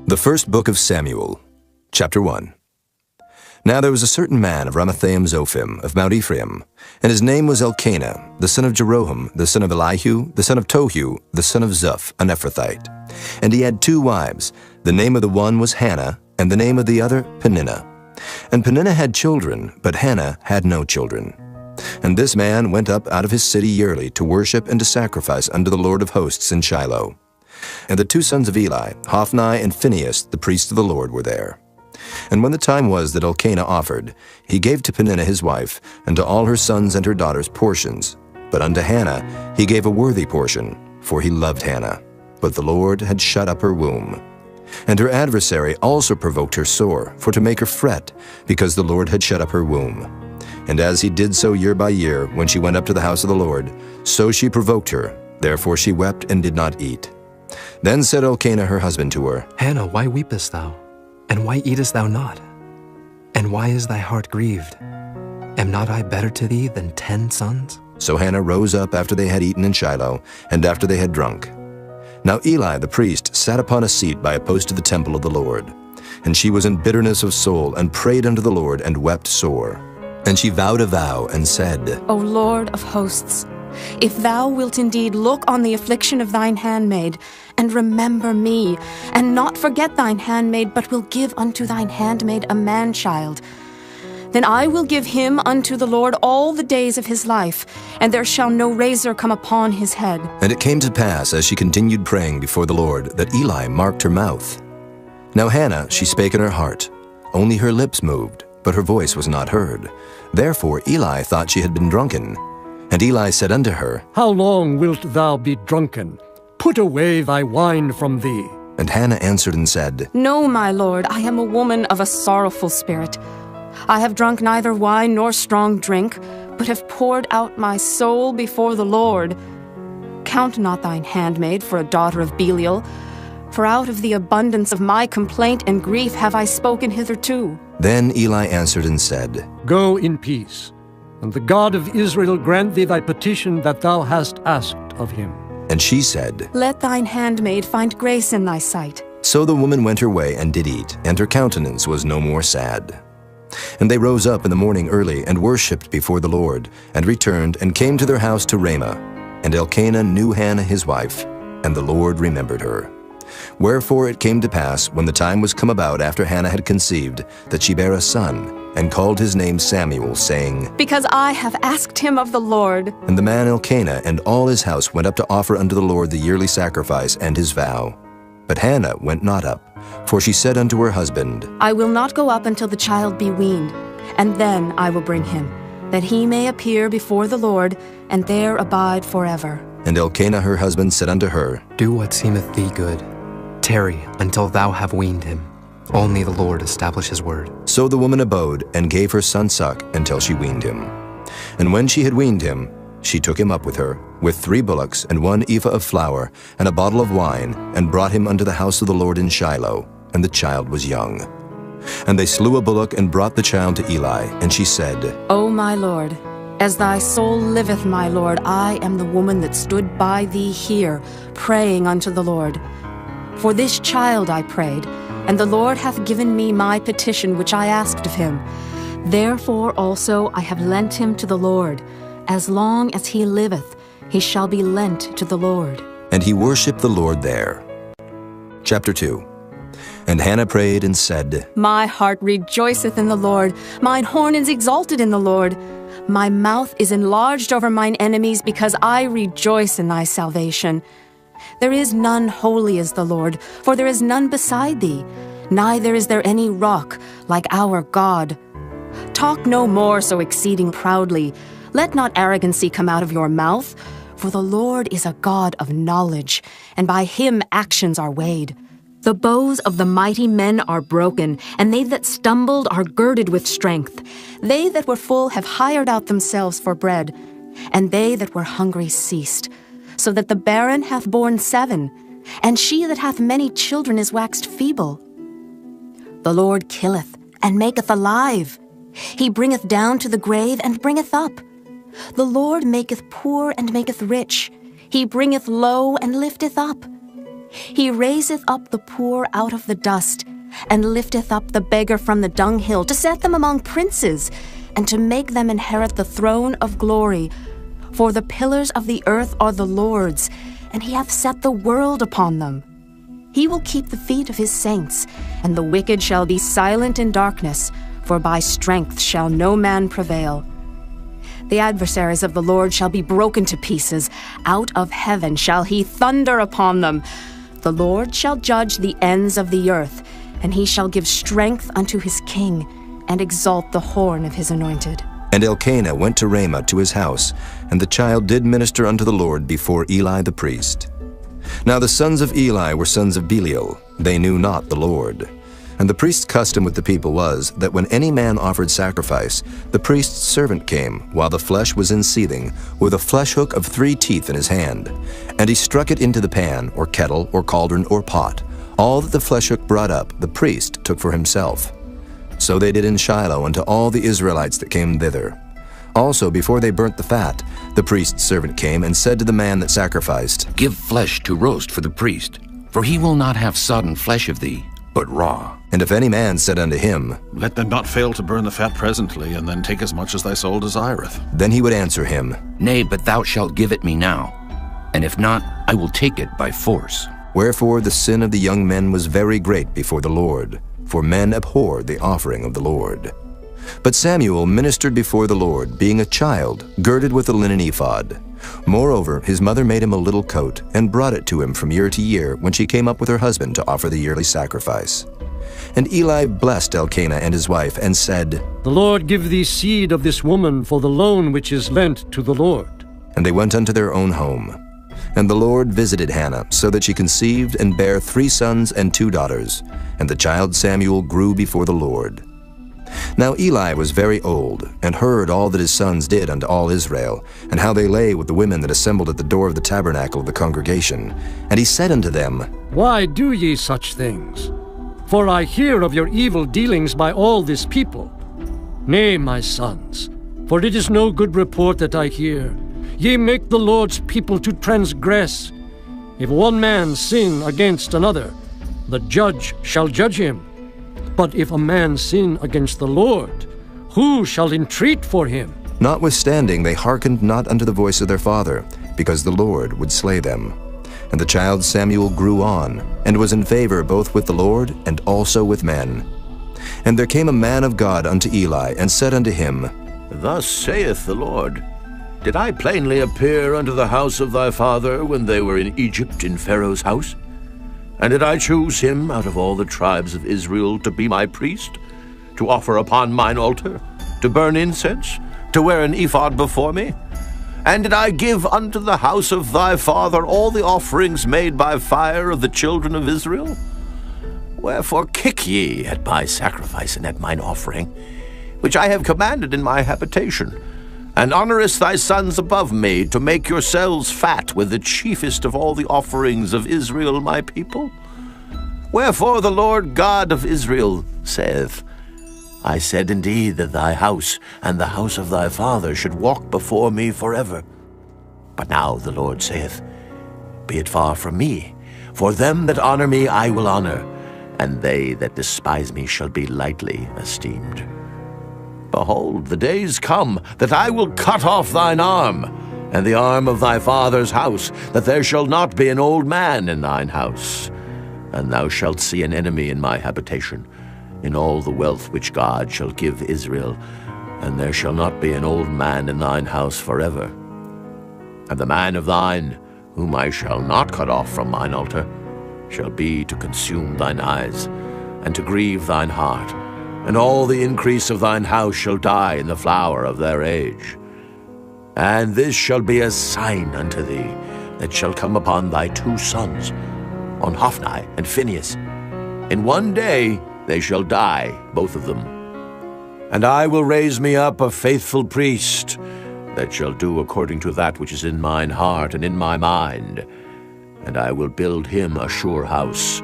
The first book of Samuel, chapter 1. Now there was a certain man of Ramathaim Zophim, of Mount Ephraim, and his name was Elkanah, the son of Jeroham, the son of Elihu, the son of Tohu, the son of Zuph, an Ephrathite. And he had 2 wives. The name of the one was Hannah, and the name of the other Peninnah. And Peninnah had children, but Hannah had no children. And this man went up out of his city yearly to worship and to sacrifice unto the Lord of hosts in Shiloh. And the 2 sons of Eli, Hophni and Phinehas, the priests of the Lord, were there. And when the time was that Elkanah offered, he gave to Peninnah his wife, and to all her sons and her daughters portions. But unto Hannah he gave a worthy portion, for he loved Hannah. But the Lord had shut up her womb. And her adversary also provoked her sore, for to make her fret, because the Lord had shut up her womb. And as he did so year by year, when she went up to the house of the Lord, so she provoked her. Therefore she wept and did not eat. Then said Elkanah her husband to her, Hannah, why weepest thou? And why eatest thou not? And why is thy heart grieved? Am not I better to thee than 10 sons? So Hannah rose up after they had eaten in Shiloh, and after they had drunk. Now Eli the priest sat upon a seat by a post of the temple of the Lord. And she was in bitterness of soul, and prayed unto the Lord, and wept sore. And she vowed a vow, and said, O Lord of hosts, if thou wilt indeed look on the affliction of thine handmaid, and remember me, and not forget thine handmaid, but will give unto thine handmaid a man-child, then I will give him unto the Lord all the days of his life, and there shall no razor come upon his head. And it came to pass, as she continued praying before the Lord, that Eli marked her mouth. Now Hannah, she spake in her heart, only her lips moved, but her voice was not heard. Therefore Eli thought she had been drunken. And Eli said unto her, How long wilt thou be drunken? Put away thy wine from thee. And Hannah answered and said, No, my lord, I am a woman of a sorrowful spirit. I have drunk neither wine nor strong drink, but have poured out my soul before the Lord. Count not thine handmaid for a daughter of Belial, for out of the abundance of my complaint and grief have I spoken hitherto. Then Eli answered and said, Go in peace, and the God of Israel grant thee thy petition that thou hast asked of him. And she said, Let thine handmaid find grace in thy sight. So the woman went her way and did eat, and her countenance was no more sad. And they rose up in the morning early, and worshipped before the Lord, and returned, and came to their house to Ramah. And Elkanah knew Hannah his wife, and the Lord remembered her. Wherefore it came to pass, when the time was come about after Hannah had conceived, that she bare a son, and called his name Samuel, saying, Because I have asked him of the Lord. And the man Elkanah and all his house went up to offer unto the Lord the yearly sacrifice and his vow. But Hannah went not up, for she said unto her husband, I will not go up until the child be weaned, and then I will bring him, that he may appear before the Lord, and there abide forever. And Elkanah her husband said unto her, Do what seemeth thee good. Tarry until thou have weaned him. Only the Lord establish his word. So the woman abode, and gave her son suck until she weaned him. And when she had weaned him, she took him up with her, with 3 bullocks, and 1 ephah of flour, and a bottle of wine, and brought him unto the house of the Lord in Shiloh, and the child was young. And they slew a bullock, and brought the child to Eli, and she said, O my Lord, as thy soul liveth, my Lord, I am the woman that stood by thee here, praying unto the Lord. For this child I prayed, and the Lord hath given me my petition which I asked of him. Therefore also I have lent him to the Lord. As long as he liveth, he shall be lent to the Lord. And he worshipped the Lord there. Chapter 2. And Hannah prayed and said, My heart rejoiceth in the Lord, mine horn is exalted in the Lord. My mouth is enlarged over mine enemies, because I rejoice in thy salvation. There is none holy as the Lord, for there is none beside thee, neither is there any rock like our God. Talk no more so exceeding proudly. Let not arrogancy come out of your mouth, for the Lord is a God of knowledge, and by him actions are weighed. The bows of the mighty men are broken, and they that stumbled are girded with strength. They that were full have hired out themselves for bread, and they that were hungry ceased. So that the barren hath borne 7, and she that hath many children is waxed feeble. The Lord killeth, and maketh alive. He bringeth down to the grave, and bringeth up. The Lord maketh poor, and maketh rich. He bringeth low, and lifteth up. He raiseth up the poor out of the dust, and lifteth up the beggar from the dunghill, to set them among princes, and to make them inherit the throne of glory. For the pillars of the earth are the Lord's, and he hath set the world upon them. He will keep the feet of his saints, and the wicked shall be silent in darkness, for by strength shall no man prevail. The adversaries of the Lord shall be broken to pieces. Out of heaven shall he thunder upon them. The Lord shall judge the ends of the earth, and he shall give strength unto his king, and exalt the horn of his anointed. And Elkanah went to Ramah to his house, and the child did minister unto the Lord before Eli the priest. Now the sons of Eli were sons of Belial. They knew not the Lord. And the priest's custom with the people was that when any man offered sacrifice, the priest's servant came, while the flesh was in seething, with a flesh hook of 3 teeth in his hand. And he struck it into the pan, or kettle, or cauldron, or pot. All that the flesh hook brought up, the priest took for himself. So they did in Shiloh unto all the Israelites that came thither. Also, before they burnt the fat, the priest's servant came and said to the man that sacrificed, Give flesh to roast for the priest, for he will not have sodden flesh of thee, but raw. And if any man said unto him, Let them not fail to burn the fat presently, and then take as much as thy soul desireth. then he would answer him, Nay, but thou shalt give it me now, and if not, I will take it by force. Wherefore the sin of the young men was very great before the Lord, for men abhorred the offering of the Lord. But Samuel ministered before the Lord, being a child, girded with a linen ephod. Moreover, his mother made him a little coat, and brought it to him from year to year, when she came up with her husband to offer the yearly sacrifice. And Eli blessed Elkanah and his wife, and said, The Lord give thee seed of this woman for the loan which is lent to the Lord. And they went unto their own home. And the Lord visited Hannah, so that she conceived and bare 3 sons and 2 daughters. And the child Samuel grew before the Lord. Now Eli was very old, and heard all that his sons did unto all Israel, and how they lay with the women that assembled at the door of the tabernacle of the congregation. And he said unto them, Why do ye such things? For I hear of your evil dealings by all this people. Nay, my sons, for it is no good report that I hear. Ye make the Lord's people to transgress. If one man sin against another, the judge shall judge him. But if a man sin against the Lord, who shall entreat for him? Notwithstanding they hearkened not unto the voice of their father, because the Lord would slay them. And the child Samuel grew on, and was in favor both with the Lord and also with men. And there came a man of God unto Eli, and said unto him, Thus saith the Lord, Did I plainly appear unto the house of thy father when they were in Egypt in Pharaoh's house? And did I choose him out of all the tribes of Israel to be my priest, to offer upon mine altar, to burn incense, to wear an ephod before me? And did I give unto the house of thy father all the offerings made by fire of the children of Israel? Wherefore kick ye at my sacrifice and at mine offering, which I have commanded in my habitation, and honorest thy sons above me, to make yourselves fat with the chiefest of all the offerings of Israel my people? Wherefore the Lord God of Israel saith, I said indeed that thy house and the house of thy father should walk before me forever. But now the Lord saith, Be it far from me, for them that honor me I will honor, and they that despise me shall be lightly esteemed. Behold, the days come that I will cut off thine arm, and the arm of thy father's house, that there shall not be an old man in thine house. And thou shalt see an enemy in my habitation, in all the wealth which God shall give Israel, and there shall not be an old man in thine house forever. And the man of thine, whom I shall not cut off from mine altar, shall be to consume thine eyes, and to grieve thine heart, and all the increase of thine house shall die in the flower of their age. And this shall be a sign unto thee, that shall come upon thy 2 sons, on Hophni and Phinehas. In one day they shall die, both of them. And I will raise me up a faithful priest, that shall do according to that which is in mine heart and in my mind. And I will build him a sure house,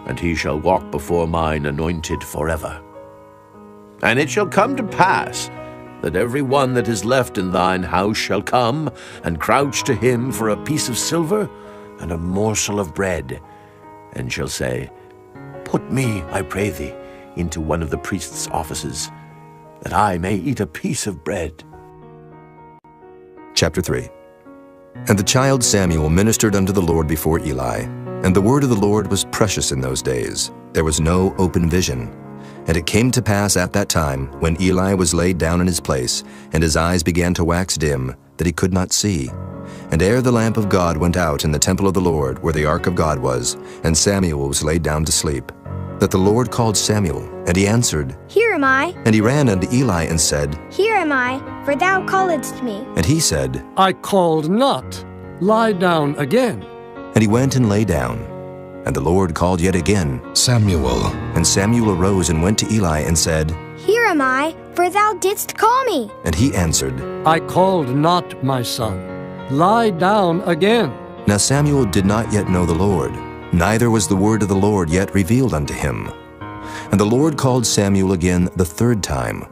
and he shall walk before mine anointed forever. And it shall come to pass, that every one that is left in thine house shall come and crouch to him for a piece of silver and a morsel of bread, and shall say, Put me, I pray thee, into one of the priest's offices, that I may eat a piece of bread. Chapter 3. And the child Samuel ministered unto the Lord before Eli. And the word of the Lord was precious in those days. There was no open vision. And it came to pass at that time, when Eli was laid down in his place, and his eyes began to wax dim, that he could not see. And ere the lamp of God went out in the temple of the Lord, where the ark of God was, and Samuel was laid down to sleep, that the Lord called Samuel, and he answered, Here am I. And he ran unto Eli and said, Here am I, for thou calledst me. And he said, I called not. Lie down again. And he went and lay down. And the Lord called yet again, Samuel. And Samuel arose and went to Eli and said, Here am I, for thou didst call me. And he answered, I called not, my son. Lie down again. Now Samuel did not yet know the Lord, neither was the word of the Lord yet revealed unto him. And the Lord called Samuel again the third time.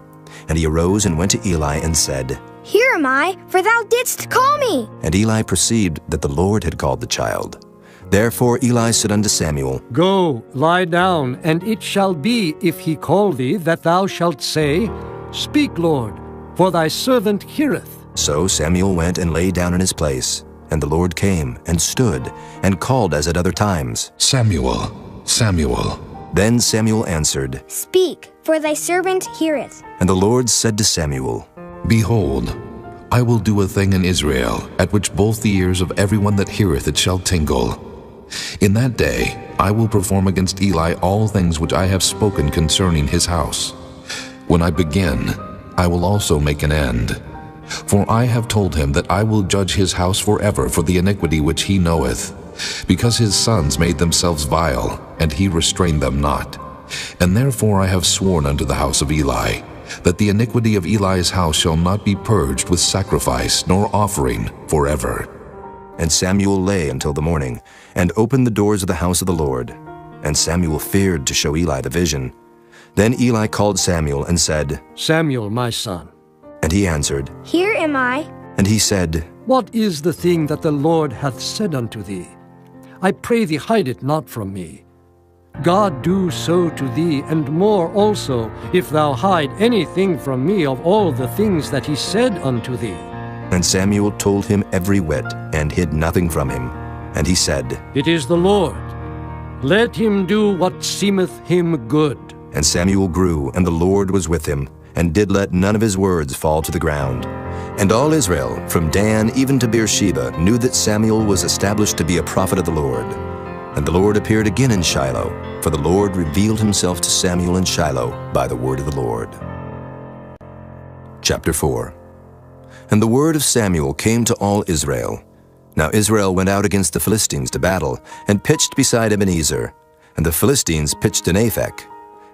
And he arose and went to Eli and said, Here am I, for thou didst call me. And Eli perceived that the Lord had called the child. Therefore Eli said unto Samuel, Go, lie down, and it shall be, if he call thee, that thou shalt say, Speak, Lord, for thy servant heareth. So Samuel went and lay down in his place. And the Lord came and stood and called as at other times, Samuel, Samuel. Then Samuel answered, Speak, for thy servant heareth. And the Lord said to Samuel, Behold, I will do a thing in Israel, at which both the ears of everyone that heareth it shall tingle. In that day I will perform against Eli all things which I have spoken concerning his house. When I begin, I will also make an end. For I have told him that I will judge his house forever for the iniquity which he knoweth, because his sons made themselves vile, and he restrained them not. And therefore I have sworn unto the house of Eli, that the iniquity of Eli's house shall not be purged with sacrifice nor offering forever. And Samuel lay until the morning, and opened the doors of the house of the Lord. And Samuel feared to show Eli the vision. Then Eli called Samuel and said, Samuel, my son. And he answered, Here am I. And he said, What is the thing that the Lord hath said unto thee? I pray thee, hide it not from me. God do so to thee, and more also, if thou hide anything from me of all the things that he said unto thee. And Samuel told him every whit, and hid nothing from him. And he said, It is the Lord. Let him do what seemeth him good. And Samuel grew, and the Lord was with him, and did let none of his words fall to the ground. And all Israel, from Dan even to Beersheba, knew that Samuel was established to be a prophet of the Lord. And the Lord appeared again in Shiloh, for the Lord revealed himself to Samuel in Shiloh by the word of the Lord. Chapter 4. And the word of Samuel came to all Israel. Now Israel went out against the Philistines to battle, and pitched beside Ebenezer. And the Philistines pitched in Aphek.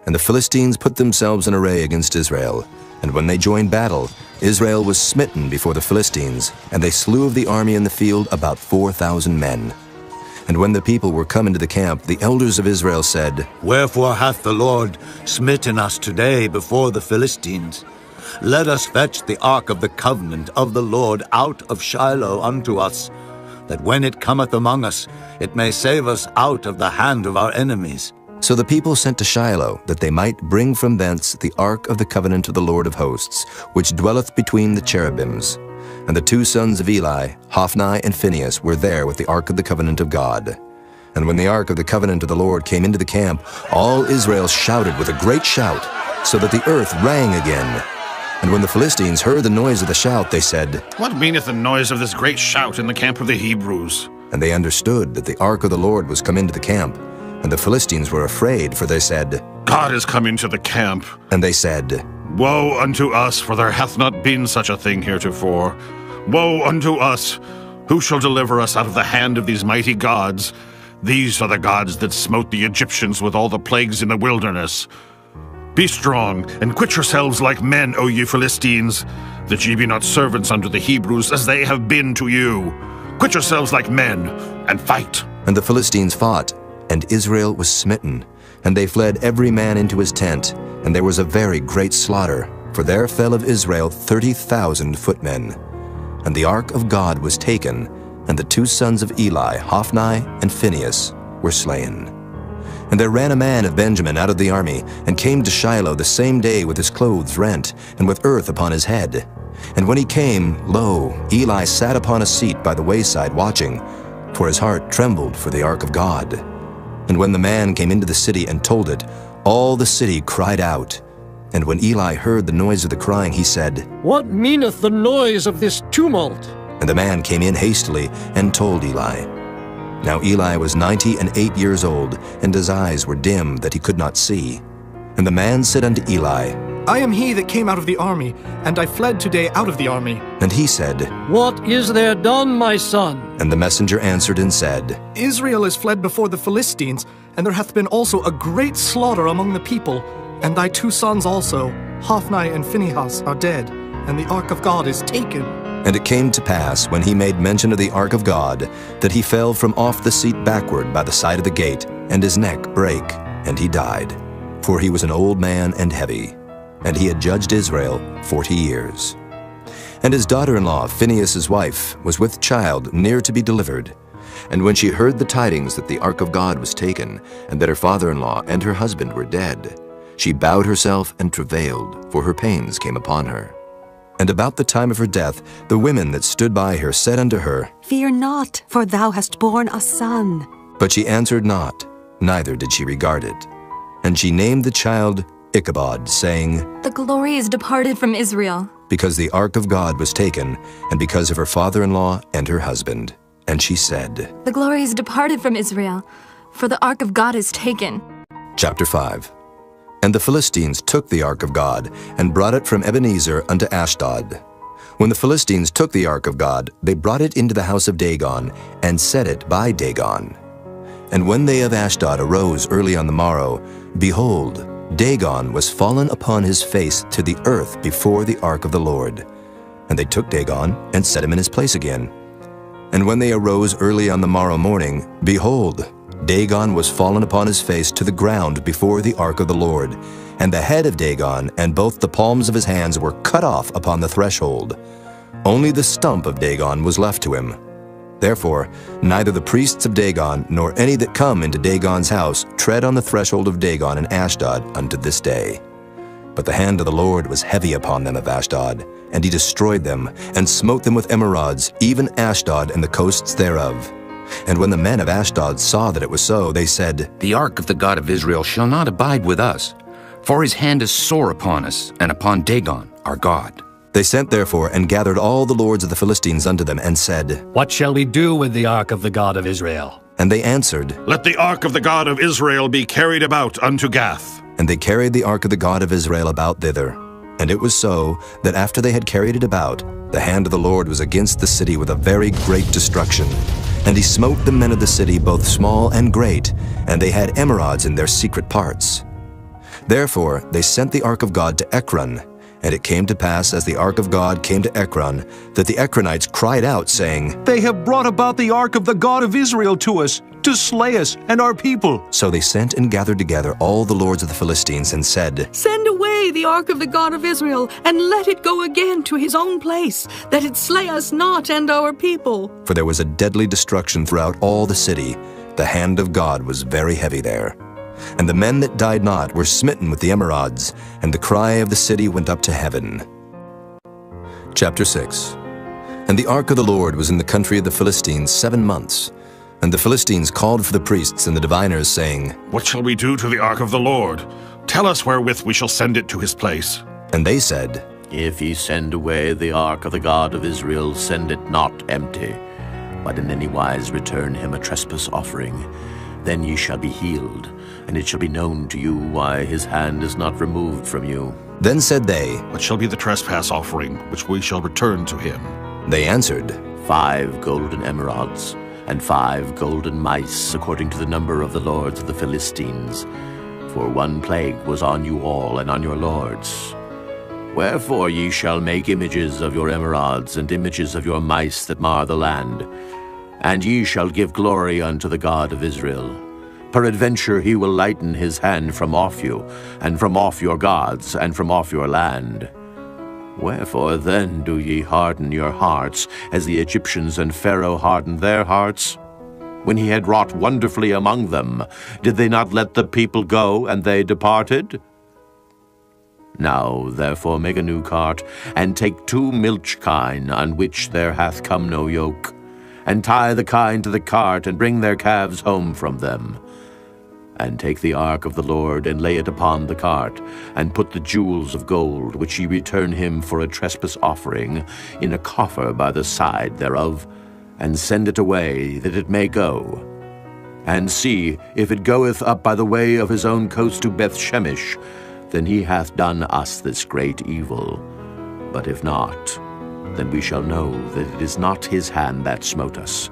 And the Philistines put themselves in array against Israel. And when they joined battle, Israel was smitten before the Philistines, and they slew of the army in the field about 4,000 men. And when the people were come into the camp, the elders of Israel said, Wherefore hath the Lord smitten us today before the Philistines? Let us fetch the ark of the covenant of the Lord out of Shiloh unto us, that when it cometh among us, it may save us out of the hand of our enemies. So the people sent to Shiloh, that they might bring from thence the ark of the covenant of the Lord of hosts, which dwelleth between the cherubims. And the two sons of Eli, Hophni and Phinehas, were there with the ark of the covenant of God. And when the ark of the covenant of the Lord came into the camp, all Israel shouted with a great shout, so that the earth rang again. And when the Philistines heard the noise of the shout, they said, What meaneth the noise of this great shout in the camp of the Hebrews? And they understood that the ark of the Lord was come into the camp. And the Philistines were afraid, for they said, God is come into the camp. And they said, Woe unto us, for there hath not been such a thing heretofore. Woe unto us! Who shall deliver us out of the hand of these mighty gods? These are the gods that smote the Egyptians with all the plagues in the wilderness. Be strong, and quit yourselves like men, O ye Philistines, that ye be not servants unto the Hebrews, as they have been to you. Quit yourselves like men, and fight. And the Philistines fought, and Israel was smitten. And they fled every man into his tent, and there was a very great slaughter, for there fell of Israel 30,000 footmen. And the ark of God was taken, and the two sons of Eli, Hophni and Phinehas, were slain. And there ran a man of Benjamin out of the army, and came to Shiloh the same day with his clothes rent, and with earth upon his head. And when he came, lo, Eli sat upon a seat by the wayside watching, for his heart trembled for the ark of God. And when the man came into the city and told it, all the city cried out. And when Eli heard the noise of the crying, he said, What meaneth the noise of this tumult? And the man came in hastily and told Eli. Now Eli was 98 years old, and his eyes were dim that he could not see. And the man said unto Eli, I am he that came out of the army, and I fled today out of the army. And he said, What is there done, my son? And the messenger answered and said, Israel is fled before the Philistines, and there hath been also a great slaughter among the people. And thy 2 sons also, Hophni and Phinehas, are dead, and the ark of God is taken. And it came to pass, when he made mention of the ark of God, that he fell from off the seat backward by the side of the gate, and his neck brake, and he died. For he was an old man and heavy, and he had judged Israel 40 years. And his daughter-in-law, Phinehas' wife, was with child near to be delivered. And when she heard the tidings that the ark of God was taken, and that her father-in-law and her husband were dead, she bowed herself and travailed, for her pains came upon her. And about the time of her death, the women that stood by her said unto her, Fear not, for thou hast borne a son. But she answered not, neither did she regard it. And she named the child Ichabod, saying, The glory is departed from Israel. Because the ark of God was taken, and because of her father-in-law and her husband. And she said, The glory is departed from Israel, for the ark of God is taken. Chapter 5. And the Philistines took the ark of God, and brought it from Ebenezer unto Ashdod. When the Philistines took the ark of God, they brought it into the house of Dagon, and set it by Dagon. And when they of Ashdod arose early on the morrow, behold, Dagon was fallen upon his face to the earth before the ark of the Lord. And they took Dagon, and set him in his place again. And when they arose early on the morrow morning, behold, Dagon was fallen upon his face to the ground before the ark of the Lord, and the head of Dagon and both the palms of his hands were cut off upon the threshold. Only the stump of Dagon was left to him. Therefore, neither the priests of Dagon nor any that come into Dagon's house tread on the threshold of Dagon in Ashdod unto this day. But the hand of the Lord was heavy upon them of Ashdod, and he destroyed them, and smote them with emerods, even Ashdod and the coasts thereof. And when the men of Ashdod saw that it was so, they said, The ark of the God of Israel shall not abide with us, for his hand is sore upon us, and upon Dagon our God. They sent therefore and gathered all the lords of the Philistines unto them, and said, What shall we do with the ark of the God of Israel? And they answered, Let the ark of the God of Israel be carried about unto Gath. And they carried the ark of the God of Israel about thither. And it was so, that after they had carried it about, the hand of the Lord was against the city with a very great destruction. And he smote the men of the city, both small and great, and they had emerods in their secret parts. Therefore they sent the ark of God to Ekron. And it came to pass, as the ark of God came to Ekron, that the Ekronites cried out, saying, They have brought about the ark of the God of Israel to us, to slay us and our people. So they sent and gathered together all the lords of the Philistines, and said, Send away the ark of the God of Israel, and let it go again to his own place, that it slay us not and our people. For there was a deadly destruction throughout all the city. The hand of God was very heavy there. And the men that died not were smitten with the emerods, and the cry of the city went up to heaven. Chapter 6. And the ark of the Lord was in the country of the Philistines 7 months. And the Philistines called for the priests and the diviners, saying, What shall we do to the ark of the Lord? Tell us wherewith we shall send it to his place. And they said, If ye send away the ark of the God of Israel, send it not empty, but in any wise return him a trespass offering. Then ye shall be healed, and it shall be known to you why his hand is not removed from you. Then said they, What shall be the trespass offering which we shall return to him? They answered, 5 golden emerods, and 5 golden mice, according to the number of the lords of the Philistines. For 1 plague was on you all and on your lords. Wherefore ye shall make images of your emerods, and images of your mice that mar the land. And ye shall give glory unto the God of Israel. Peradventure he will lighten his hand from off you, and from off your gods, and from off your land. Wherefore then do ye harden your hearts, as the Egyptians and Pharaoh hardened their hearts? when he had wrought wonderfully among them? Did they not let the people go, and they departed? Now therefore make a new cart, and take 2 milch kine, on which there hath come no yoke, and tie the kine to the cart, and bring their calves home from them. And take the ark of the Lord, and lay it upon the cart, and put the jewels of gold, which ye return him for a trespass offering, in a coffer by the side thereof, and send it away, that it may go. And see, if it goeth up by the way of his own coast to Beth-Shemesh, then he hath done us this great evil. But if not, then we shall know that it is not his hand that smote us.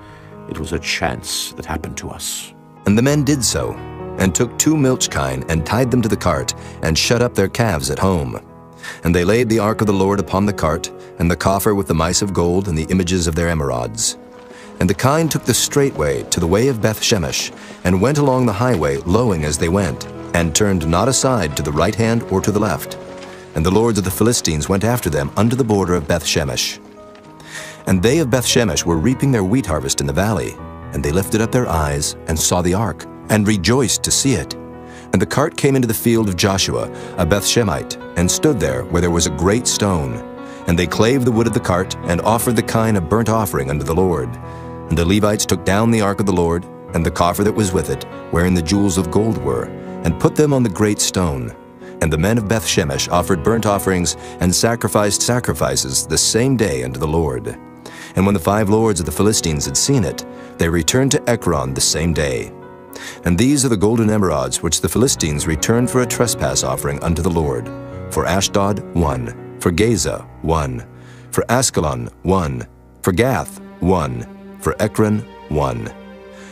It was a chance that happened to us. And the men did so, and took 2 milch kine, and tied them to the cart, and shut up their calves at home. And they laid the ark of the Lord upon the cart, and the coffer with the mice of gold and the images of their emerods. And the kine took the straight way to the way of Beth-Shemesh, and went along the highway, lowing as they went, and turned not aside to the right hand or to the left. And the lords of the Philistines went after them unto the border of Beth-Shemesh. And they of Beth-Shemesh were reaping their wheat harvest in the valley, and they lifted up their eyes, and saw the ark, and rejoiced to see it. And the cart came into the field of Joshua, a Beth-Shemite, and stood there where there was a great stone. And they clave the wood of the cart, and offered the kine a burnt offering unto the Lord. And the Levites took down the ark of the Lord, and the coffer that was with it, wherein the jewels of gold were, and put them on the great stone. And the men of Beth-Shemesh offered burnt offerings, and sacrificed sacrifices the same day unto the Lord. And when the 5 lords of the Philistines had seen it, they returned to Ekron the same day. And these are the golden emerods which the Philistines returned for a trespass offering unto the Lord. For Ashdod 1, for Gaza 1, for Askelon 1, for Gath 1, for Ekron 1.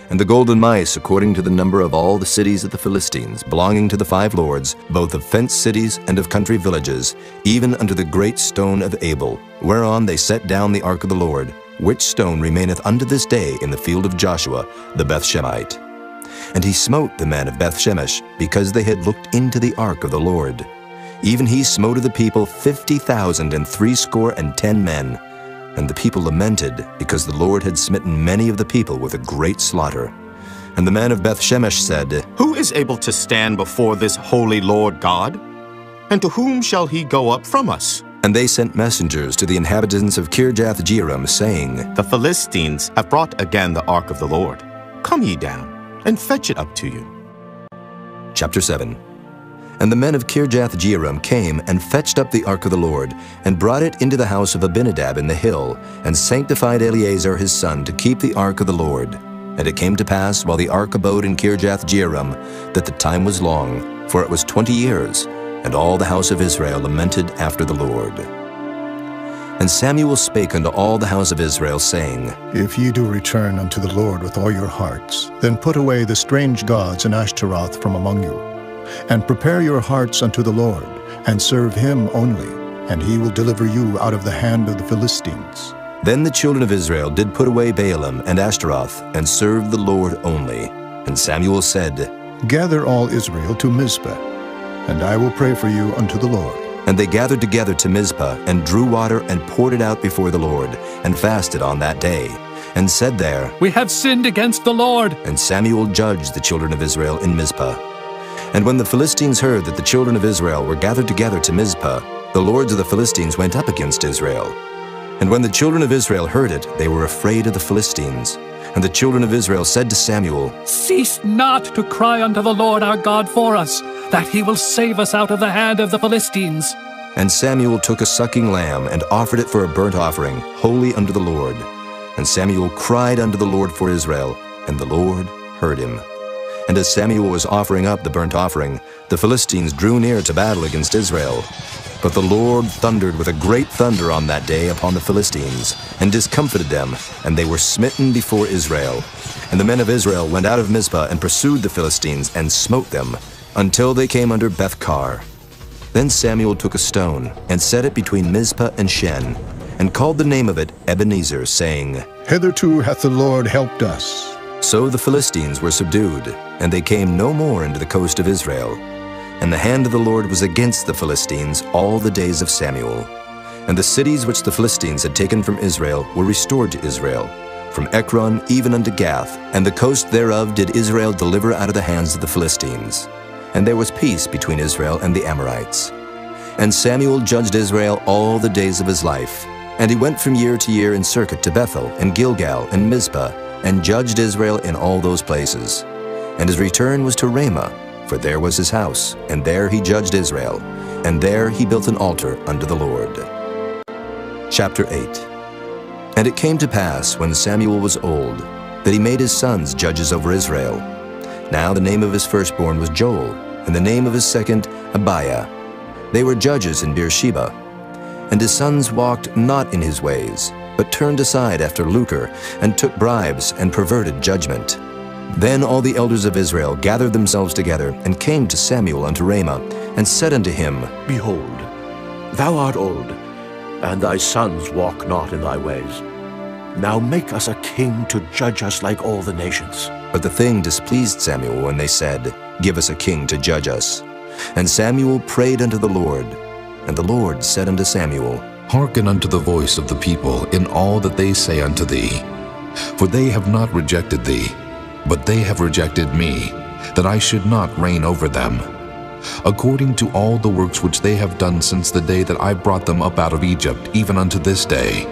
And the golden mice according to the number of all the cities of the Philistines, belonging to the 5 lords, both of fenced cities and of country villages, even unto the great stone of Abel, whereon they set down the ark of the Lord, which stone remaineth unto this day in the field of Joshua the Beth-Shemite. And he smote the men of Beth-Shemesh, because they had looked into the ark of the Lord. Even he smote of the people 50,060 men. And the people lamented, because the Lord had smitten many of the people with a great slaughter. And the men of Beth-Shemesh said, Who is able to stand before this holy Lord God? And to whom shall he go up from us? And they sent messengers to the inhabitants of Kirjath-Jearim, saying, The Philistines have brought again the ark of the Lord. Come ye down, and fetch it up to you. Chapter 7. And the men of Kirjath-Jearim came and fetched up the ark of the Lord, and brought it into the house of Abinadab in the hill, and sanctified Eleazar his son to keep the ark of the Lord. And it came to pass, while the ark abode in Kirjath-Jearim, that the time was long, for it was 20 years, and all the house of Israel lamented after the Lord. And Samuel spake unto all the house of Israel, saying, If ye do return unto the Lord with all your hearts, then put away the strange gods and Ashtaroth from among you, and prepare your hearts unto the Lord, and serve him only, and he will deliver you out of the hand of the Philistines. Then the children of Israel did put away Baalim and Ashtaroth, and served the Lord only. And Samuel said, Gather all Israel to Mizpah, and I will pray for you unto the Lord. And they gathered together to Mizpah, and drew water, and poured it out before the Lord, and fasted on that day, and said there, We have sinned against the Lord. And Samuel judged the children of Israel in Mizpah. And when the Philistines heard that the children of Israel were gathered together to Mizpah, the lords of the Philistines went up against Israel. And when the children of Israel heard it, they were afraid of the Philistines. And the children of Israel said to Samuel, Cease not to cry unto the Lord our God for us, that he will save us out of the hand of the Philistines. And Samuel took a sucking lamb, and offered it for a burnt offering, holy unto the Lord. And Samuel cried unto the Lord for Israel, and the Lord heard him. And as Samuel was offering up the burnt offering, the Philistines drew near to battle against Israel. But the Lord thundered with a great thunder on that day upon the Philistines, and discomfited them, and they were smitten before Israel. And the men of Israel went out of Mizpah, and pursued the Philistines, and smote them, until they came under Beth-kar. Then Samuel took a stone, and set it between Mizpah and Shen, and called the name of it Ebenezer, saying, Hitherto hath the Lord helped us. So the Philistines were subdued, and they came no more into the coast of Israel. And the hand of the Lord was against the Philistines all the days of Samuel. And the cities which the Philistines had taken from Israel were restored to Israel, from Ekron even unto Gath, and the coast thereof did Israel deliver out of the hands of the Philistines. And there was peace between Israel and the Amorites. And Samuel judged Israel all the days of his life. And he went from year to year in circuit to Bethel, and Gilgal, and Mizpah, and judged Israel in all those places. And his return was to Ramah, for there was his house, and there he judged Israel, and there he built an altar unto the Lord. Chapter 8. And it came to pass, when Samuel was old, that he made his sons judges over Israel. Now the name of his firstborn was Joel, and the name of his second Abiah. They were judges in Beersheba. And his sons walked not in his ways, but turned aside after lucre, and took bribes, and perverted judgment. Then all the elders of Israel gathered themselves together, and came to Samuel unto Ramah, and said unto him, Behold, thou art old, and thy sons walk not in thy ways. Now make us a king to judge us like all the nations. But the thing displeased Samuel when they said, Give us a king to judge us. And Samuel prayed unto the Lord. And the Lord said unto Samuel, Hearken unto the voice of the people in all that they say unto thee. For they have not rejected thee, but they have rejected me, that I should not reign over them. According to all the works which they have done since the day that I brought them up out of Egypt, even unto this day,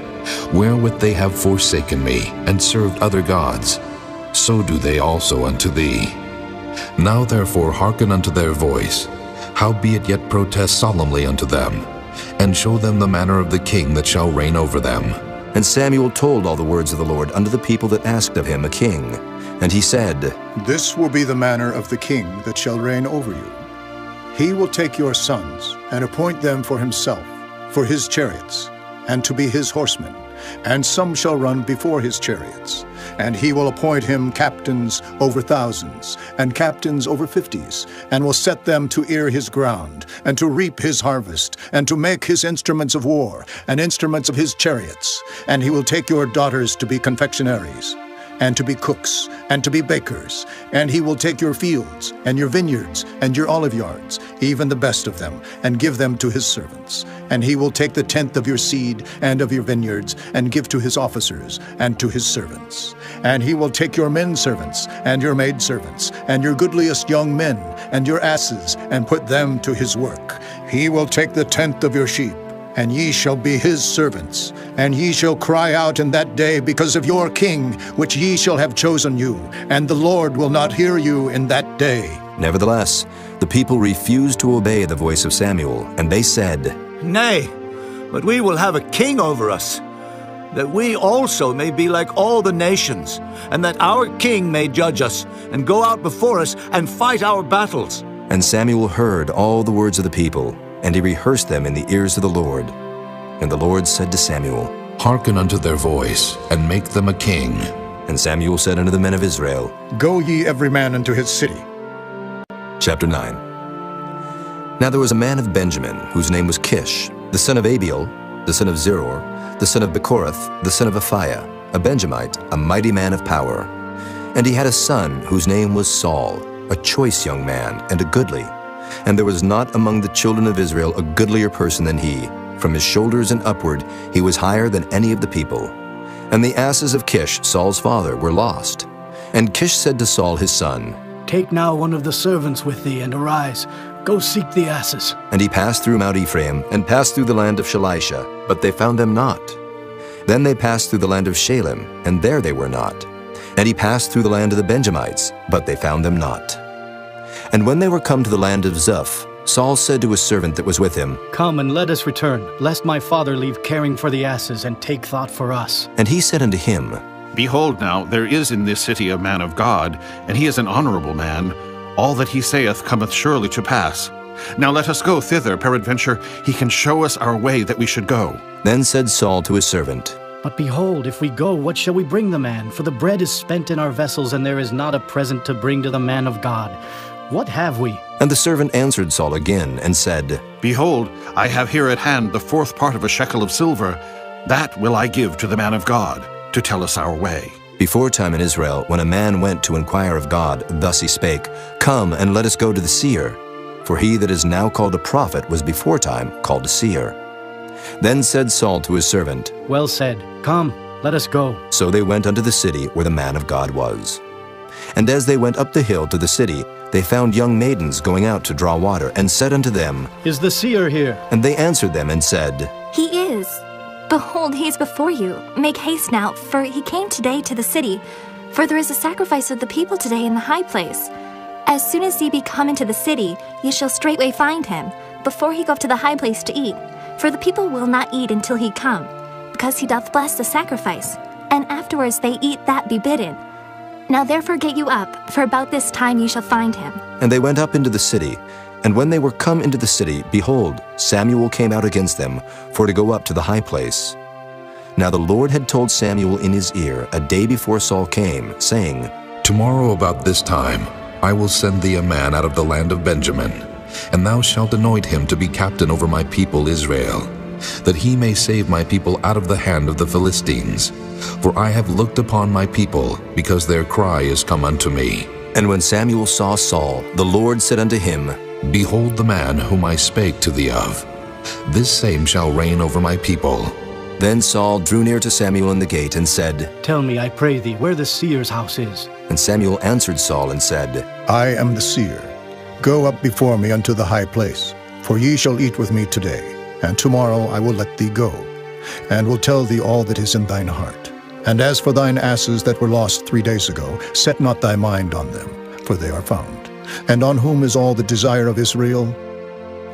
wherewith they have forsaken me, and served other gods, so do they also unto thee. Now therefore hearken unto their voice, howbeit yet protest solemnly unto them, and show them the manner of the king that shall reign over them. And Samuel told all the words of the Lord unto the people that asked of him a king. And he said, This will be the manner of the king that shall reign over you. He will take your sons, and appoint them for himself, for his chariots, and to be his horsemen, and some shall run before his chariots. And he will appoint him captains over thousands, and captains over 50s, and will set them to ear his ground, and to reap his harvest, and to make his instruments of war, and instruments of his chariots. And he will take your daughters to be confectionaries, and to be cooks, and to be bakers. And he will take your fields, and your vineyards, and your olive yards, even the best of them, and give them to his servants. And he will take the tenth of your seed, and of your vineyards, and give to his officers, and to his servants. And he will take your men servants, and your maid servants, and your goodliest young men, and your asses, and put them to his work. He will take the tenth of your sheep, and ye shall be his servants. And ye shall cry out in that day because of your king, which ye shall have chosen you, and the Lord will not hear you in that day. Nevertheless, the people refused to obey the voice of Samuel, and they said, Nay, but we will have a king over us, that we also may be like all the nations, and that our king may judge us, and go out before us, and fight our battles. And Samuel heard all the words of the people, and he rehearsed them in the ears of the Lord. And the Lord said to Samuel, Hearken unto their voice, and make them a king. And Samuel said unto the men of Israel, Go ye every man unto his city. Chapter 9. Now there was a man of Benjamin, whose name was Kish, the son of Abiel, the son of Zeror, the son of Bechorath, the son of Aphiah, a Benjamite, a mighty man of power. And he had a son whose name was Saul, a choice young man, and a goodly. And there was not among the children of Israel a goodlier person than he. From his shoulders and upward he was higher than any of the people. And the asses of Kish, Saul's father, were lost. And Kish said to Saul his son, Take now one of the servants with thee, and arise. Go seek the asses. And he passed through Mount Ephraim, and passed through the land of Shalisha, but they found them not. Then they passed through the land of Shalem, and there they were not. And he passed through the land of the Benjamites, but they found them not. And when they were come to the land of Zuph, Saul said to his servant that was with him, Come and let us return, lest my father leave caring for the asses, and take thought for us. And he said unto him, Behold now, there is in this city a man of God, and he is an honorable man. All that he saith cometh surely to pass. Now let us go thither, peradventure he can show us our way that we should go. Then said Saul to his servant, But behold, if we go, what shall we bring the man? For the bread is spent in our vessels, and there is not a present to bring to the man of God. What have we? And the servant answered Saul again, and said, Behold, I have here at hand the 4th part of a shekel of silver. That will I give to the man of God, to tell us our way. Before time in Israel, when a man went to inquire of God, thus he spake, Come, and let us go to the seer. For he that is now called a prophet was before time called a seer. Then said Saul to his servant, Well said. Come, let us go. So they went unto the city where the man of God was. And as they went up the hill to the city, they found young maidens going out to draw water, and said unto them, Is the seer here? And they answered them and said, He is. Behold, he is before you. Make haste now, for he came today to the city. For there is a sacrifice of the people today in the high place. As soon as ye be come into the city, ye shall straightway find him, before he go up to the high place to eat. For the people will not eat until he come, because he doth bless the sacrifice, and afterwards they eat that be bidden. Now therefore get you up, for about this time ye shall find him. And they went up into the city. And when they were come into the city, behold, Samuel came out against them, for to go up to the high place. Now the Lord had told Samuel in his ear a day before Saul came, saying, Tomorrow about this time I will send thee a man out of the land of Benjamin, and thou shalt anoint him to be captain over my people Israel, that he may save my people out of the hand of the Philistines. For I have looked upon my people, because their cry is come unto me. And when Samuel saw Saul, the Lord said unto him, Behold the man whom I spake to thee of. This same shall reign over my people. Then Saul drew near to Samuel in the gate, and said, Tell me, I pray thee, where the seer's house is. And Samuel answered Saul and said, I am the seer. Go up before me unto the high place, for ye shall eat with me today, and tomorrow I will let thee go, and will tell thee all that is in thine heart. And as for thine asses that were lost 3 days ago, set not thy mind on them, for they are found. And on whom is all the desire of Israel?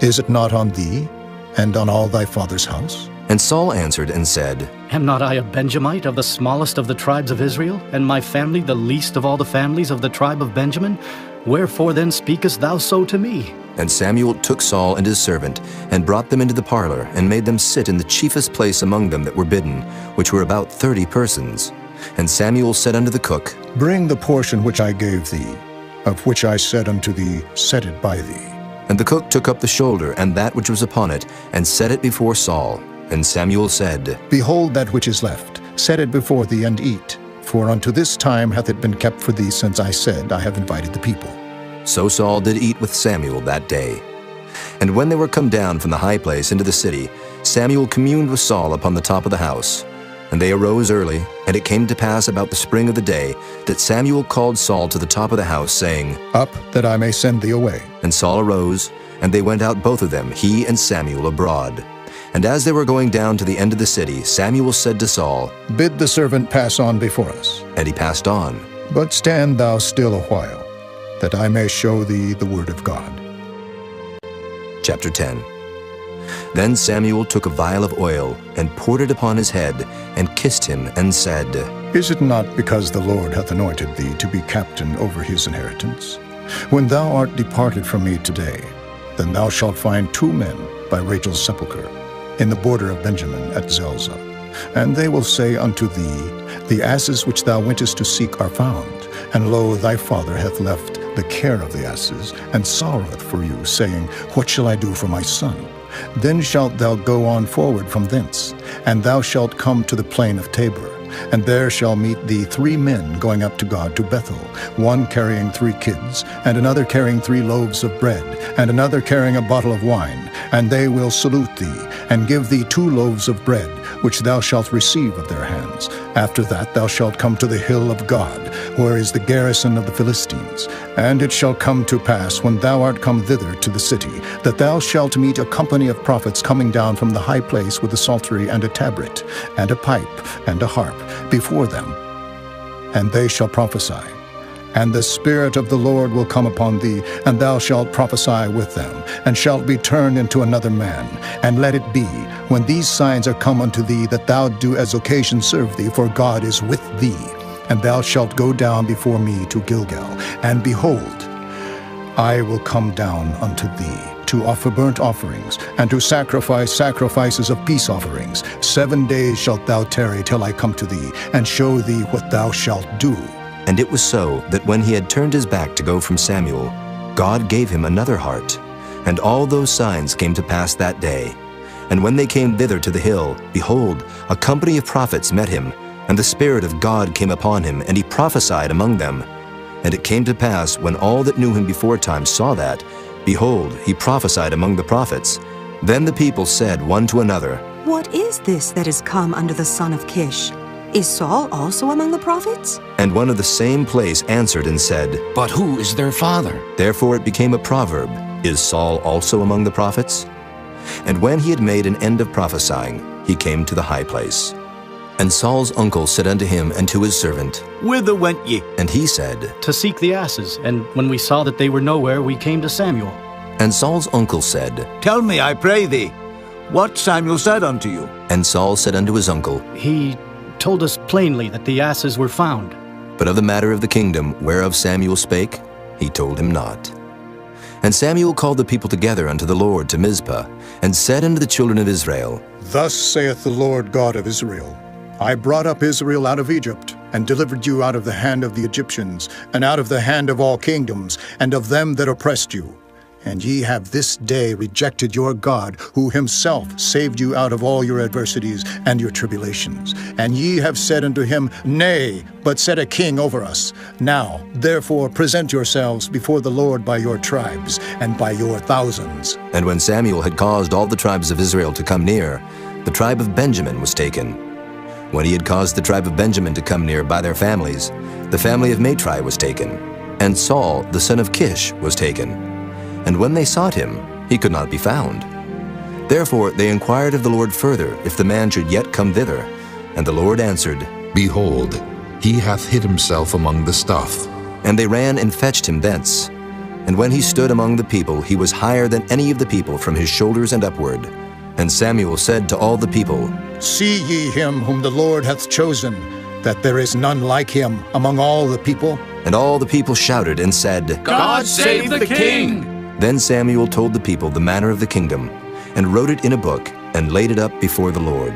Is it not on thee, and on all thy father's house? And Saul answered and said, Am not I a Benjamite of the smallest of the tribes of Israel, and my family the least of all the families of the tribe of Benjamin? Wherefore then speakest thou so to me? And Samuel took Saul and his servant, and brought them into the parlor, and made them sit in the chiefest place among them that were bidden, which were about 30 persons. And Samuel said unto the cook, Bring the portion which I gave thee, of which I said unto thee, Set it by thee. And the cook took up the shoulder and that which was upon it, and set it before Saul. And Samuel said, Behold that which is left, set it before thee, and eat. For unto this time hath it been kept for thee, since I said, I have invited the people. So Saul did eat with Samuel that day. And when they were come down from the high place into the city, Samuel communed with Saul upon the top of the house. And they arose early, and it came to pass about the spring of the day, that Samuel called Saul to the top of the house, saying, Up, that I may send thee away. And Saul arose, and they went out both of them, he and Samuel, abroad. And as they were going down to the end of the city, Samuel said to Saul, Bid the servant pass on before us. And he passed on. But stand thou still a while, that I may show thee the word of God. Chapter 10. Then Samuel took a vial of oil, and poured it upon his head, and kissed him, and said, Is it not because the Lord hath anointed thee to be captain over his inheritance? When thou art departed from me today, then thou shalt find 2 men by Rachel's sepulchre, in the border of Benjamin at Zelzah. And they will say unto thee, The asses which thou wentest to seek are found, and lo, thy father hath left the care of the asses, and sorroweth for you, saying, What shall I do for my son? Then shalt thou go on forward from thence, and thou shalt come to the plain of Tabor. And there shall meet thee 3 men going up to God to Bethel, one carrying 3 kids, and another carrying 3 loaves of bread, and another carrying a bottle of wine. And they will salute thee, and give thee 2 loaves of bread, which thou shalt receive of their hands. After that thou shalt come to the hill of God, where is the garrison of the Philistines. And it shall come to pass, when thou art come thither to the city, that thou shalt meet a company of prophets coming down from the high place with a psaltery and a tabret, and a pipe, and a harp, before them. And they shall prophesy. And the Spirit of the Lord will come upon thee, and thou shalt prophesy with them, and shalt be turned into another man. And let it be, when these signs are come unto thee, that thou do as occasion serve thee, for God is with thee. And thou shalt go down before me to Gilgal. And behold, I will come down unto thee, to offer burnt offerings, and to sacrifice sacrifices of peace offerings. 7 days shalt thou tarry till I come to thee, and show thee what thou shalt do. And it was so, that when he had turned his back to go from Samuel, God gave him another heart. And all those signs came to pass that day. And when they came thither to the hill, behold, a company of prophets met him, and the Spirit of God came upon him, and he prophesied among them. And it came to pass, when all that knew him beforetime saw that, behold, he prophesied among the prophets. Then the people said one to another, What is this that is come unto the son of Kish? Is Saul also among the prophets? And one of the same place answered and said, But who is their father? Therefore it became a proverb, Is Saul also among the prophets? And when he had made an end of prophesying, he came to the high place. And Saul's uncle said unto him and to his servant, Whither went ye? And he said, To seek the asses, and when we saw that they were nowhere, we came to Samuel. And Saul's uncle said, Tell me, I pray thee, what Samuel said unto you. And Saul said unto his uncle, He told us plainly that the asses were found. But of the matter of the kingdom whereof Samuel spake, he told him not. And Samuel called the people together unto the Lord to Mizpah, and said unto the children of Israel, Thus saith the Lord God of Israel, I brought up Israel out of Egypt, and delivered you out of the hand of the Egyptians, and out of the hand of all kingdoms, and of them that oppressed you. And ye have this day rejected your God, who himself saved you out of all your adversities and your tribulations. And ye have said unto him, Nay, but set a king over us. Now, therefore, present yourselves before the Lord by your tribes, and by your thousands. And when Samuel had caused all the tribes of Israel to come near, the tribe of Benjamin was taken. When he had caused the tribe of Benjamin to come near by their families, the family of Matri was taken, and Saul the son of Kish was taken. And when they sought him, he could not be found. Therefore they inquired of the Lord further, if the man should yet come thither. And the Lord answered, Behold, he hath hid himself among the stuff. And they ran and fetched him thence. And when he stood among the people, he was higher than any of the people from his shoulders and upward. And Samuel said to all the people, See ye him whom the Lord hath chosen, that there is none like him among all the people? And all the people shouted and said, God save the king! Then Samuel told the people the manner of the kingdom, and wrote it in a book, and laid it up before the Lord.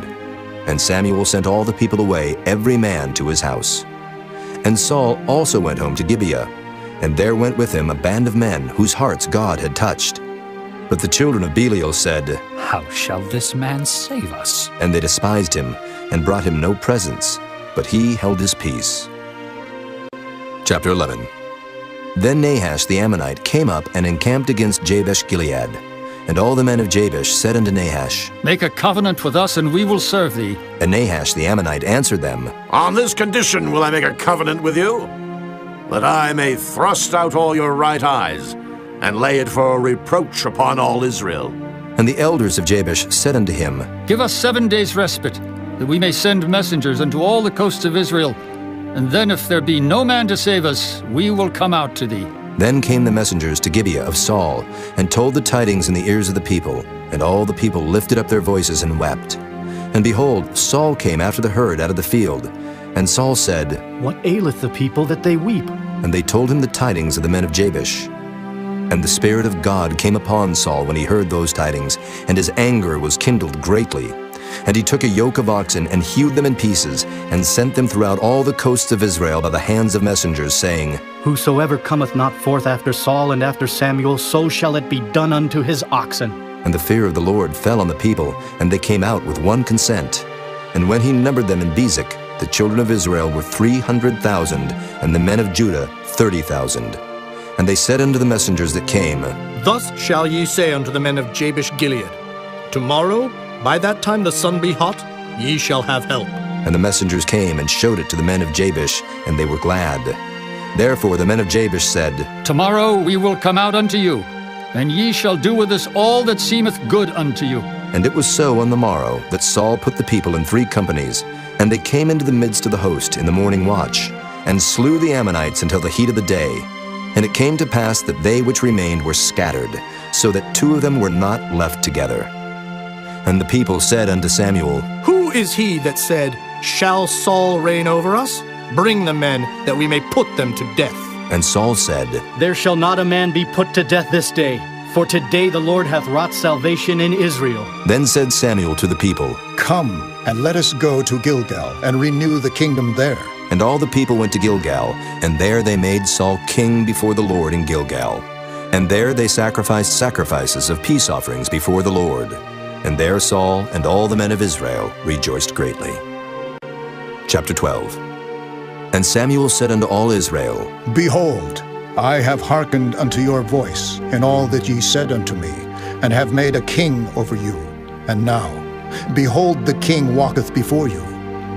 And Samuel sent all the people away, every man to his house. And Saul also went home to Gibeah, and there went with him a band of men whose hearts God had touched. But the children of Belial said, How shall this man save us? And they despised him, and brought him no presents, but he held his peace. Chapter 11. Then Nahash the Ammonite came up and encamped against Jabesh-Gilead. And all the men of Jabesh said unto Nahash, Make a covenant with us, and we will serve thee. And Nahash the Ammonite answered them, On this condition will I make a covenant with you, that I may thrust out all your right eyes, and lay it for a reproach upon all Israel. And the elders of Jabesh said unto him, Give us 7 days' respite, that we may send messengers unto all the coasts of Israel. And then if there be no man to save us, we will come out to thee. Then came the messengers to Gibeah of Saul, and told the tidings in the ears of the people. And all the people lifted up their voices and wept. And behold, Saul came after the herd out of the field. And Saul said, What aileth the people that they weep? And they told him the tidings of the men of Jabesh. And the Spirit of God came upon Saul when he heard those tidings, and his anger was kindled greatly. And he took a yoke of oxen, and hewed them in pieces, and sent them throughout all the coasts of Israel by the hands of messengers, saying, Whosoever cometh not forth after Saul and after Samuel, so shall it be done unto his oxen. And the fear of the Lord fell on the people, and they came out with one consent. And when he numbered them in Bezek, the children of Israel were 300,000, and the men of Judah 30,000. And they said unto the messengers that came, Thus shall ye say unto the men of Jabesh-Gilead, Tomorrow, by that time the sun be hot, ye shall have help. And the messengers came and showed it to the men of Jabesh, and they were glad. Therefore the men of Jabesh said, Tomorrow we will come out unto you, and ye shall do with us all that seemeth good unto you. And it was so on the morrow that Saul put the people in 3 companies, and they came into the midst of the host in the morning watch, and slew the Ammonites until the heat of the day. And it came to pass that they which remained were scattered, so that 2 of them were not left together. And the people said unto Samuel, Who is he that said, Shall Saul reign over us? Bring the men, that we may put them to death. And Saul said, There shall not a man be put to death this day, for today the Lord hath wrought salvation in Israel. Then said Samuel to the people, Come, and let us go to Gilgal, and renew the kingdom there. And all the people went to Gilgal, and there they made Saul king before the Lord in Gilgal. And there they sacrificed sacrifices of peace offerings before the Lord. And there Saul and all the men of Israel rejoiced greatly. Chapter 12. And Samuel said unto all Israel, Behold, I have hearkened unto your voice in all that ye said unto me, and have made a king over you. And now, behold, the king walketh before you.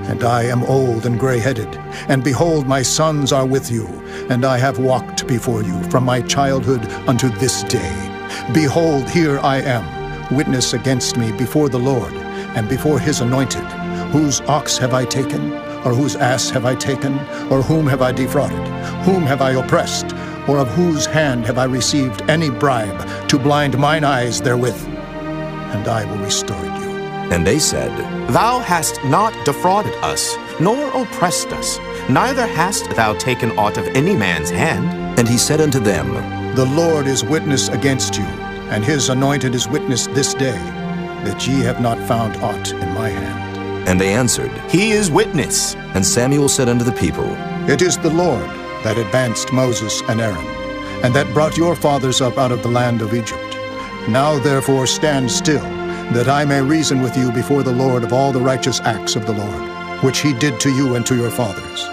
and I am old and gray-headed. And behold, my sons are with you, and I have walked before you from my childhood unto this day. Behold, here I am, witness against me before the Lord, and before his anointed. Whose ox have I taken? Or whose ass have I taken? Or whom have I defrauded? Whom have I oppressed? Or of whose hand have I received any bribe to blind mine eyes therewith? And I will restore you. And they said, Thou hast not defrauded us, nor oppressed us, neither hast thou taken aught of any man's hand. And he said unto them, The Lord is witness against you, and his anointed is witness this day, that ye have not found aught in my hand. And they answered, He is witness. And Samuel said unto the people, It is the Lord that advanced Moses and Aaron, and that brought your fathers up out of the land of Egypt. Now therefore stand still, that I may reason with you before the Lord of all the righteous acts of the Lord, which he did to you and to your fathers.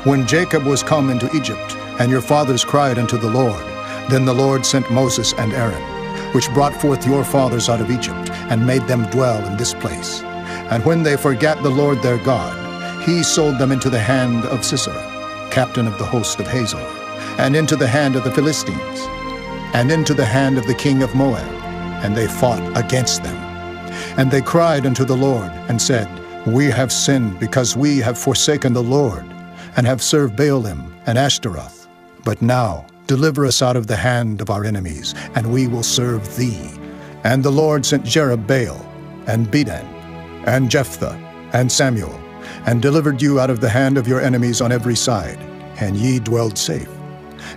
When Jacob was come into Egypt, and your fathers cried unto the Lord, then the Lord sent Moses and Aaron, which brought forth your fathers out of Egypt, and made them dwell in this place. And when they forgat the Lord their God, he sold them into the hand of Sisera, captain of the host of Hazor, and into the hand of the Philistines, and into the hand of the king of Moab, and they fought against them. And they cried unto the Lord, and said, We have sinned, because we have forsaken the Lord, and have served Baalim and Ashtaroth. But now deliver us out of the hand of our enemies, and we will serve thee. And the Lord sent Jerubbaal, and Bedan, and Jephthah, and Samuel, and delivered you out of the hand of your enemies on every side, and ye dwelled safe.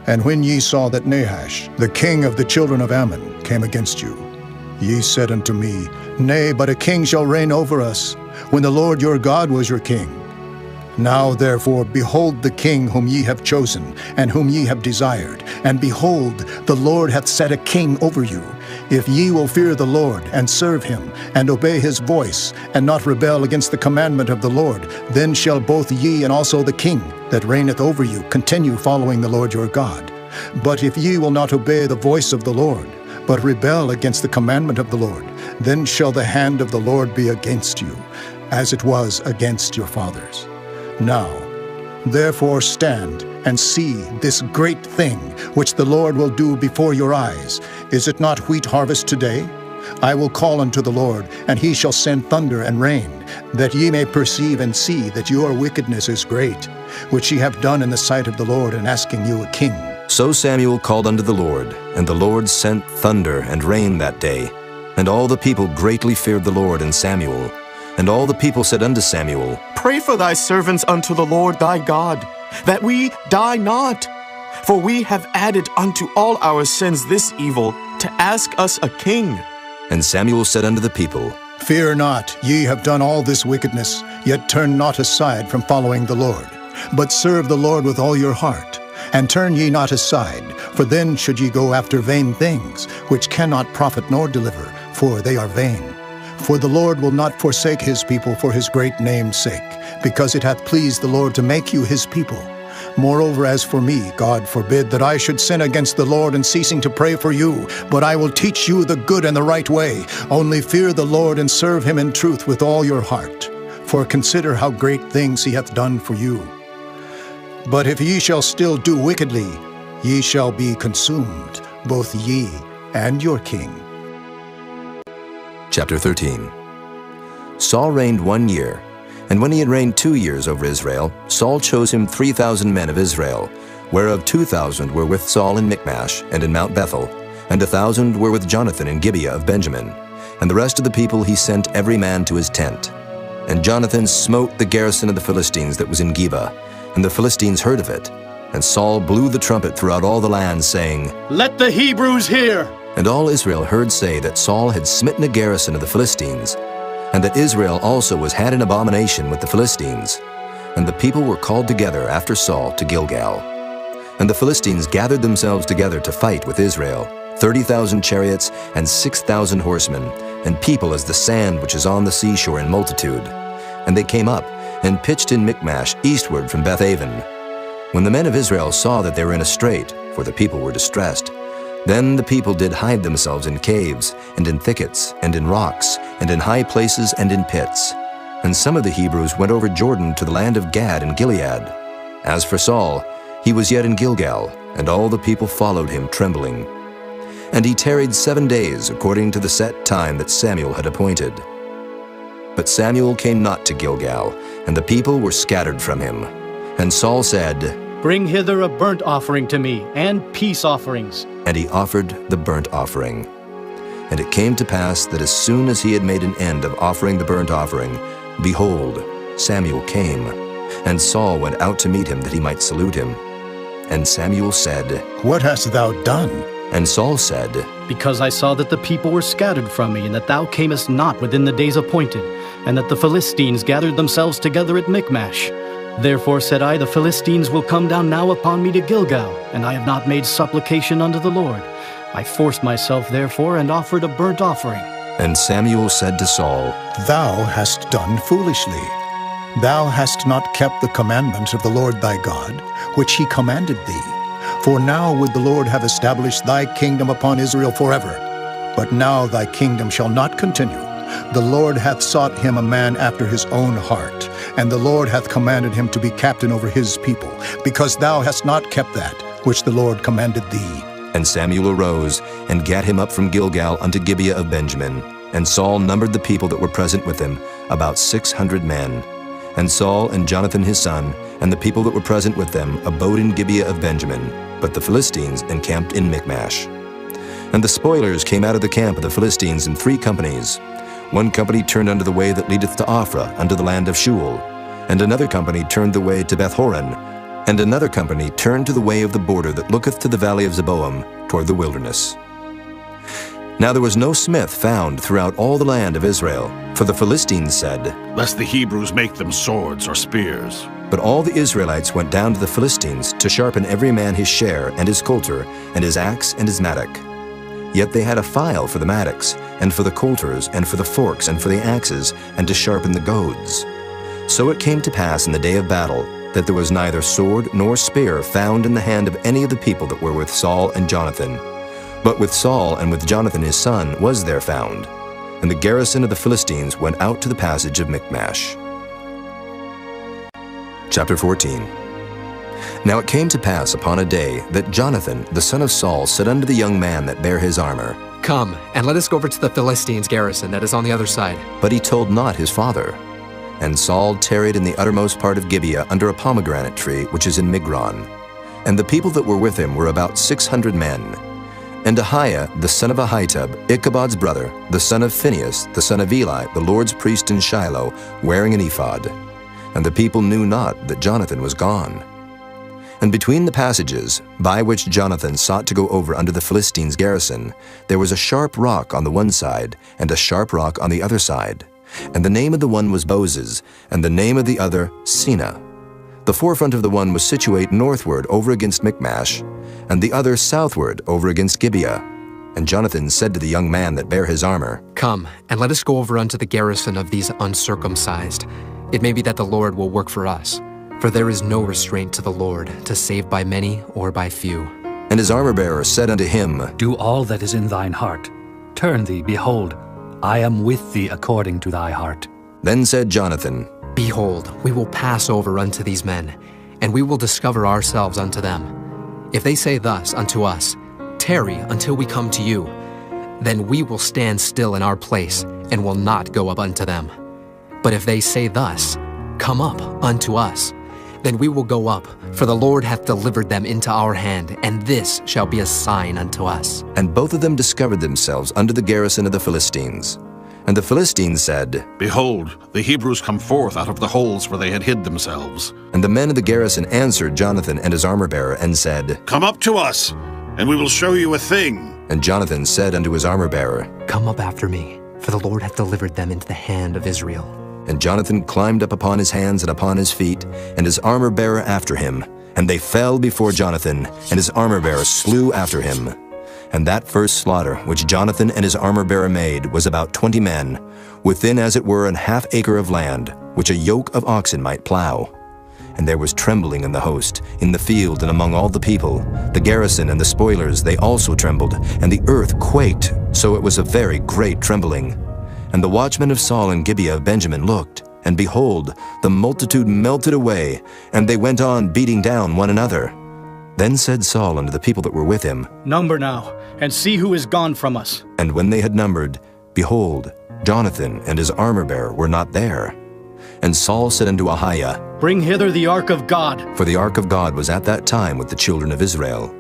And when ye saw that Nahash, the king of the children of Ammon, came against you, ye said unto me, Nay, but a king shall reign over us, when the Lord your God was your king. Now therefore behold the king whom ye have chosen, and whom ye have desired, and behold, the Lord hath set a king over you. If ye will fear the Lord, and serve him, and obey his voice, and not rebel against the commandment of the Lord, then shall both ye and also the king that reigneth over you continue following the Lord your God. But if ye will not obey the voice of the Lord, but rebel against the commandment of the Lord, then shall the hand of the Lord be against you, as it was against your fathers. Now, therefore stand and see this great thing which the Lord will do before your eyes. Is it not wheat harvest today? I will call unto the Lord, and he shall send thunder and rain, that ye may perceive and see that your wickedness is great, which ye have done in the sight of the Lord in asking you a king. So Samuel called unto the Lord, and the Lord sent thunder and rain that day. And all the people greatly feared the Lord and Samuel. And all the people said unto Samuel, Pray for thy servants unto the Lord thy God, that we die not. For we have added unto all our sins this evil, to ask us a king. And Samuel said unto the people, Fear not, ye have done all this wickedness, yet turn not aside from following the Lord, but serve the Lord with all your heart. And turn ye not aside, for then should ye go after vain things, which cannot profit nor deliver, for they are vain. For the Lord will not forsake his people for his great name's sake, because it hath pleased the Lord to make you his people. Moreover, as for me, God forbid that I should sin against the Lord in ceasing to pray for you, but I will teach you the good and the right way. Only fear the Lord and serve him in truth with all your heart. For consider how great things he hath done for you. But if ye shall still do wickedly, ye shall be consumed, both ye and your king. Chapter 13. Saul reigned 1 year, and when he had reigned 2 years over Israel, Saul chose him 3,000 men of Israel, whereof 2,000 were with Saul in Michmash and in Mount Bethel, and 1,000 were with Jonathan in Gibeah of Benjamin. And the rest of the people he sent every man to his tent. And Jonathan smote the garrison of the Philistines that was in Geba, and the Philistines heard of it. And Saul blew the trumpet throughout all the land, saying, Let the Hebrews hear! And all Israel heard say that Saul had smitten a garrison of the Philistines, and that Israel also was had an abomination with the Philistines. And the people were called together after Saul to Gilgal. And the Philistines gathered themselves together to fight with Israel, 30,000 chariots and 6,000 horsemen, and people as the sand which is on the seashore in multitude. And they came up and pitched in Michmash eastward from Bethaven. When the men of Israel saw that they were in a strait, for the people were distressed, then the people did hide themselves in caves, and in thickets, and in rocks, and in high places, and in pits. And some of the Hebrews went over Jordan to the land of Gad and Gilead. As for Saul, he was yet in Gilgal, and all the people followed him trembling. And he tarried 7 days according to the set time that Samuel had appointed. But Samuel came not to Gilgal, and the people were scattered from him. And Saul said, Bring hither a burnt offering to me, and peace offerings. And he offered the burnt offering. And it came to pass that as soon as he had made an end of offering the burnt offering, behold, Samuel came, and Saul went out to meet him that he might salute him. And Samuel said, What hast thou done? And Saul said, Because I saw that the people were scattered from me, and that thou camest not within the days appointed, and that the Philistines gathered themselves together at Michmash. Therefore said I, The Philistines will come down now upon me to Gilgal, and I have not made supplication unto the Lord. I forced myself therefore, and offered a burnt offering. And Samuel said to Saul, Thou hast done foolishly. Thou hast not kept the commandments of the Lord thy God, which he commanded thee. For now would the Lord have established thy kingdom upon Israel forever. But now thy kingdom shall not continue. The Lord hath sought him a man after his own heart, and the Lord hath commanded him to be captain over his people, because thou hast not kept that which the Lord commanded thee. And Samuel arose, and gat him up from Gilgal unto Gibeah of Benjamin. And Saul numbered the people that were present with him, about 600 men. And Saul and Jonathan his son, and the people that were present with them, abode in Gibeah of Benjamin, but the Philistines encamped in Michmash. And the spoilers came out of the camp of the Philistines in 3 companies. One company turned unto the way that leadeth to Ophrah, unto the land of Shual. And another company turned the way to Bethhoron. And another company turned to the way of the border that looketh to the valley of Zeboam, toward the wilderness. Now there was no smith found throughout all the land of Israel, for the Philistines said, Lest the Hebrews make them swords or spears. But all the Israelites went down to the Philistines to sharpen every man his share, and his coulter, and his axe, and his mattock. Yet they had a file for the mattocks, and for the coulters, and for the forks, and for the axes, and to sharpen the goads. So it came to pass in the day of battle, that there was neither sword nor spear found in the hand of any of the people that were with Saul and Jonathan. But with Saul and with Jonathan his son was there found. And the garrison of the Philistines went out to the passage of Michmash. Chapter 14. Now it came to pass upon a day that Jonathan the son of Saul said unto the young man that bare his armor, Come, and let us go over to the Philistines' garrison that is on the other side. But he told not his father. And Saul tarried in the uttermost part of Gibeah under a pomegranate tree which is in Migron. And the people that were with him were about 600 men. And Ahiah the son of Ahitub, Ichabod's brother, the son of Phinehas, the son of Eli, the Lord's priest in Shiloh, wearing an ephod. And the people knew not that Jonathan was gone. And between the passages, by which Jonathan sought to go over unto the Philistines' garrison, there was a sharp rock on the one side, and a sharp rock on the other side. And the name of the one was Boses, and the name of the other Seneh. The forefront of the one was situate northward over against Michmash, and the other southward over against Gibeah. And Jonathan said to the young man that bare his armor, Come, and let us go over unto the garrison of these uncircumcised. It may be that the Lord will work for us, for there is no restraint to the Lord, to save by many or by few. And his armor-bearer said unto him, Do all that is in thine heart. Turn thee, behold, I am with thee according to thy heart. Then said Jonathan, Behold, we will pass over unto these men, and we will discover ourselves unto them. If they say thus unto us, Tarry until we come to you, then we will stand still in our place, and will not go up unto them. But if they say thus, Come up unto us, then we will go up, for the Lord hath delivered them into our hand, and this shall be a sign unto us. And both of them discovered themselves unto the garrison of the Philistines. And the Philistines said, Behold, the Hebrews come forth out of the holes where they had hid themselves. And the men of the garrison answered Jonathan and his armor-bearer, and said, Come up to us, and we will show you a thing. And Jonathan said unto his armor-bearer, Come up after me, for the Lord hath delivered them into the hand of Israel. And Jonathan climbed up upon his hands and upon his feet, and his armor-bearer after him. And they fell before Jonathan, and his armor-bearer slew after him. And that first slaughter which Jonathan and his armor-bearer made was about 20 men, within as it were an half acre of land, which a yoke of oxen might plow. And there was trembling in the host, in the field and among all the people. The garrison and the spoilers, they also trembled, and the earth quaked, so it was a very great trembling. And the watchmen of Saul and Gibeah of Benjamin looked, and behold, the multitude melted away, and they went on beating down one another. Then said Saul unto the people that were with him, Number now, and see who is gone from us. And when they had numbered, behold, Jonathan and his armor-bearer were not there. And Saul said unto Ahiah, Bring hither the ark of God. For the ark of God was at that time with the children of Israel.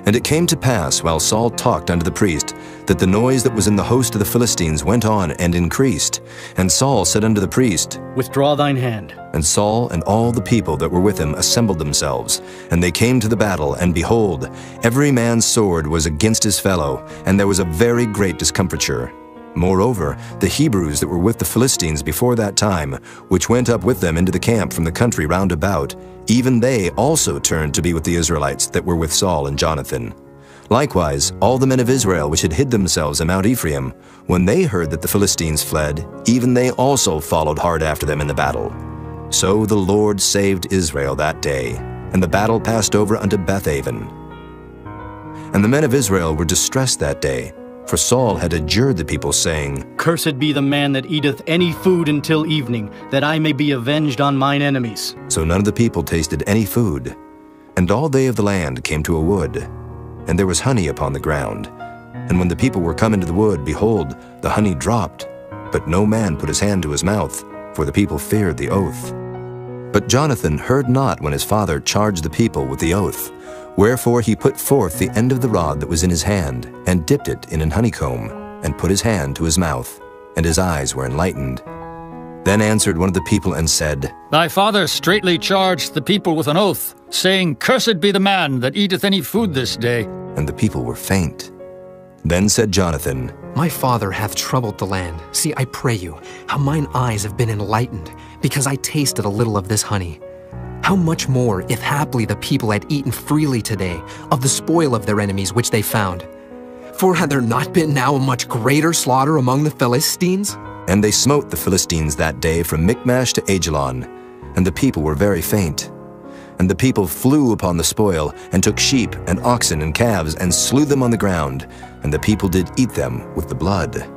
And it came to pass, while Saul talked unto the priest, that the noise that was in the host of the Philistines went on and increased. And Saul said unto the priest, Withdraw thine hand. And Saul and all the people that were with him assembled themselves, and they came to the battle, and behold, every man's sword was against his fellow, and there was a very great discomfiture. Moreover, the Hebrews that were with the Philistines before that time, which went up with them into the camp from the country round about, even they also turned to be with the Israelites that were with Saul and Jonathan. Likewise, all the men of Israel which had hid themselves in Mount Ephraim, when they heard that the Philistines fled, even they also followed hard after them in the battle. So the Lord saved Israel that day, and the battle passed over unto Bethaven. And the men of Israel were distressed that day, for Saul had adjured the people, saying, Cursed be the man that eateth any food until evening, that I may be avenged on mine enemies. So none of the people tasted any food. And all they of the land came to a wood, and there was honey upon the ground. And when the people were come into the wood, behold, the honey dropped, but no man put his hand to his mouth, for the people feared the oath. But Jonathan heard not when his father charged the people with the oath. Wherefore he put forth the end of the rod that was in his hand, and dipped it in an honeycomb, and put his hand to his mouth, and his eyes were enlightened. Then answered one of the people and said, Thy father straitly charged the people with an oath, saying, Cursed be the man that eateth any food this day. And the people were faint. Then said Jonathan, My father hath troubled the land. See, I pray you, how mine eyes have been enlightened, because I tasted a little of this honey. How much more, if haply the people had eaten freely today of the spoil of their enemies which they found? For had there not been now a much greater slaughter among the Philistines? And they smote the Philistines that day from Michmash to Aijalon, and the people were very faint. And the people flew upon the spoil, and took sheep and oxen and calves, and slew them on the ground, and the people did eat them with the blood.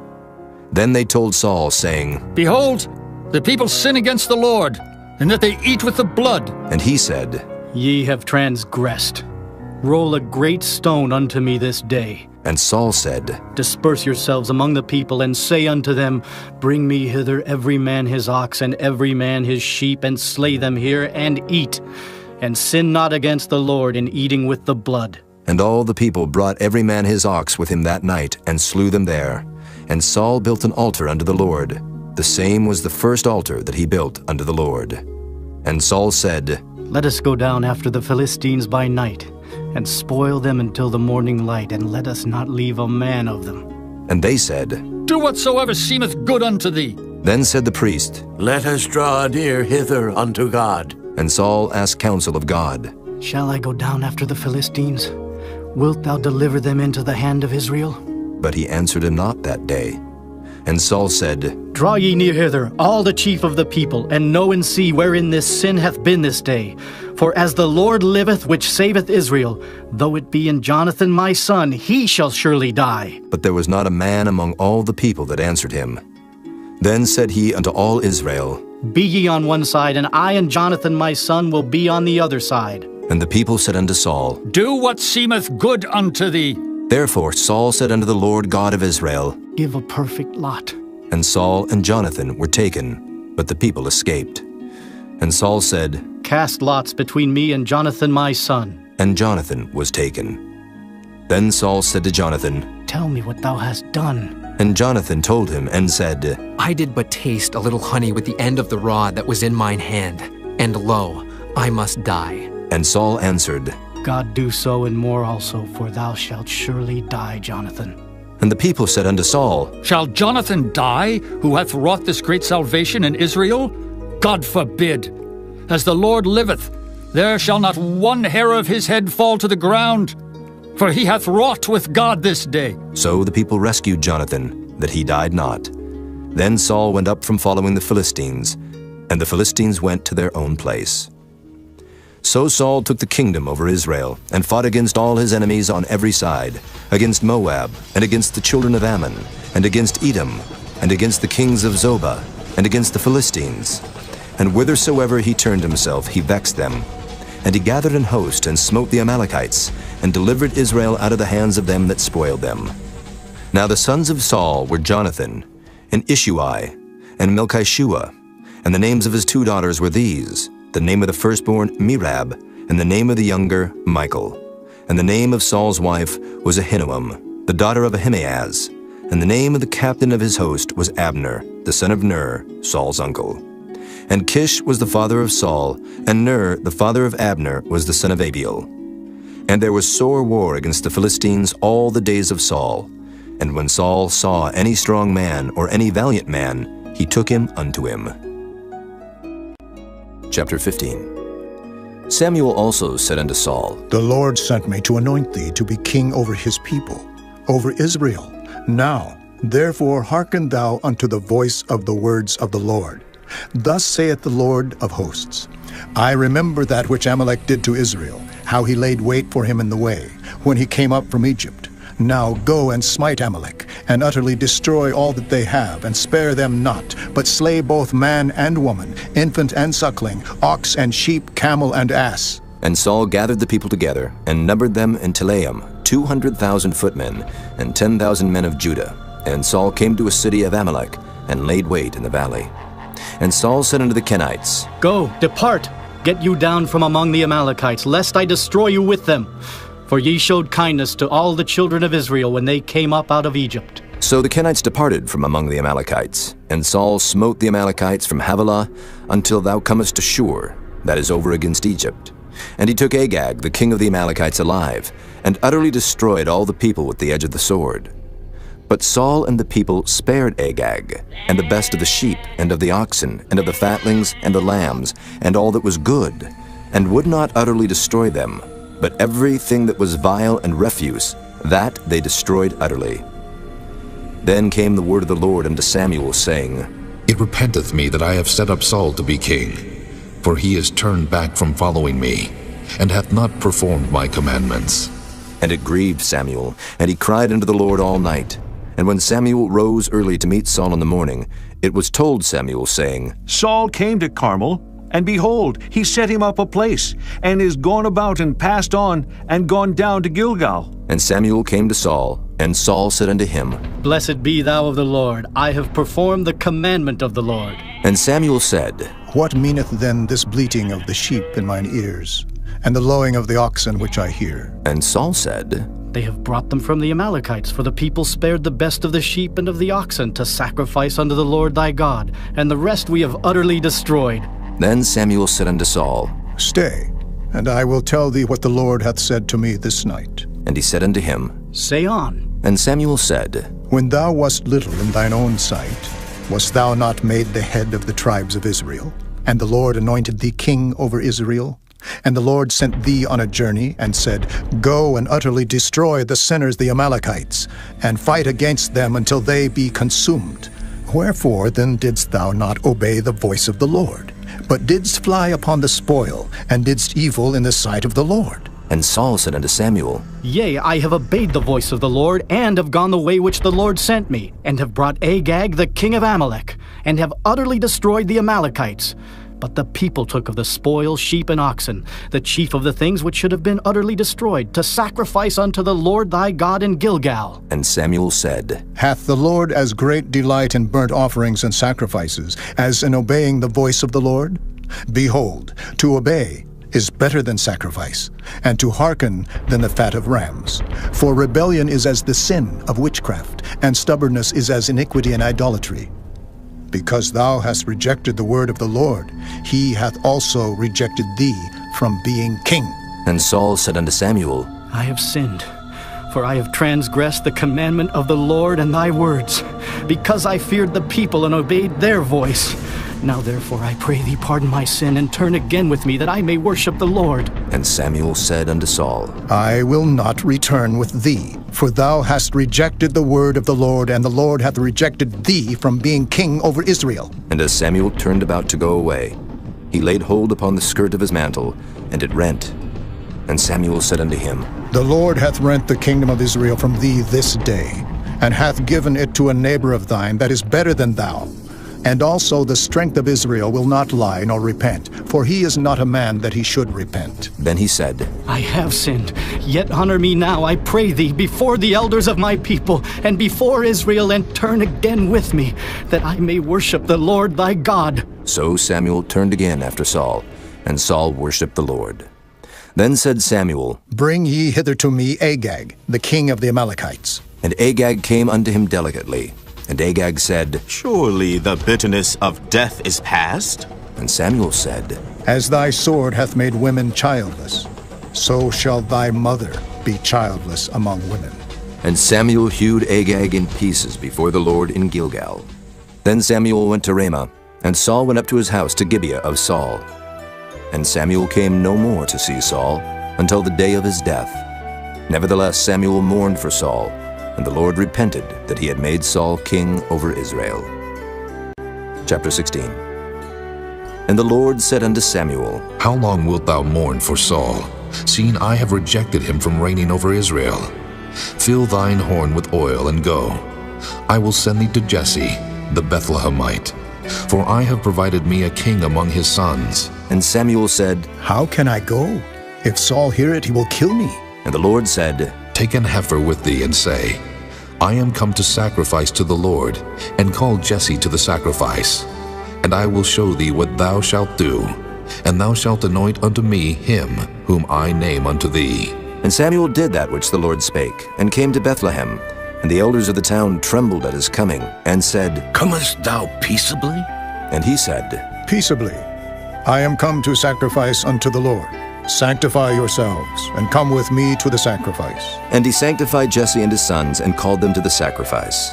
Then they told Saul, saying, Behold, the people sin against the Lord, and that they eat with the blood. And he said, Ye have transgressed. Roll a great stone unto me this day. And Saul said, Disperse yourselves among the people, and say unto them, Bring me hither every man his ox, and every man his sheep, and slay them here, and eat. And sin not against the Lord in eating with the blood. And all the people brought every man his ox with him that night, and slew them there. And Saul built an altar unto the Lord. The same was the first altar that he built unto the Lord. And Saul said, Let us go down after the Philistines by night, and spoil them until the morning light, and let us not leave a man of them. And they said, Do whatsoever seemeth good unto thee. Then said the priest, Let us draw near hither unto God. And Saul asked counsel of God, Shall I go down after the Philistines? Wilt thou deliver them into the hand of Israel? But he answered him not that day. And Saul said, Draw ye near hither, all the chief of the people, and know and see wherein this sin hath been this day. For as the Lord liveth, which saveth Israel, though it be in Jonathan my son, he shall surely die. But there was not a man among all the people that answered him. Then said he unto all Israel, Be ye on one side, and I and Jonathan my son will be on the other side. And the people said unto Saul, Do what seemeth good unto thee. Therefore Saul said unto the Lord God of Israel, Give a perfect lot. And Saul and Jonathan were taken, but the people escaped. And Saul said, Cast lots between me and Jonathan my son. And Jonathan was taken. Then Saul said to Jonathan, Tell me what thou hast done. And Jonathan told him and said, I did but taste a little honey with the end of the rod that was in mine hand, and lo, I must die. And Saul answered, God do so and more also, for thou shalt surely die, Jonathan. And the people said unto Saul, Shall Jonathan die, who hath wrought this great salvation in Israel? God forbid. As the Lord liveth, there shall not one hair of his head fall to the ground, for he hath wrought with God this day. So the people rescued Jonathan, that he died not. Then Saul went up from following the Philistines, and the Philistines went to their own place. So Saul took the kingdom over Israel, and fought against all his enemies on every side, against Moab, and against the children of Ammon, and against Edom, and against the kings of Zobah, and against the Philistines. And whithersoever he turned himself, he vexed them. And he gathered an host, and smote the Amalekites, and delivered Israel out of the hands of them that spoiled them. Now the sons of Saul were Jonathan, and Ishuai, and Melchishua, and the names of his 2 daughters were these, the name of the firstborn Merab, and the name of the younger Michal. And the name of Saul's wife was Ahinoam, the daughter of Ahimaaz, and the name of the captain of his host was Abner, the son of Ner, Saul's uncle. And Kish was the father of Saul, and Ner, the father of Abner, was the son of Abiel. And there was sore war against the Philistines all the days of Saul. And when Saul saw any strong man or any valiant man, he took him unto him. Chapter 15. Samuel also said unto Saul, The Lord sent me to anoint thee to be king over his people, over Israel. Now, therefore, hearken thou unto the voice of the words of the Lord. Thus saith the Lord of hosts, I remember that which Amalek did to Israel, how he laid wait for him in the way, when he came up from Egypt. Now go and smite Amalek, and utterly destroy all that they have, and spare them not, but slay both man and woman, infant and suckling, ox and sheep, camel and ass. And Saul gathered the people together, and numbered them in Telaim, 200,000 footmen, and 10,000 men of Judah. And Saul came to a city of Amalek, and laid wait in the valley. And Saul said unto the Kenites, Go, depart, get you down from among the Amalekites, lest I destroy you with them. For ye showed kindness to all the children of Israel when they came up out of Egypt. So the Kenites departed from among the Amalekites, and Saul smote the Amalekites from Havilah until thou comest to Shur, that is over against Egypt. And he took Agag, the king of the Amalekites, alive, and utterly destroyed all the people with the edge of the sword. But Saul and the people spared Agag, and the best of the sheep, and of the oxen, and of the fatlings, and the lambs, and all that was good, and would not utterly destroy them, but everything that was vile and refuse, that they destroyed utterly. Then came the word of the Lord unto Samuel, saying, It repenteth me that I have set up Saul to be king, for he is turned back from following me, and hath not performed my commandments. And it grieved Samuel, and he cried unto the Lord all night. And when Samuel rose early to meet Saul in the morning, it was told Samuel, saying, Saul came to Carmel, and behold, he set him up a place, and is gone about and passed on, and gone down to Gilgal. And Samuel came to Saul, and Saul said unto him, Blessed be thou of the Lord, I have performed the commandment of the Lord. And Samuel said, What meaneth then this bleating of the sheep in mine ears, and the lowing of the oxen which I hear? And Saul said, They have brought them from the Amalekites, for the people spared the best of the sheep and of the oxen to sacrifice unto the Lord thy God, and the rest we have utterly destroyed. Then Samuel said unto Saul, Stay, and I will tell thee what the Lord hath said to me this night. And he said unto him, Say on. And Samuel said, When thou wast little in thine own sight, wast thou not made the head of the tribes of Israel? And the Lord anointed thee king over Israel? And the Lord sent thee on a journey, and said, Go and utterly destroy the sinners the Amalekites, and fight against them until they be consumed. Wherefore then didst thou not obey the voice of the Lord, but didst fly upon the spoil, and didst evil in the sight of the Lord? And Saul said unto Samuel, Yea, I have obeyed the voice of the Lord, and have gone the way which the Lord sent me, and have brought Agag the king of Amalek, and have utterly destroyed the Amalekites. But the people took of the spoil sheep and oxen, the chief of the things which should have been utterly destroyed, to sacrifice unto the Lord thy God in Gilgal. And Samuel said, Hath the Lord as great delight in burnt offerings and sacrifices as in obeying the voice of the Lord? Behold, to obey is better than sacrifice, and to hearken than the fat of rams. For rebellion is as the sin of witchcraft, and stubbornness is as iniquity and idolatry. Because thou hast rejected the word of the Lord, he hath also rejected thee from being king. And Saul said unto Samuel, I have sinned, for I have transgressed the commandment of the Lord and thy words, because I feared the people and obeyed their voice. Now therefore I pray thee pardon my sin, and turn again with me, that I may worship the Lord. And Samuel said unto Saul, I will not return with thee, for thou hast rejected the word of the Lord, and the Lord hath rejected thee from being king over Israel. And as Samuel turned about to go away, he laid hold upon the skirt of his mantle, and it rent. And Samuel said unto him, The Lord hath rent the kingdom of Israel from thee this day, and hath given it to a neighbor of thine that is better than thou. And also the strength of Israel will not lie nor repent, for he is not a man that he should repent. Then he said, I have sinned, yet honor me now, I pray thee, before the elders of my people, and before Israel, and turn again with me, that I may worship the Lord thy God. So Samuel turned again after Saul, and Saul worshipped the Lord. Then said Samuel, Bring ye hither to me Agag, the king of the Amalekites. And Agag came unto him delicately. And Agag said, Surely the bitterness of death is past? And Samuel said, As thy sword hath made women childless, so shall thy mother be childless among women. And Samuel hewed Agag in pieces before the Lord in Gilgal. Then Samuel went to Ramah, and Saul went up to his house to Gibeah of Saul. And Samuel came no more to see Saul until the day of his death. Nevertheless Samuel mourned for Saul, and the Lord repented that he had made Saul king over Israel. Chapter 16. And the Lord said unto Samuel, How long wilt thou mourn for Saul, seeing I have rejected him from reigning over Israel? Fill thine horn with oil, and go. I will send thee to Jesse, the Bethlehemite, for I have provided me a king among his sons. And Samuel said, How can I go? If Saul hear it, he will kill me. And the Lord said, Take an heifer with thee, and say, I am come to sacrifice to the Lord, and call Jesse to the sacrifice. And I will show thee what thou shalt do, and thou shalt anoint unto me him whom I name unto thee. And Samuel did that which the Lord spake, and came to Bethlehem. And the elders of the town trembled at his coming, and said, Comest thou peaceably? And he said, Peaceably. I am come to sacrifice unto the Lord. Sanctify yourselves, and come with me to the sacrifice. And he sanctified Jesse and his sons, and called them to the sacrifice.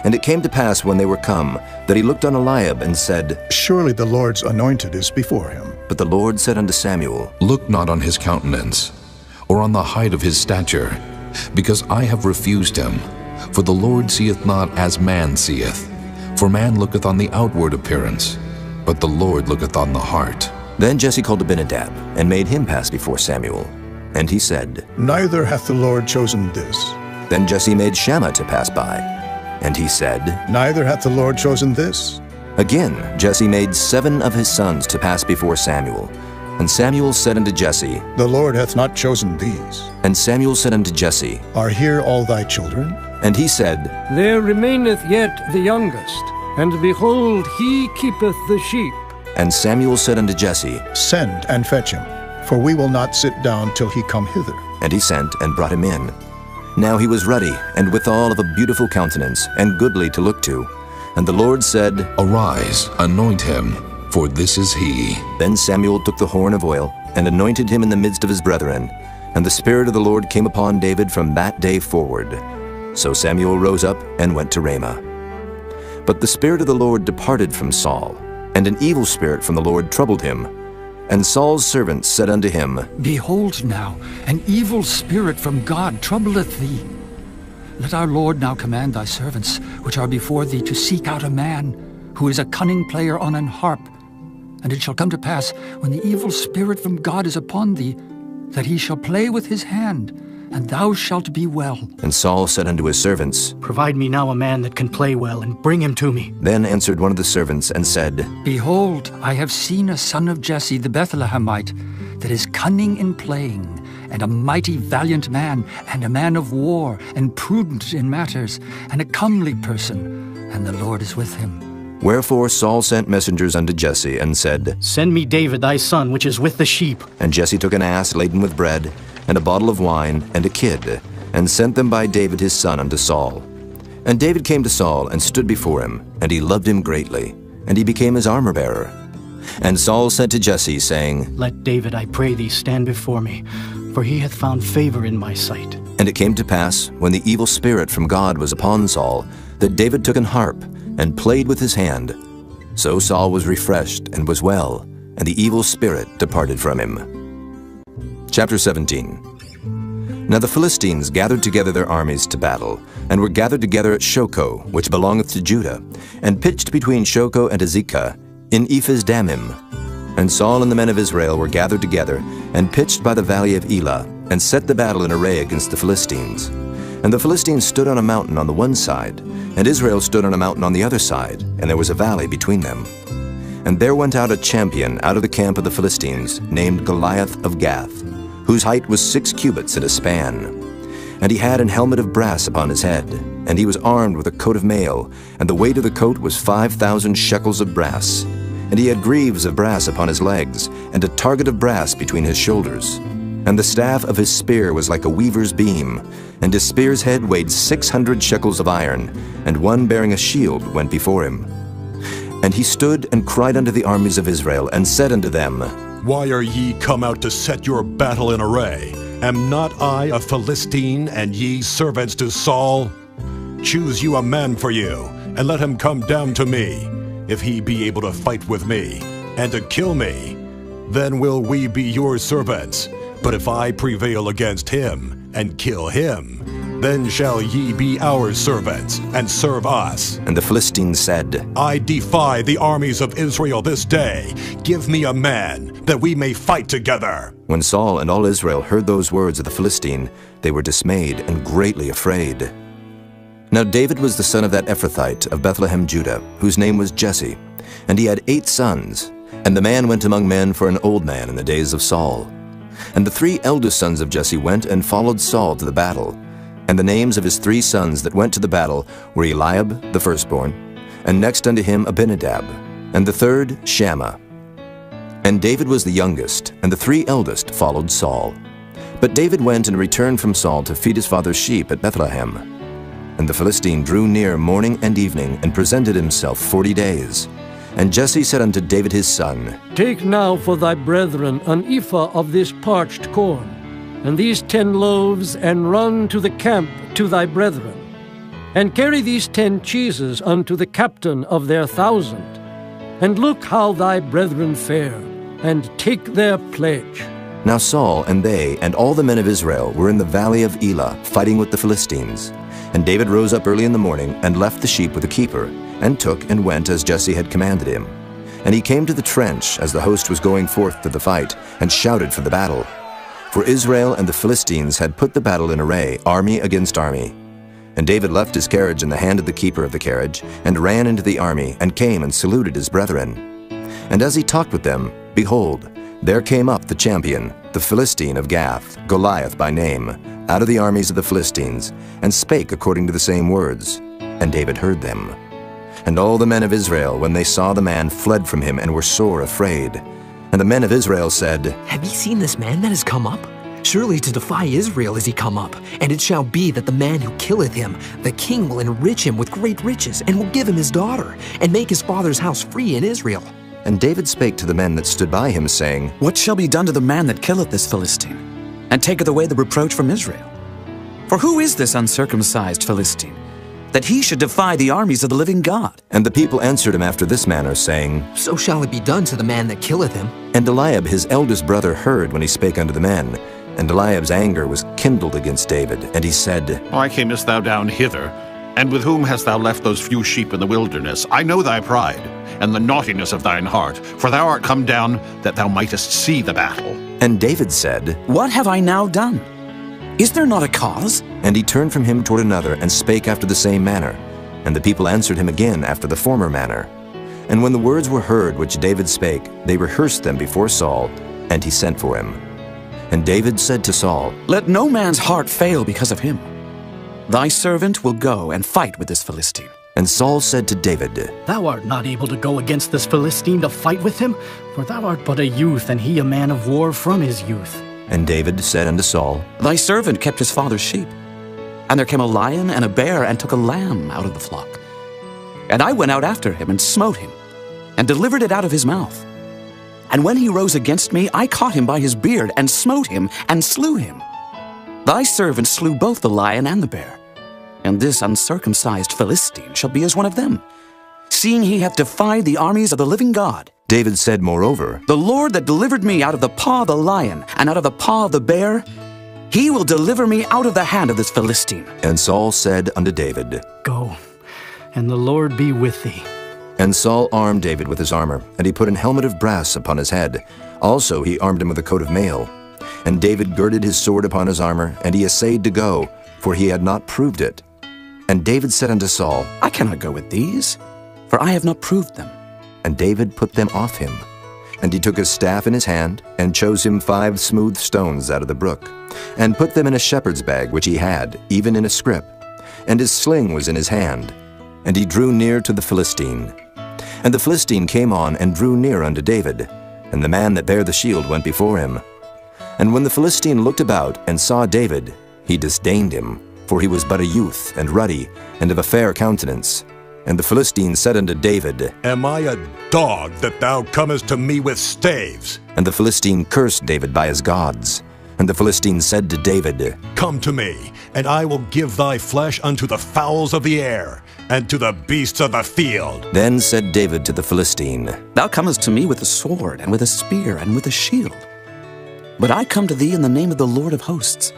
And it came to pass when they were come, that he looked on Eliab, and said, Surely the Lord's anointed is before him. But the Lord said unto Samuel, Look not on his countenance, or on the height of his stature, because I have refused him. For the Lord seeth not as man seeth. For man looketh on the outward appearance, but the Lord looketh on the heart. Then Jesse called Abinadab, and made him pass before Samuel. And he said, Neither hath the Lord chosen this. Then Jesse made Shammah to pass by. And he said, Neither hath the Lord chosen this. Again Jesse made 7 of his sons to pass before Samuel. And Samuel said unto Jesse, The Lord hath not chosen these. And Samuel said unto Jesse, Are here all thy children? And he said, There remaineth yet the youngest, and behold, he keepeth the sheep. And Samuel said unto Jesse, Send and fetch him, for we will not sit down till he come hither. And he sent and brought him in. Now he was ruddy, and withal of a beautiful countenance, and goodly to look to. And the Lord said, Arise, anoint him, for this is he. Then Samuel took the horn of oil, and anointed him in the midst of his brethren. And the Spirit of the Lord came upon David from that day forward. So Samuel rose up and went to Ramah. But the Spirit of the Lord departed from Saul, and an evil spirit from the Lord troubled him. And Saul's servants said unto him, Behold now, an evil spirit from God troubleth thee. Let our Lord now command thy servants, which are before thee, to seek out a man, who is a cunning player on an harp. And it shall come to pass, when the evil spirit from God is upon thee, that he shall play with his hand, and thou shalt be well. And Saul said unto his servants, Provide me now a man that can play well, and bring him to me. Then answered one of the servants, and said, Behold, I have seen a son of Jesse the Bethlehemite, that is cunning in playing, and a mighty valiant man, and a man of war, and prudent in matters, and a comely person, and the Lord is with him. Wherefore Saul sent messengers unto Jesse, and said, Send me David thy son, which is with the sheep. And Jesse took an ass laden with bread, and a bottle of wine, and a kid, and sent them by David his son unto Saul. And David came to Saul, and stood before him, and he loved him greatly, and he became his armor-bearer. And Saul said to Jesse, saying, Let David, I pray thee, stand before me, for he hath found favor in my sight. And it came to pass, when the evil spirit from God was upon Saul, that David took an harp, and played with his hand. So Saul was refreshed, and was well, and the evil spirit departed from him. Chapter 17. Now the Philistines gathered together their armies to battle, and were gathered together at Shochoh, which belongeth to Judah, and pitched between Shochoh and Azekah, in Ephes-dammim. And Saul and the men of Israel were gathered together, and pitched by the valley of Elah, and set the battle in array against the Philistines. And the Philistines stood on a mountain on the one side, and Israel stood on a mountain on the other side, and there was a valley between them. And there went out a champion out of the camp of the Philistines, named Goliath of Gath, whose height was 6 cubits and a span. And he had an helmet of brass upon his head, and he was armed with a coat of mail, and the weight of the coat was 5,000 shekels of brass. And he had greaves of brass upon his legs, and a target of brass between his shoulders. And the staff of his spear was like a weaver's beam, and his spear's head weighed 600 shekels of iron, and one bearing a shield went before him. And he stood and cried unto the armies of Israel, and said unto them, Why are ye come out to set your battle in array? Am not I a Philistine, and ye servants to Saul? Choose you a man for you, and let him come down to me, if he be able to fight with me, and to kill me. Then will we be your servants. But if I prevail against him, and kill him, then shall ye be our servants, and serve us. And the Philistines said, I defy the armies of Israel this day. Give me a man, that we may fight together. When Saul and all Israel heard those words of the Philistine, they were dismayed and greatly afraid. Now David was the son of that Ephrathite of Bethlehem, Judah, whose name was Jesse, and he had 8 sons. And the man went among men for an old man in the days of Saul. And the 3 eldest sons of Jesse went and followed Saul to the battle. And the names of his 3 sons that went to the battle were Eliab, the firstborn, and next unto him Abinadab, and the third Shammah. And David was the youngest, and the 3 eldest followed Saul. But David went and returned from Saul to feed his father's sheep at Bethlehem. And the Philistine drew near morning and evening, and presented himself 40 days. And Jesse said unto David his son, Take now for thy brethren an ephah of this parched corn, and these 10 loaves, and run to the camp to thy brethren. And carry these 10 cheeses unto the captain of their 1,000. And look how thy brethren fare, and take their pledge. Now Saul and they and all the men of Israel were in the valley of Elah, fighting with the Philistines. And David rose up early in the morning, and left the sheep with the keeper, and took and went as Jesse had commanded him. And he came to the trench as the host was going forth to the fight, and shouted for the battle. For Israel and the Philistines had put the battle in array, army against army. And David left his carriage in the hand of the keeper of the carriage, and ran into the army, and came and saluted his brethren. And as he talked with them, behold, there came up the champion, the Philistine of Gath, Goliath by name, out of the armies of the Philistines, and spake according to the same words. And David heard them. And all the men of Israel, when they saw the man, fled from him, and were sore afraid. And the men of Israel said, Have ye seen this man that has come up? Surely to defy Israel is he come up. And it shall be that the man who killeth him, the king will enrich him with great riches, and will give him his daughter, and make his father's house free in Israel. And David spake to the men that stood by him, saying, What shall be done to the man that killeth this Philistine, and taketh away the reproach from Israel? For who is this uncircumcised Philistine, that he should defy the armies of the living God? And the people answered him after this manner, saying, So shall it be done to the man that killeth him. And Eliab his eldest brother heard when he spake unto the men. And Eliab's anger was kindled against David, and he said, Why camest thou down hither? And with whom hast thou left those few sheep in the wilderness? I know thy pride, and the naughtiness of thine heart, for thou art come down that thou mightest see the battle. And David said, What have I now done? Is there not a cause? And he turned from him toward another, and spake after the same manner. And the people answered him again after the former manner. And when the words were heard which David spake, they rehearsed them before Saul, and he sent for him. And David said to Saul, Let no man's heart fail because of him. Thy servant will go and fight with this Philistine. And Saul said to David, Thou art not able to go against this Philistine to fight with him, for thou art but a youth, and he a man of war from his youth. And David said unto Saul, Thy servant kept his father's sheep. And there came a lion and a bear, and took a lamb out of the flock. And I went out after him, and smote him, and delivered it out of his mouth. And when he rose against me, I caught him by his beard, and smote him, and slew him. Thy servant slew both the lion and the bear. And this uncircumcised Philistine shall be as one of them, seeing he hath defied the armies of the living God. David said moreover, The Lord that delivered me out of the paw of the lion, and out of the paw of the bear, he will deliver me out of the hand of this Philistine. And Saul said unto David, Go, and the Lord be with thee. And Saul armed David with his armor, and he put an helmet of brass upon his head. Also he armed him with a coat of mail. And David girded his sword upon his armor, and he essayed to go, for he had not proved it. And David said unto Saul, I cannot go with these, for I have not proved them. And David put them off him. And he took his staff in his hand, and chose him 5 smooth stones out of the brook, and put them in a shepherd's bag which he had, even in a scrip. And his sling was in his hand. And he drew near to the Philistine. And the Philistine came on and drew near unto David, and the man that bare the shield went before him. And when the Philistine looked about and saw David, he disdained him, for he was but a youth, and ruddy, and of a fair countenance. And the Philistine said unto David, Am I a dog that thou comest to me with staves? And the Philistine cursed David by his gods. And the Philistine said to David, Come to me, and I will give thy flesh unto the fowls of the air, and to the beasts of the field. Then said David to the Philistine, Thou comest to me with a sword, and with a spear, and with a shield. But I come to thee in the name of the Lord of hosts,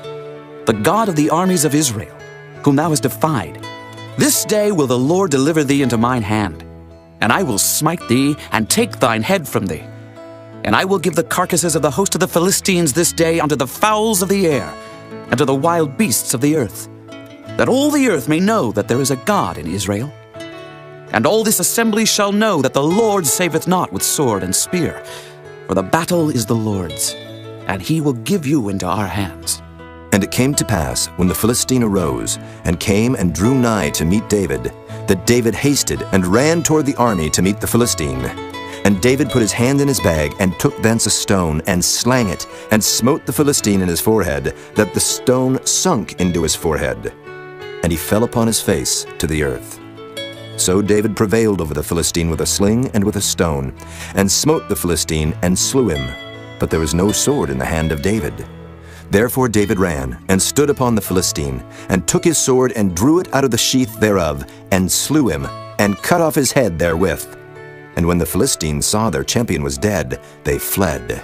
the God of the armies of Israel, whom thou hast defied. This day will the Lord deliver thee into mine hand, and I will smite thee, and take thine head from thee. And I will give the carcasses of the host of the Philistines this day unto the fowls of the air, and to the wild beasts of the earth, that all the earth may know that there is a God in Israel. And all this assembly shall know that the Lord saveth not with sword and spear, for the battle is the Lord's, and he will give you into our hands. And it came to pass, when the Philistine arose, and came and drew nigh to meet David, that David hasted and ran toward the army to meet the Philistine. And David put his hand in his bag, and took thence a stone, and slang it, and smote the Philistine in his forehead, that the stone sunk into his forehead. And he fell upon his face to the earth. So David prevailed over the Philistine with a sling and with a stone, and smote the Philistine, and slew him. But there was no sword in the hand of David. Therefore David ran, and stood upon the Philistine, and took his sword, and drew it out of the sheath thereof, and slew him, and cut off his head therewith. And when the Philistines saw their champion was dead, they fled.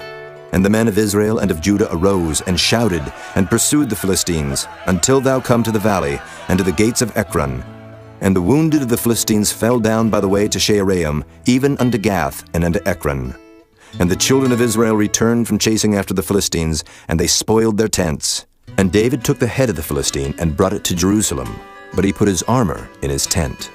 And the men of Israel and of Judah arose, and shouted, and pursued the Philistines, until thou come to the valley, and to the gates of Ekron. And the wounded of the Philistines fell down by the way to Shaaraim, even unto Gath, and unto Ekron. And the children of Israel returned from chasing after the Philistines, and they spoiled their tents. And David took the head of the Philistine, and brought it to Jerusalem, but he put his armor in his tent.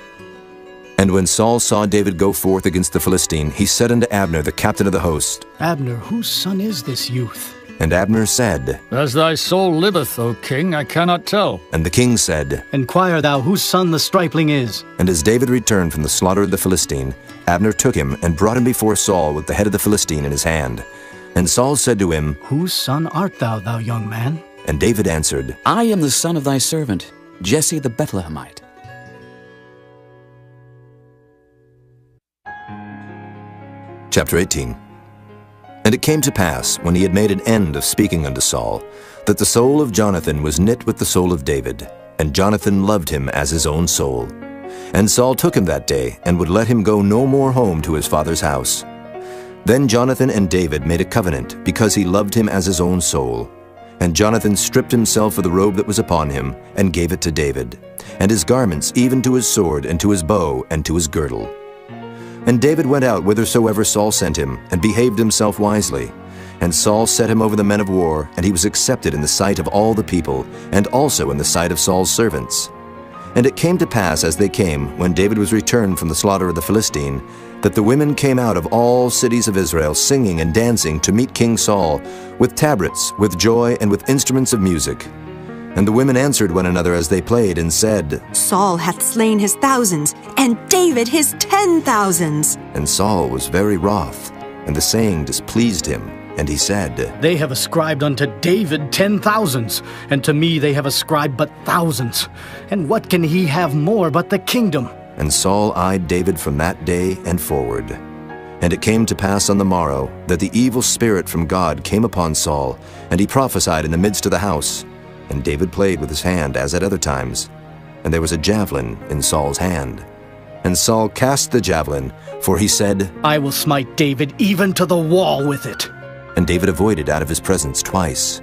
And when Saul saw David go forth against the Philistine, he said unto Abner, the captain of the host, Abner, whose son is this youth? And Abner said, As thy soul liveth, O king, I cannot tell. And the king said, Inquire thou whose son the stripling is. And as David returned from the slaughter of the Philistine, Abner took him, and brought him before Saul with the head of the Philistine in his hand. And Saul said to him, Whose son art thou, thou young man? And David answered, I am the son of thy servant, Jesse the Bethlehemite. Chapter 18. And it came to pass, when he had made an end of speaking unto Saul, that the soul of Jonathan was knit with the soul of David, and Jonathan loved him as his own soul. And Saul took him that day, and would let him go no more home to his father's house. Then Jonathan and David made a covenant, because he loved him as his own soul. And Jonathan stripped himself of the robe that was upon him, and gave it to David, and his garments, even to his sword, and to his bow, and to his girdle. And David went out whithersoever Saul sent him, and behaved himself wisely. And Saul set him over the men of war, and he was accepted in the sight of all the people, and also in the sight of Saul's servants. And it came to pass as they came, when David was returned from the slaughter of the Philistine, that the women came out of all cities of Israel, singing and dancing to meet King Saul, with tabrets, with joy, and with instruments of music. And the women answered one another as they played, and said, Saul hath slain his thousands, and David his 10,000s. And Saul was very wroth, and the saying displeased him. And he said, They have ascribed unto David 10,000s, and to me they have ascribed but thousands. And what can he have more but the kingdom? And Saul eyed David from that day and forward. And it came to pass on the morrow, that the evil spirit from God came upon Saul, and he prophesied in the midst of the house. And David played with his hand as at other times. And there was a javelin in Saul's hand. And Saul cast the javelin, for he said, I will smite David even to the wall with it. And David avoided out of his presence twice.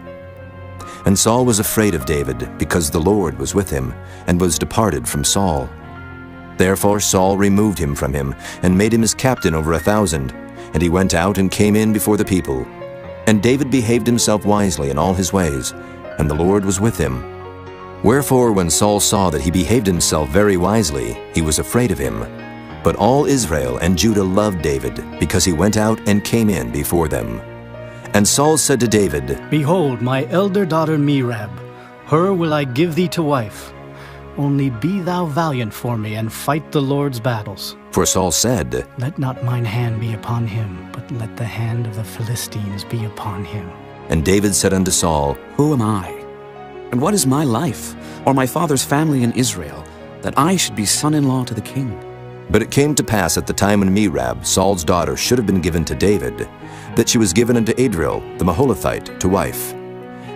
And Saul was afraid of David, because the Lord was with him, and was departed from Saul. Therefore Saul removed him from him, and made him his captain over 1,000. And he went out and came in before the people. And David behaved himself wisely in all his ways, and the Lord was with him. Wherefore when Saul saw that he behaved himself very wisely, he was afraid of him. But all Israel and Judah loved David, because he went out and came in before them. And Saul said to David, Behold, my elder daughter Merab, her will I give thee to wife. Only be thou valiant for me, and fight the Lord's battles. For Saul said, Let not mine hand be upon him, but let the hand of the Philistines be upon him. And David said unto Saul, Who am I? And what is my life, or my father's family in Israel, that I should be son-in-law to the king? But it came to pass at the time when Merab, Saul's daughter, should have been given to David, that she was given unto Adriel, the Maholathite, to wife.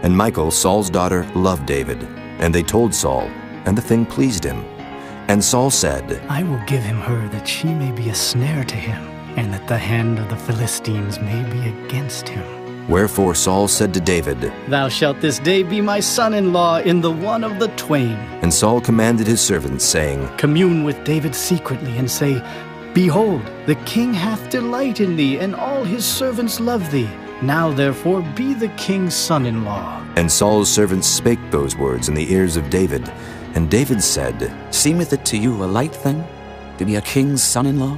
And Michal, Saul's daughter, loved David. And they told Saul, and the thing pleased him. And Saul said, I will give him her, that she may be a snare to him, and that the hand of the Philistines may be against him. Wherefore Saul said to David, Thou shalt this day be my son-in-law in the one of the twain. And Saul commanded his servants, saying, Commune with David secretly, and say, Behold, the king hath delight in thee, and all his servants love thee. Now therefore be the king's son-in-law. And Saul's servants spake those words in the ears of David. And David said, Seemeth it to you a light thing, to be a king's son-in-law,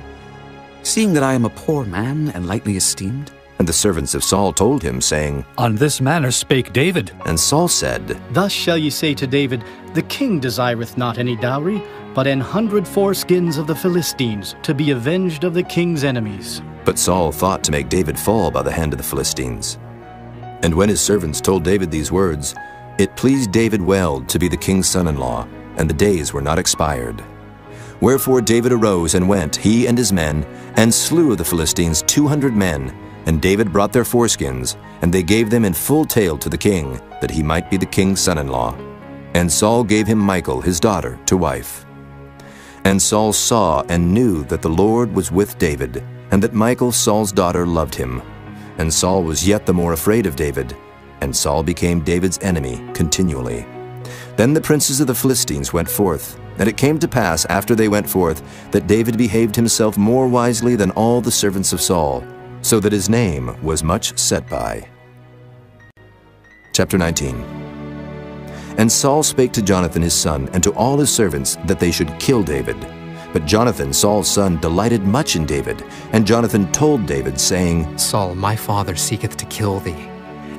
seeing that I am a poor man and lightly esteemed? And the servants of Saul told him, saying, On this manner spake David. And Saul said, Thus shall ye say to David, The king desireth not any dowry, but 100 foreskins of the Philistines, to be avenged of the king's enemies. But Saul thought to make David fall by the hand of the Philistines. And when his servants told David these words, it pleased David well to be the king's son-in-law, and the days were not expired. Wherefore David arose and went, he and his men, and slew of the Philistines 200 men. And David brought their foreskins, and they gave them in full tale to the king, that he might be the king's son-in-law. And Saul gave him Michal, his daughter, to wife. And Saul saw and knew that the Lord was with David, and that Michal, Saul's daughter, loved him. And Saul was yet the more afraid of David, and Saul became David's enemy continually. Then the princes of the Philistines went forth, and it came to pass after they went forth, that David behaved himself more wisely than all the servants of Saul, so that his name was much set by. Chapter 19. And Saul spake to Jonathan his son, and to all his servants, that they should kill David. But Jonathan, Saul's son, delighted much in David. And Jonathan told David, saying, Saul, my father seeketh to kill thee.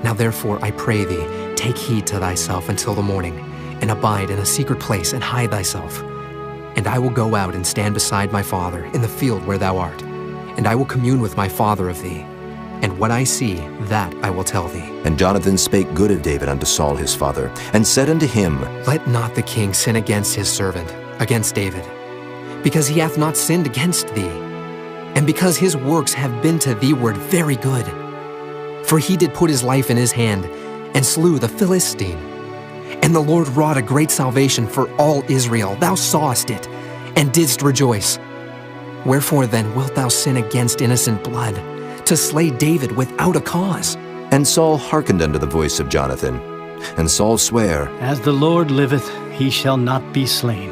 Now therefore, I pray thee, take heed to thyself until the morning, and abide in a secret place, and hide thyself. And I will go out and stand beside my father in the field where thou art. And I will commune with my father of thee. And what I see, that I will tell thee. And Jonathan spake good of David unto Saul his father, and said unto him, Let not the king sin against his servant, against David, because he hath not sinned against thee, and because his works have been to thee-ward very good. For he did put his life in his hand, and slew the Philistine. And the Lord wrought a great salvation for all Israel. Thou sawest it, and didst rejoice. Wherefore then wilt thou sin against innocent blood, to slay David without a cause? And Saul hearkened unto the voice of Jonathan. And Saul sware, As the Lord liveth, he shall not be slain.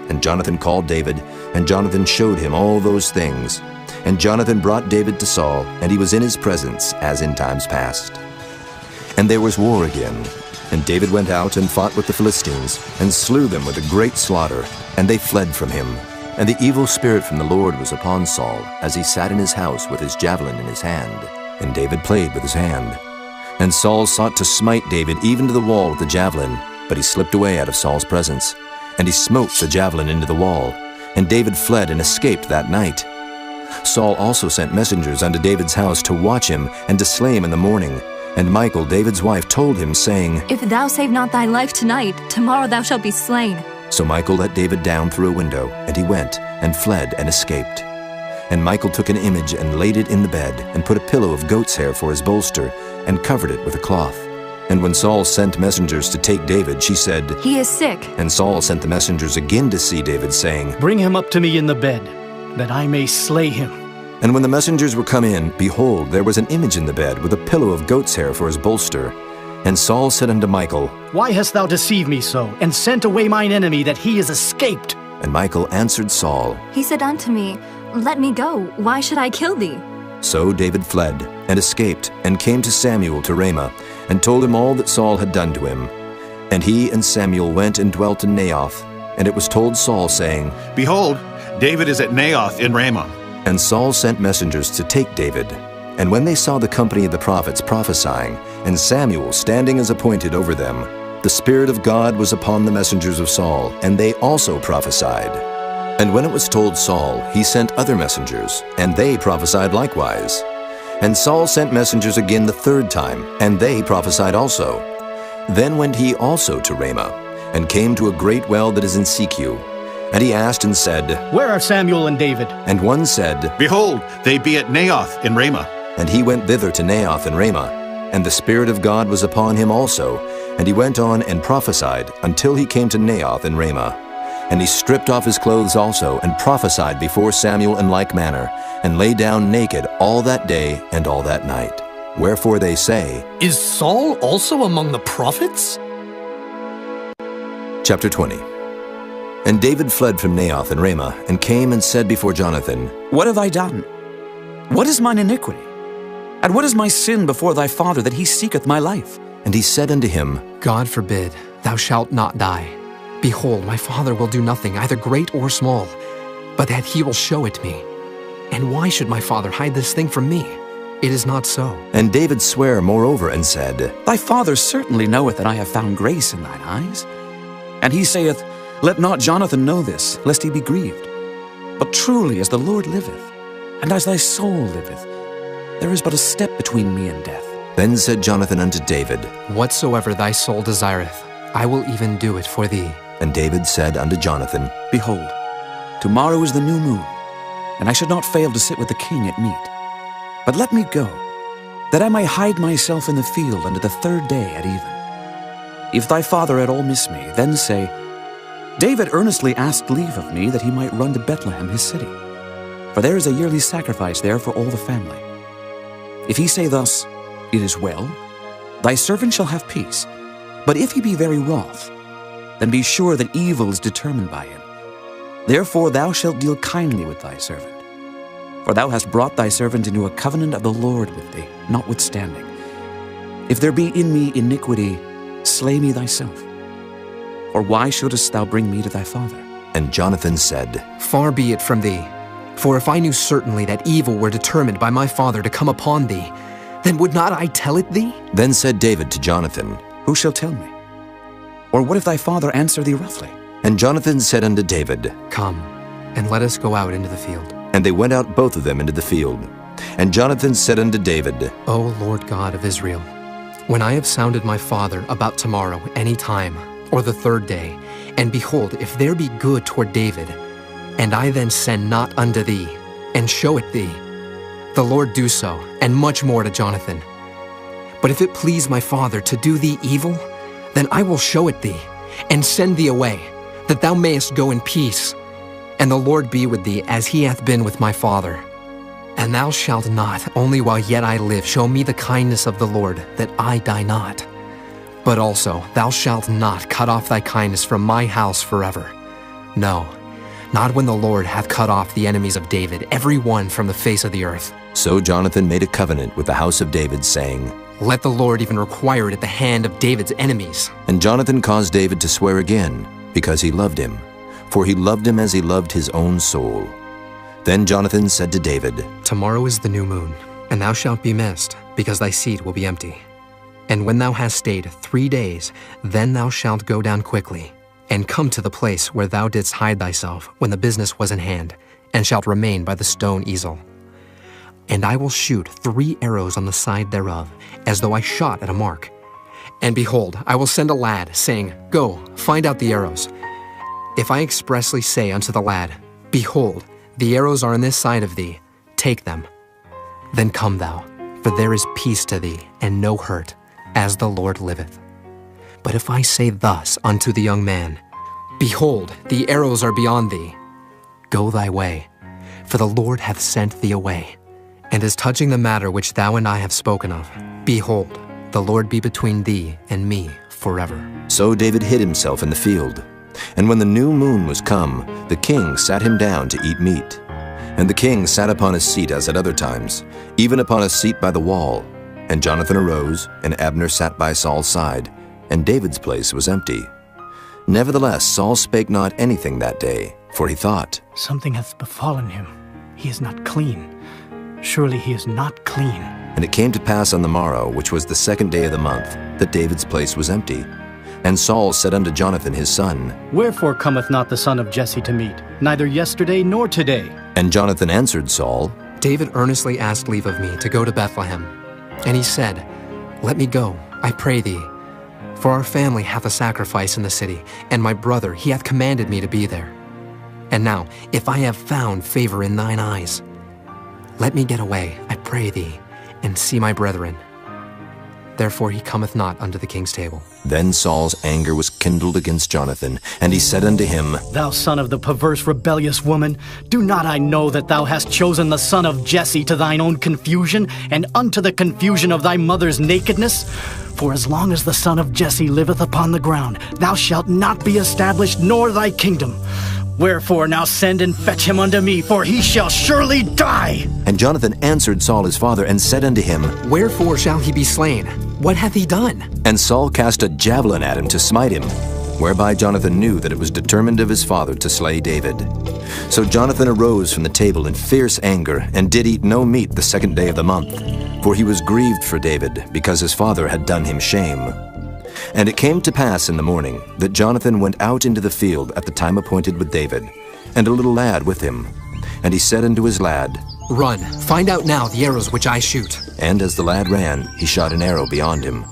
And Jonathan called David, and Jonathan showed him all those things. And Jonathan brought David to Saul, and he was in his presence, as in times past. And there was war again. And David went out and fought with the Philistines, and slew them with a great slaughter, and they fled from him. And the evil spirit from the Lord was upon Saul, as he sat in his house with his javelin in his hand. And David played with his hand. And Saul sought to smite David even to the wall with the javelin, but he slipped away out of Saul's presence. And he smote the javelin into the wall. And David fled and escaped that night. Saul also sent messengers unto David's house to watch him, and to slay him in the morning. And Michal, David's wife, told him, saying, If thou save not thy life tonight, tomorrow thou shalt be slain. So Michal let David down through a window, and he went, and fled, and escaped. And Michal took an image, and laid it in the bed, and put a pillow of goat's hair for his bolster, and covered it with a cloth. And when Saul sent messengers to take David, she said, He is sick. And Saul sent the messengers again to see David, saying, Bring him up to me in the bed, that I may slay him. And when the messengers were come in, behold, there was an image in the bed, with a pillow of goat's hair for his bolster. And Saul said unto Michal, Why hast thou deceived me so, and sent away mine enemy, that he is escaped? And Michal answered Saul, He said unto me, Let me go, why should I kill thee? So David fled, and escaped, and came to Samuel to Ramah, and told him all that Saul had done to him. And he and Samuel went and dwelt in Naioth. And it was told Saul, saying, Behold, David is at Naioth in Ramah. And Saul sent messengers to take David. And when they saw the company of the prophets prophesying, and Samuel standing as appointed over them, the Spirit of God was upon the messengers of Saul, and they also prophesied. And when it was told Saul, he sent other messengers, and they prophesied likewise. And Saul sent messengers again the third time, and they prophesied also. Then went he also to Ramah, and came to a great well that is in Secu. And he asked and said, Where are Samuel and David? And one said, Behold, they be at Naioth in Ramah. And he went thither to Naioth in Ramah. And the Spirit of God was upon him also, and he went on and prophesied until he came to Naioth in Ramah. And he stripped off his clothes also, and prophesied before Samuel in like manner, and lay down naked all that day and all that night. Wherefore they say, Is Saul also among the prophets? Chapter 20. And David fled from Naioth in Ramah, and came and said before Jonathan, What have I done? What is mine iniquity? And what is my sin before thy father, that he seeketh my life? And he said unto him, God forbid, thou shalt not die. Behold, my father will do nothing, either great or small, but that he will show it me. And why should my father hide this thing from me? It is not so. And David sware moreover and said, Thy father certainly knoweth that I have found grace in thine eyes. And he saith, Let not Jonathan know this, lest he be grieved. But truly as the Lord liveth, and as thy soul liveth, there is but a step between me and death. Then said Jonathan unto David, Whatsoever thy soul desireth, I will even do it for thee. And David said unto Jonathan, Behold, tomorrow is the new moon, and I should not fail to sit with the king at meat. But let me go, that I may hide myself in the field unto the third day at even. If thy father at all miss me, then say, David earnestly asked leave of me that he might run to Bethlehem his city, for there is a yearly sacrifice there for all the family. If he say thus, It is well, thy servant shall have peace. But if he be very wroth, then be sure that evil is determined by him. Therefore thou shalt deal kindly with thy servant. For thou hast brought thy servant into a covenant of the Lord with thee, notwithstanding. If there be in me iniquity, slay me thyself. Or why shouldest thou bring me to thy father? And Jonathan said, Far be it from thee. For if I knew certainly that evil were determined by my father to come upon thee, then would not I tell it thee? Then said David to Jonathan, Who shall tell me? Or what if thy father answer thee roughly? And Jonathan said unto David, Come, and let us go out into the field. And they went out both of them into the field. And Jonathan said unto David, O Lord God of Israel, when I have sounded my father about tomorrow any time, or the third day, and behold, if there be good toward David, and I then send not unto thee, and show it thee, the Lord do so, and much more to Jonathan. But if it please my father to do thee evil, then I will show it thee, and send thee away, that thou mayest go in peace. And the Lord be with thee as he hath been with my father. And thou shalt not, only while yet I live, show me the kindness of the Lord, that I die not. But also thou shalt not cut off thy kindness from my house forever. No, not when the Lord hath cut off the enemies of David, every one from the face of the earth. So Jonathan made a covenant with the house of David, saying, Let the Lord even require it at the hand of David's enemies. And Jonathan caused David to swear again, because he loved him. For he loved him as he loved his own soul. Then Jonathan said to David, Tomorrow is the new moon, and thou shalt be missed, because thy seat will be empty. And when thou hast stayed 3 days, then thou shalt go down quickly, and come to the place where thou didst hide thyself when the business was in hand, and shalt remain by the stone easel. And I will shoot 3 arrows on the side thereof, as though I shot at a mark. And behold, I will send a lad, saying, Go, find out the arrows. If I expressly say unto the lad, Behold, the arrows are on this side of thee, take them. Then come thou, for there is peace to thee, and no hurt, as the Lord liveth. But if I say thus unto the young man, Behold, the arrows are beyond thee, go thy way, for the Lord hath sent thee away. And as touching the matter which thou and I have spoken of, behold, the Lord be between thee and me forever. So David hid himself in the field. And when the new moon was come, the king sat him down to eat meat. And the king sat upon his seat as at other times, even upon a seat by the wall. And Jonathan arose, and Abner sat by Saul's side. and David's place was empty. Nevertheless, Saul spake not anything that day, for he thought, Something hath befallen him. He is not clean. Surely he is not clean. And it came to pass on the morrow, which was the 2nd day of the month, that David's place was empty. And Saul said unto Jonathan his son, Wherefore cometh not the son of Jesse to meat, neither yesterday nor today? And Jonathan answered Saul, David earnestly asked leave of me to go to Bethlehem. And he said, Let me go, I pray thee. For our family hath a sacrifice in the city, and my brother, he hath commanded me to be there. And now, if I have found favor in thine eyes, let me get away, I pray thee, and see my brethren. Therefore he cometh not unto the king's table. Then Saul's anger was kindled against Jonathan, and he said unto him, Thou son of the perverse rebellious woman, do not I know that thou hast chosen the son of Jesse to thine own confusion, and unto the confusion of thy mother's nakedness? For as long as the son of Jesse liveth upon the ground, thou shalt not be established, nor thy kingdom. Wherefore now send and fetch him unto me, for he shall surely die. And Jonathan answered Saul his father, and said unto him, Wherefore shall he be slain? What hath he done? And Saul cast a javelin at him to smite him, whereby Jonathan knew that it was determined of his father to slay David. So Jonathan arose from the table in fierce anger, and did eat no meat the 2nd day of the month, for he was grieved for David, because his father had done him shame. And it came to pass in the morning that Jonathan went out into the field at the time appointed with David, and a little lad with him. And he said unto his lad, Run, find out now the arrows which I shoot. And as the lad ran, he shot an arrow beyond him.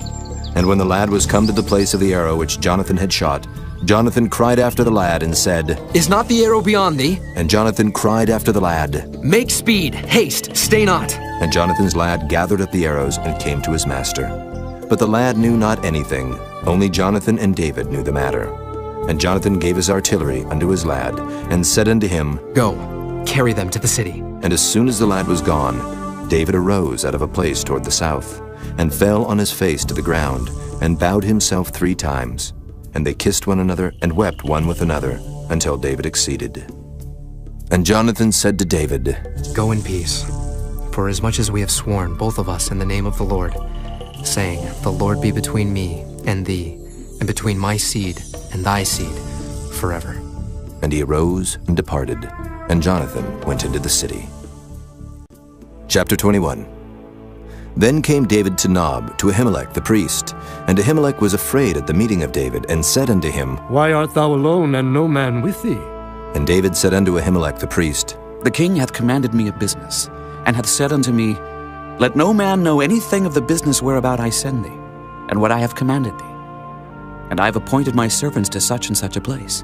And when the lad was come to the place of the arrow which Jonathan had shot, Jonathan cried after the lad and said, Is not the arrow beyond thee? And Jonathan cried after the lad, Make speed, haste, stay not. And Jonathan's lad gathered up the arrows and came to his master. But the lad knew not anything, only Jonathan and David knew the matter. And Jonathan gave his artillery unto his lad, and said unto him, Go, carry them to the city. And as soon as the lad was gone, David arose out of a place toward the south, and fell on his face to the ground, and bowed himself 3 times. And they kissed one another, and wept one with another, until David exceeded. And Jonathan said to David, Go in peace, for as much as we have sworn, both of us, in the name of the Lord, saying, The Lord be between me and thee, and between my seed and thy seed, forever. And he arose and departed, and Jonathan went into the city. Chapter 21. Then came David to Nob, to Ahimelech the priest. And Ahimelech was afraid at the meeting of David, and said unto him, Why art thou alone, and no man with thee? And David said unto Ahimelech the priest, The king hath commanded me a business, and hath said unto me, Let no man know anything of the business whereabout I send thee, and what I have commanded thee. And I have appointed my servants to such and such a place.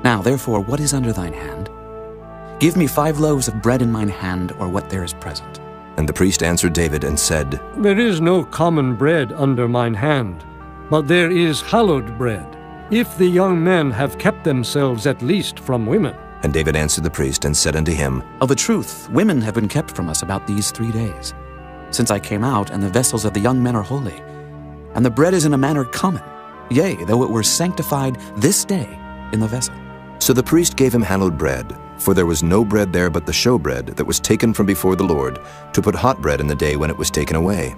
Now therefore, what is under thine hand? Give me 5 loaves of bread in mine hand, or what there is present. And the priest answered David and said, There is no common bread under mine hand, but there is hallowed bread, if the young men have kept themselves at least from women. And David answered the priest and said unto him, Of a truth, women have been kept from us about these 3 days, since I came out, and the vessels of the young men are holy. And the bread is in a manner common, yea, though it were sanctified this day in the vessel. So the priest gave him hallowed bread, for there was no bread there but the showbread that was taken from before the Lord, to put hot bread in the day when it was taken away.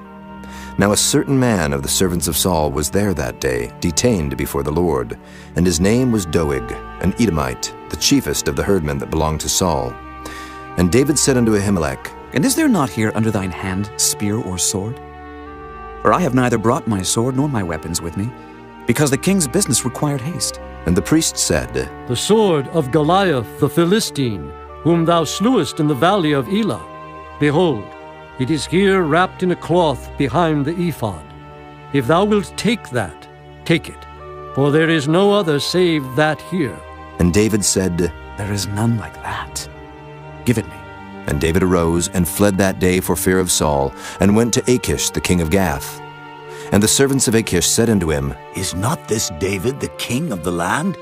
Now a certain man of the servants of Saul was there that day, detained before the Lord, and his name was Doeg, an Edomite, the chiefest of the herdmen that belonged to Saul. And David said unto Ahimelech, And is there not here under thine hand spear or sword? For I have neither brought my sword nor my weapons with me, because the king's business required haste. And the priest said, The sword of Goliath the Philistine, whom thou slewest in the valley of Elah. Behold, it is here wrapped in a cloth behind the ephod. If thou wilt take that, take it, for there is no other save that here. And David said, There is none like that. Give it me. And David arose and fled that day for fear of Saul, and went to Achish the king of Gath. And the servants of Achish said unto him, Is not this David the king of the land?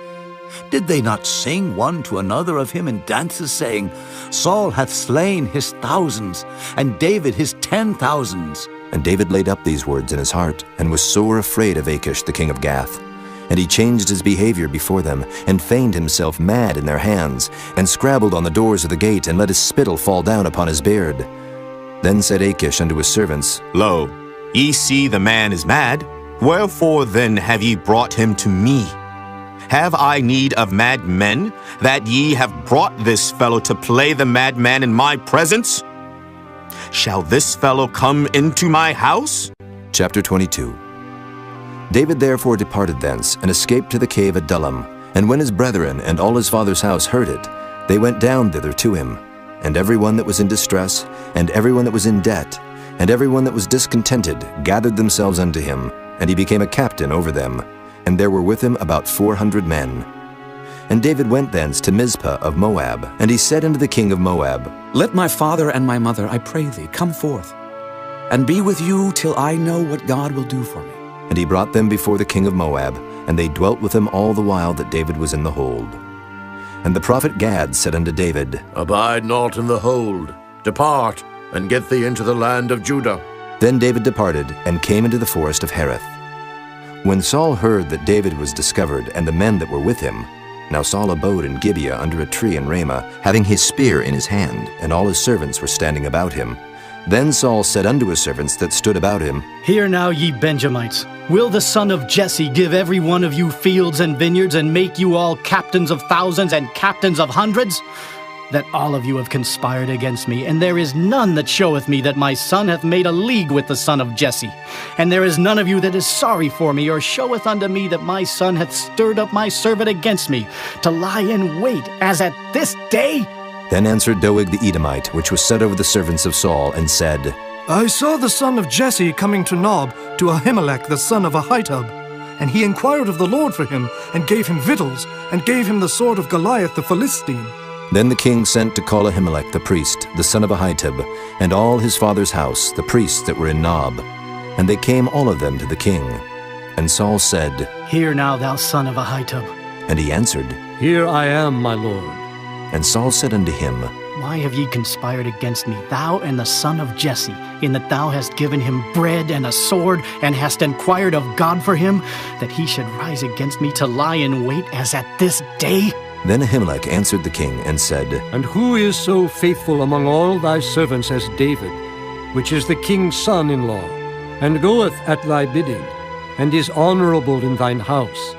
Did they not sing one to another of him in dances, saying, Saul hath slain his thousands, and David his 10,000s? And David laid up these words in his heart, and was sore afraid of Achish the king of Gath. And he changed his behavior before them, and feigned himself mad in their hands, and scrabbled on the doors of the gate, and let his spittle fall down upon his beard. Then said Achish unto his servants, Lo, ye see the man is mad. Wherefore then have ye brought him to me? Have I need of mad men, that ye have brought this fellow to play the madman in my presence? Shall this fellow come into my house? Chapter 22. David therefore departed thence, and escaped to the cave Adullam. And when his brethren and all his father's house heard it, they went down thither to him. And every one that was in distress, and every one that was in debt, and every one that was discontented, gathered themselves unto him, and he became a captain over them. And there were with him about 400 men. And David went thence to Mizpah of Moab, and he said unto the king of Moab, Let my father and my mother, I pray thee, come forth, and be with you till I know what God will do for me. And he brought them before the king of Moab, and they dwelt with him all the while that David was in the hold. And the prophet Gad said unto David, Abide not in the hold. Depart, and get thee into the land of Judah. Then David departed, and came into the forest of Hereth. When Saul heard that David was discovered, and the men that were with him, now Saul abode in Gibeah under a tree in Ramah, having his spear in his hand, and all his servants were standing about him. Then Saul said unto his servants that stood about him, Hear now, ye Benjamites, will the son of Jesse give every one of you fields and vineyards, and make you all captains of thousands and captains of hundreds? That all of you have conspired against me, and there is none that showeth me that my son hath made a league with the son of Jesse. And there is none of you that is sorry for me, or showeth unto me that my son hath stirred up my servant against me, to lie in wait, as at this day? Then answered Doeg the Edomite, which was set over the servants of Saul, and said, I saw the son of Jesse coming to Nob, to Ahimelech the son of Ahitub. And he inquired of the Lord for him, and gave him victuals, and gave him the sword of Goliath the Philistine. Then the king sent to call Ahimelech the priest, the son of Ahitub, and all his father's house, the priests that were in Nob. And they came all of them to the king. And Saul said, Hear now, thou son of Ahitub. And he answered, Here I am, my lord. And Saul said unto him, Why have ye conspired against me, thou and the son of Jesse, in that thou hast given him bread and a sword, and hast inquired of God for him, that he should rise against me to lie in wait as at this day? Then Ahimelech answered the king, and said, And who is so faithful among all thy servants as David, which is the king's son-in-law, and goeth at thy bidding, and is honorable in thine house?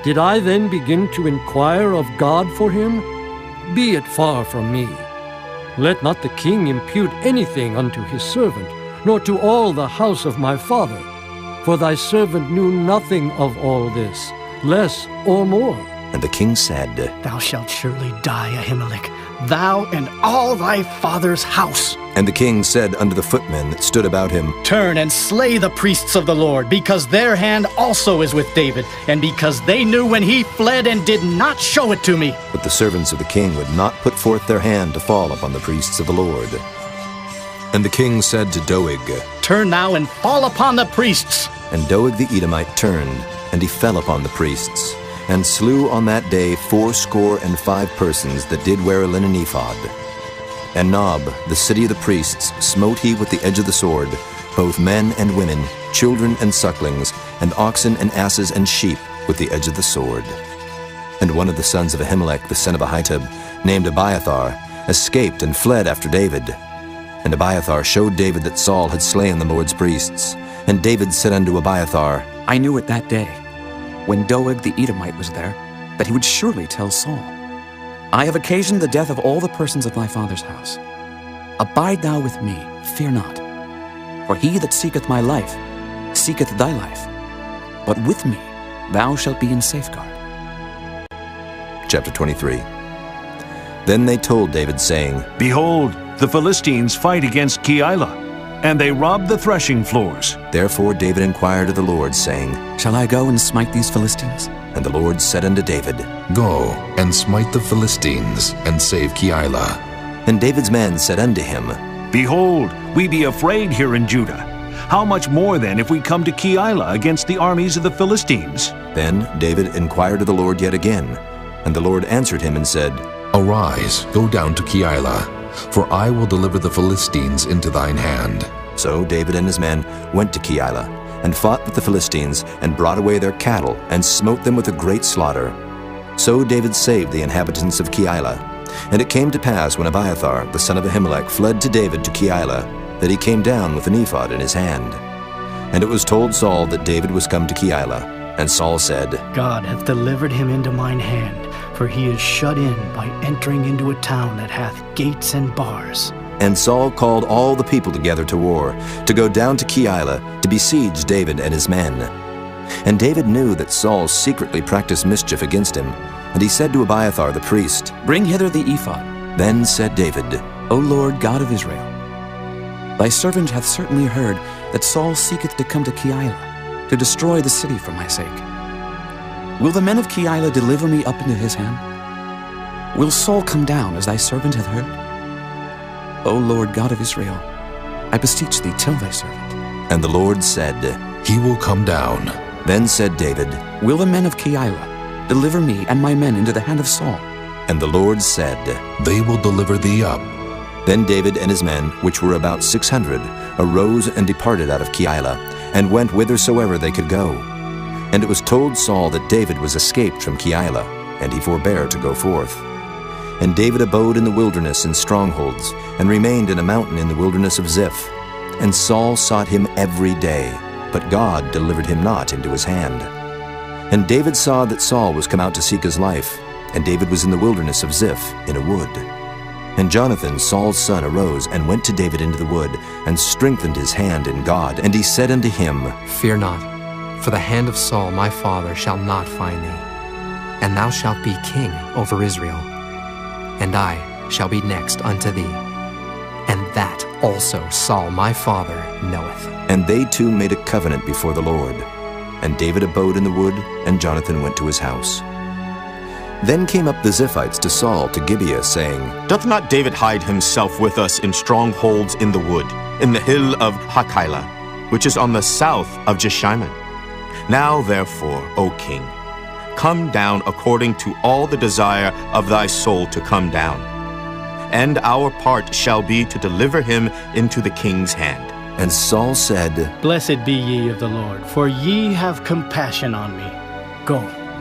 Did I then begin to inquire of God for him? Be it far from me. Let not the king impute anything unto his servant, nor to all the house of my father. For thy servant knew nothing of all this, less or more. And the king said, Thou shalt surely die, Ahimelech, thou and all thy father's house. And the king said unto the footmen that stood about him, Turn and slay the priests of the Lord, because their hand also is with David, and because they knew when he fled and did not show it to me. But the servants of the king would not put forth their hand to fall upon the priests of the Lord. And the king said to Doeg, Turn now and fall upon the priests. And Doeg the Edomite turned, and he fell upon the priests, and slew on that day 75 persons that did wear a linen ephod. And Nob, the city of the priests, smote he with the edge of the sword, both men and women, children and sucklings, and oxen and asses and sheep with the edge of the sword. And one of the sons of Ahimelech the son of Ahitub, named Abiathar, escaped and fled after David. And Abiathar showed David that Saul had slain the Lord's priests. And David said unto Abiathar, I knew it that day, when Doeg the Edomite was there, that he would surely tell Saul, I have occasioned the death of all the persons of thy father's house. Abide thou with me, fear not. For he that seeketh my life, seeketh thy life. But with me thou shalt be in safeguard. Chapter 23. Then they told David, saying, Behold, the Philistines fight against Keilah, and they rob the threshing floors. Therefore David inquired of the Lord, saying, Shall I go and smite these Philistines? And the Lord said unto David, Go and smite the Philistines, and save Keilah. And David's men said unto him, Behold, we be afraid here in Judah. How much more then if we come to Keilah against the armies of the Philistines? Then David inquired of the Lord yet again. And the Lord answered him and said, Arise, go down to Keilah, for I will deliver the Philistines into thine hand. So David and his men went to Keilah, and fought with the Philistines, and brought away their cattle, and smote them with a great slaughter. So David saved the inhabitants of Keilah. And it came to pass, when Abiathar the son of Ahimelech fled to David to Keilah, that he came down with an ephod in his hand. And it was told Saul that David was come to Keilah. And Saul said, God hath delivered him into mine hand, for he is shut in by entering into a town that hath gates and bars. And Saul called all the people together to war, to go down to Keilah, to besiege David and his men. And David knew that Saul secretly practiced mischief against him, and he said to Abiathar the priest, Bring hither the ephod. Then said David, O Lord God of Israel, thy servant hath certainly heard that Saul seeketh to come to Keilah, to destroy the city for my sake. Will the men of Keilah deliver me up into his hand? Will Saul come down, as thy servant hath heard? O Lord God of Israel, I beseech thee, tell thy servant. And the Lord said, He will come down. Then said David, Will the men of Keilah deliver me and my men into the hand of Saul? And the Lord said, They will deliver thee up. Then David and his men, which were about 600, arose and departed out of Keilah, and went whithersoever they could go. And it was told Saul that David was escaped from Keilah, and he forbare to go forth. And David abode in the wilderness in strongholds, and remained in a mountain in the wilderness of Ziph. And Saul sought him every day, but God delivered him not into his hand. And David saw that Saul was come out to seek his life, and David was in the wilderness of Ziph in a wood. And Jonathan, Saul's son, arose and went to David into the wood, and strengthened his hand in God. And he said unto him, Fear not, for the hand of Saul my father shall not find thee, and thou shalt be king over Israel, and I shall be next unto thee. And that also Saul my father knoweth. And they two made a covenant before the Lord. And David abode in the wood, and Jonathan went to his house. Then came up the Ziphites to Saul to Gibeah, saying, Doth not David hide himself with us in strongholds in the wood, in the hill of Hachilah, which is on the south of Jeshimon? Now therefore, O king, come down according to all the desire of thy soul to come down. And our part shall be to deliver him into the king's hand. And Saul said, Blessed be ye of the Lord, for ye have compassion on me. Go,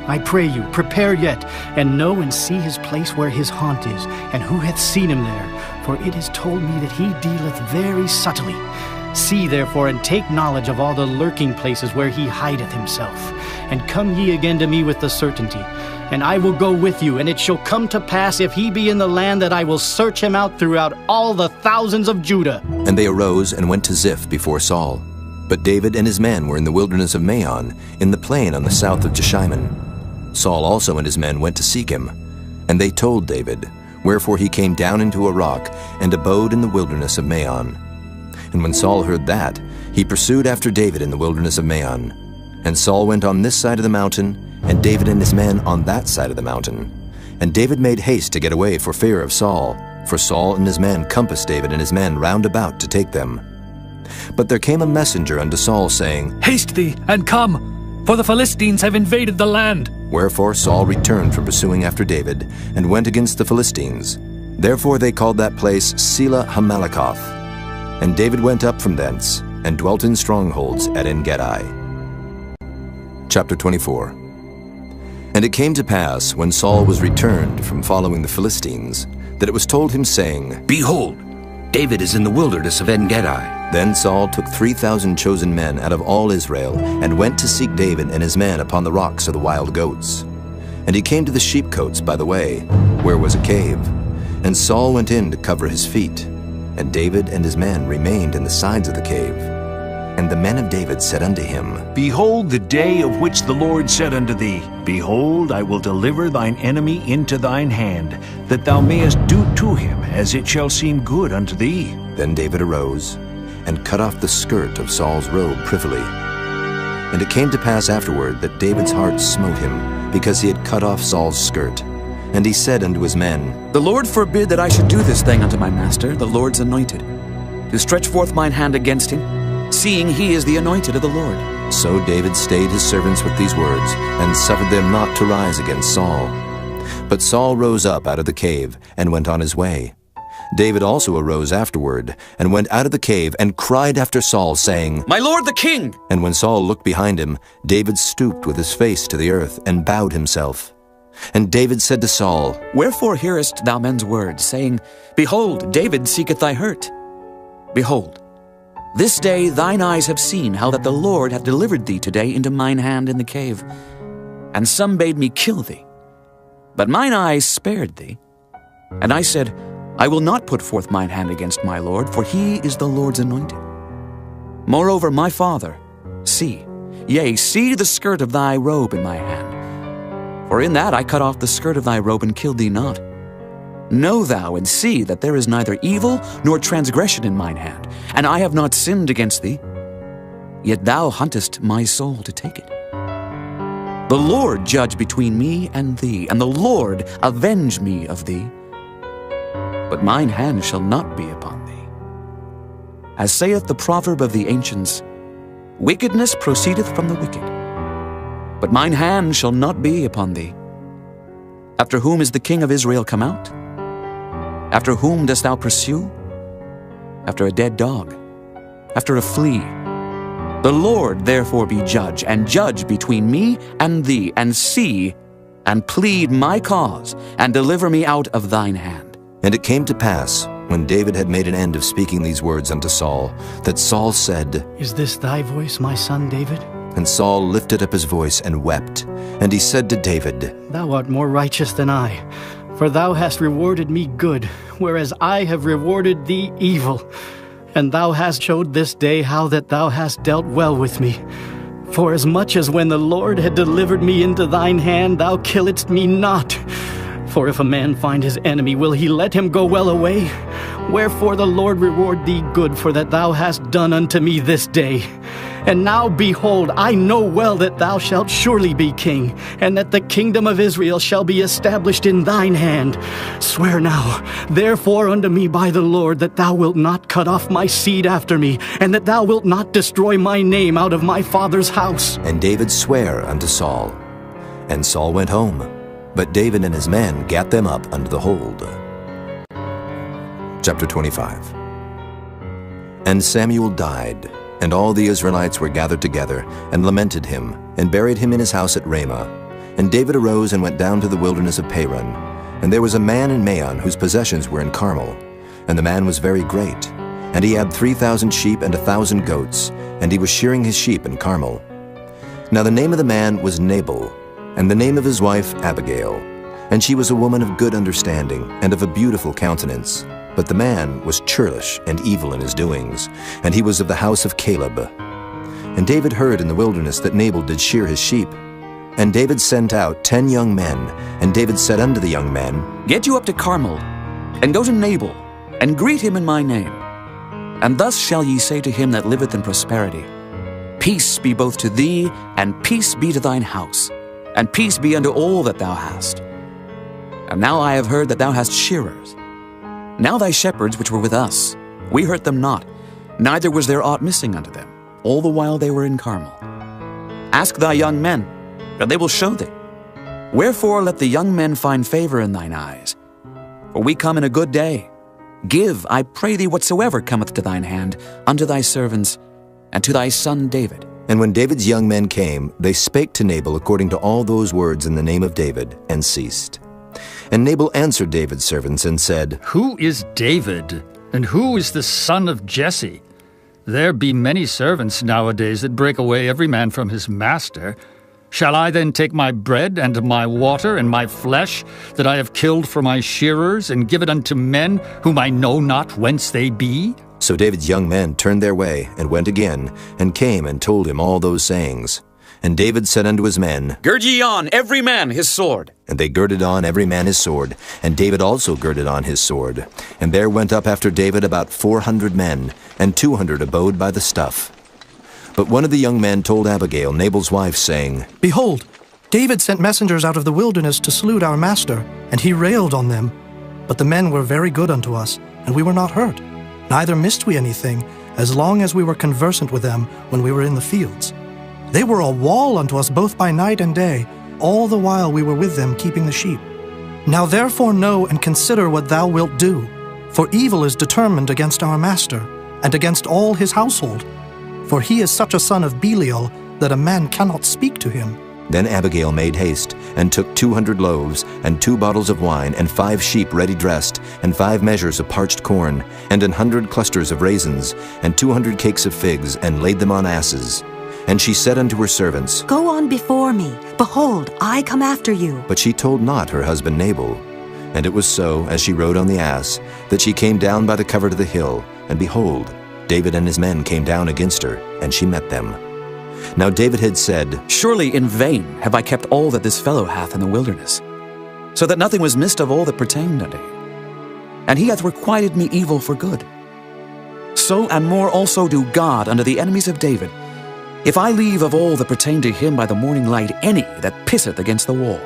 I pray you, prepare yet, and know and see his place where his haunt is, and who hath seen him there. For it is told me that he dealeth very subtly. See therefore, and take knowledge of all the lurking places where he hideth himself. And come ye again to me with the certainty. And I will go with you, and it shall come to pass, if he be in the land, that I will search him out throughout all the thousands of Judah. And they arose and went to Ziph before Saul. But David and his men were in the wilderness of Maon, in the plain on the south of Jeshimon. Saul also and his men went to seek him. And they told David, wherefore he came down into a rock, and abode in the wilderness of Maon. And when Saul heard that, he pursued after David in the wilderness of Maon. And Saul went on this side of the mountain, and David and his men on that side of the mountain. And David made haste to get away for fear of Saul, for Saul and his men compassed David and his men round about to take them. But there came a messenger unto Saul, saying, Haste thee, and come, for the Philistines have invaded the land. Wherefore Saul returned from pursuing after David, and went against the Philistines. Therefore they called that place Selah Hamalekoth. And David went up from thence, and dwelt in strongholds at En-gedi. Chapter 24. And it came to pass, when Saul was returned from following the Philistines, that it was told him, saying, Behold, David is in the wilderness of En-gedi. Then Saul took 3,000 chosen men out of all Israel, and went to seek David and his men upon the rocks of the wild goats. And he came to the sheepcotes by the way, where was a cave. And Saul went in to cover his feet. And David and his men remained in the sides of the cave. And the men of David said unto him, Behold the day of which the Lord said unto thee, Behold, I will deliver thine enemy into thine hand, that thou mayest do to him as it shall seem good unto thee. Then David arose, and cut off the skirt of Saul's robe privily. And it came to pass afterward that David's heart smote him, because he had cut off Saul's skirt. And he said unto his men, The Lord forbid that I should do this thing unto my master, the Lord's anointed, to stretch forth mine hand against him, seeing he is the anointed of the Lord. So David stayed his servants with these words, and suffered them not to rise against Saul. But Saul rose up out of the cave, and went on his way. David also arose afterward, and went out of the cave, and cried after Saul, saying, My lord the king! And when Saul looked behind him, David stooped with his face to the earth, and bowed himself. And David said to Saul, Wherefore hearest thou men's words, saying, Behold, David seeketh thy hurt? Behold, This day thine eyes have seen how that the Lord hath delivered thee today into mine hand in the cave. And some bade me kill thee. But mine eyes spared thee. And I said, I will not put forth mine hand against my Lord, for he is the Lord's anointed. Moreover, my father, see, yea, see the skirt of thy robe in my hand. For in that I cut off the skirt of thy robe and killed thee not. Know thou and see that there is neither evil nor transgression in mine hand, and I have not sinned against thee. Yet thou huntest my soul to take it. The Lord judge between me and thee, and the Lord avenge me of thee. But mine hand shall not be upon thee. As saith the proverb of the ancients, wickedness proceedeth from the wicked. But mine hand shall not be upon thee. After whom is the king of Israel come out? After whom dost thou pursue? After a dead dog, after a flea. The Lord therefore be judge, and judge between me and thee, and see, and plead my cause, and deliver me out of thine hand. And it came to pass, when David had made an end of speaking these words unto Saul, that Saul said, Is this thy voice, my son David? And Saul lifted up his voice and wept. And he said to David, Thou art more righteous than I, for thou hast rewarded me good, whereas I have rewarded thee evil. And thou hast showed this day how that thou hast dealt well with me. For as much as when the Lord had delivered me into thine hand, thou killedst me not. For if a man find his enemy, will he let him go well away? Wherefore the Lord reward thee good for that thou hast done unto me this day. And now, behold, I know well that thou shalt surely be king, and that the kingdom of Israel shall be established in thine hand. Swear now, therefore, unto me by the Lord, that thou wilt not cut off my seed after me, and that thou wilt not destroy my name out of my father's house. And David sware unto Saul. And Saul went home, but David and his men gat them up unto the hold. Chapter 25. And Samuel died, and all the Israelites were gathered together, and lamented him, and buried him in his house at Ramah. And David arose and went down to the wilderness of Paran. And there was a man in Maon whose possessions were in Carmel. And the man was very great. And he had 3,000 sheep and 1,000 goats, and he was shearing his sheep in Carmel. Now the name of the man was Nabal, and the name of his wife Abigail. And she was a woman of good understanding, and of a beautiful countenance. But the man was churlish and evil in his doings, and he was of the house of Caleb. And David heard in the wilderness that Nabal did shear his sheep. And David sent out 10 young men, and David said unto the young men, Get you up to Carmel, and go to Nabal, and greet him in my name. And thus shall ye say to him that liveth in prosperity, Peace be both to thee, and peace be to thine house, and peace be unto all that thou hast. And now I have heard that thou hast shearers. Now thy shepherds which were with us, we hurt them not, neither was there aught missing unto them, all the while they were in Carmel. Ask thy young men, and they will show thee. Wherefore let the young men find favor in thine eyes. For we come in a good day. Give, I pray thee, whatsoever cometh to thine hand, unto thy servants, and to thy son David. And when David's young men came, they spake to Nabal according to all those words in the name of David, and ceased. And Nabal answered David's servants and said, Who is David, and who is the son of Jesse? There be many servants nowadays that break away every man from his master. Shall I then take my bread and my water and my flesh that I have killed for my shearers, and give it unto men whom I know not whence they be? So David's young men turned their way, and went again, and came and told him all those sayings. And David said unto his men, Gird ye on, every man his sword. And they girded on every man his sword, and David also girded on his sword. And there went up after David about 400 men, and 200 abode by the stuff. But one of the young men told Abigail, Nabal's wife, saying, Behold, David sent messengers out of the wilderness to salute our master, and he railed on them. But the men were very good unto us, and we were not hurt. Neither missed we anything, as long as we were conversant with them when we were in the fields. They were a wall unto us both by night and day, all the while we were with them keeping the sheep. Now therefore know and consider what thou wilt do, for evil is determined against our master, and against all his household. For he is such a son of Belial, that a man cannot speak to him. Then Abigail made haste, and took 200 loaves, and 2 bottles of wine, and 5 sheep ready dressed, and 5 measures of parched corn, and 100 clusters of raisins, and 200 cakes of figs, and laid them on asses. And she said unto her servants, Go on before me. Behold, I come after you. But she told not her husband Nabal. And it was so, as she rode on the ass, that she came down by the covert of the hill, and behold, David and his men came down against her, and she met them. Now David had said, Surely in vain have I kept all that this fellow hath in the wilderness, so that nothing was missed of all that pertained unto him. And he hath requited me evil for good. So and more also do God unto the enemies of David, if I leave of all that pertain to him by the morning light any that pisseth against the wall.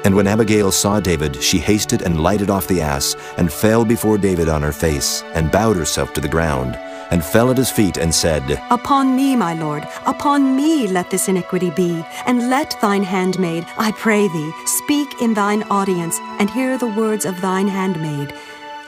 And when Abigail saw David, she hasted and lighted off the ass, and fell before David on her face, and bowed herself to the ground, and fell at his feet, and said, Upon me, my lord, upon me let this iniquity be, and let thine handmaid, I pray thee, speak in thine audience, and hear the words of thine handmaid.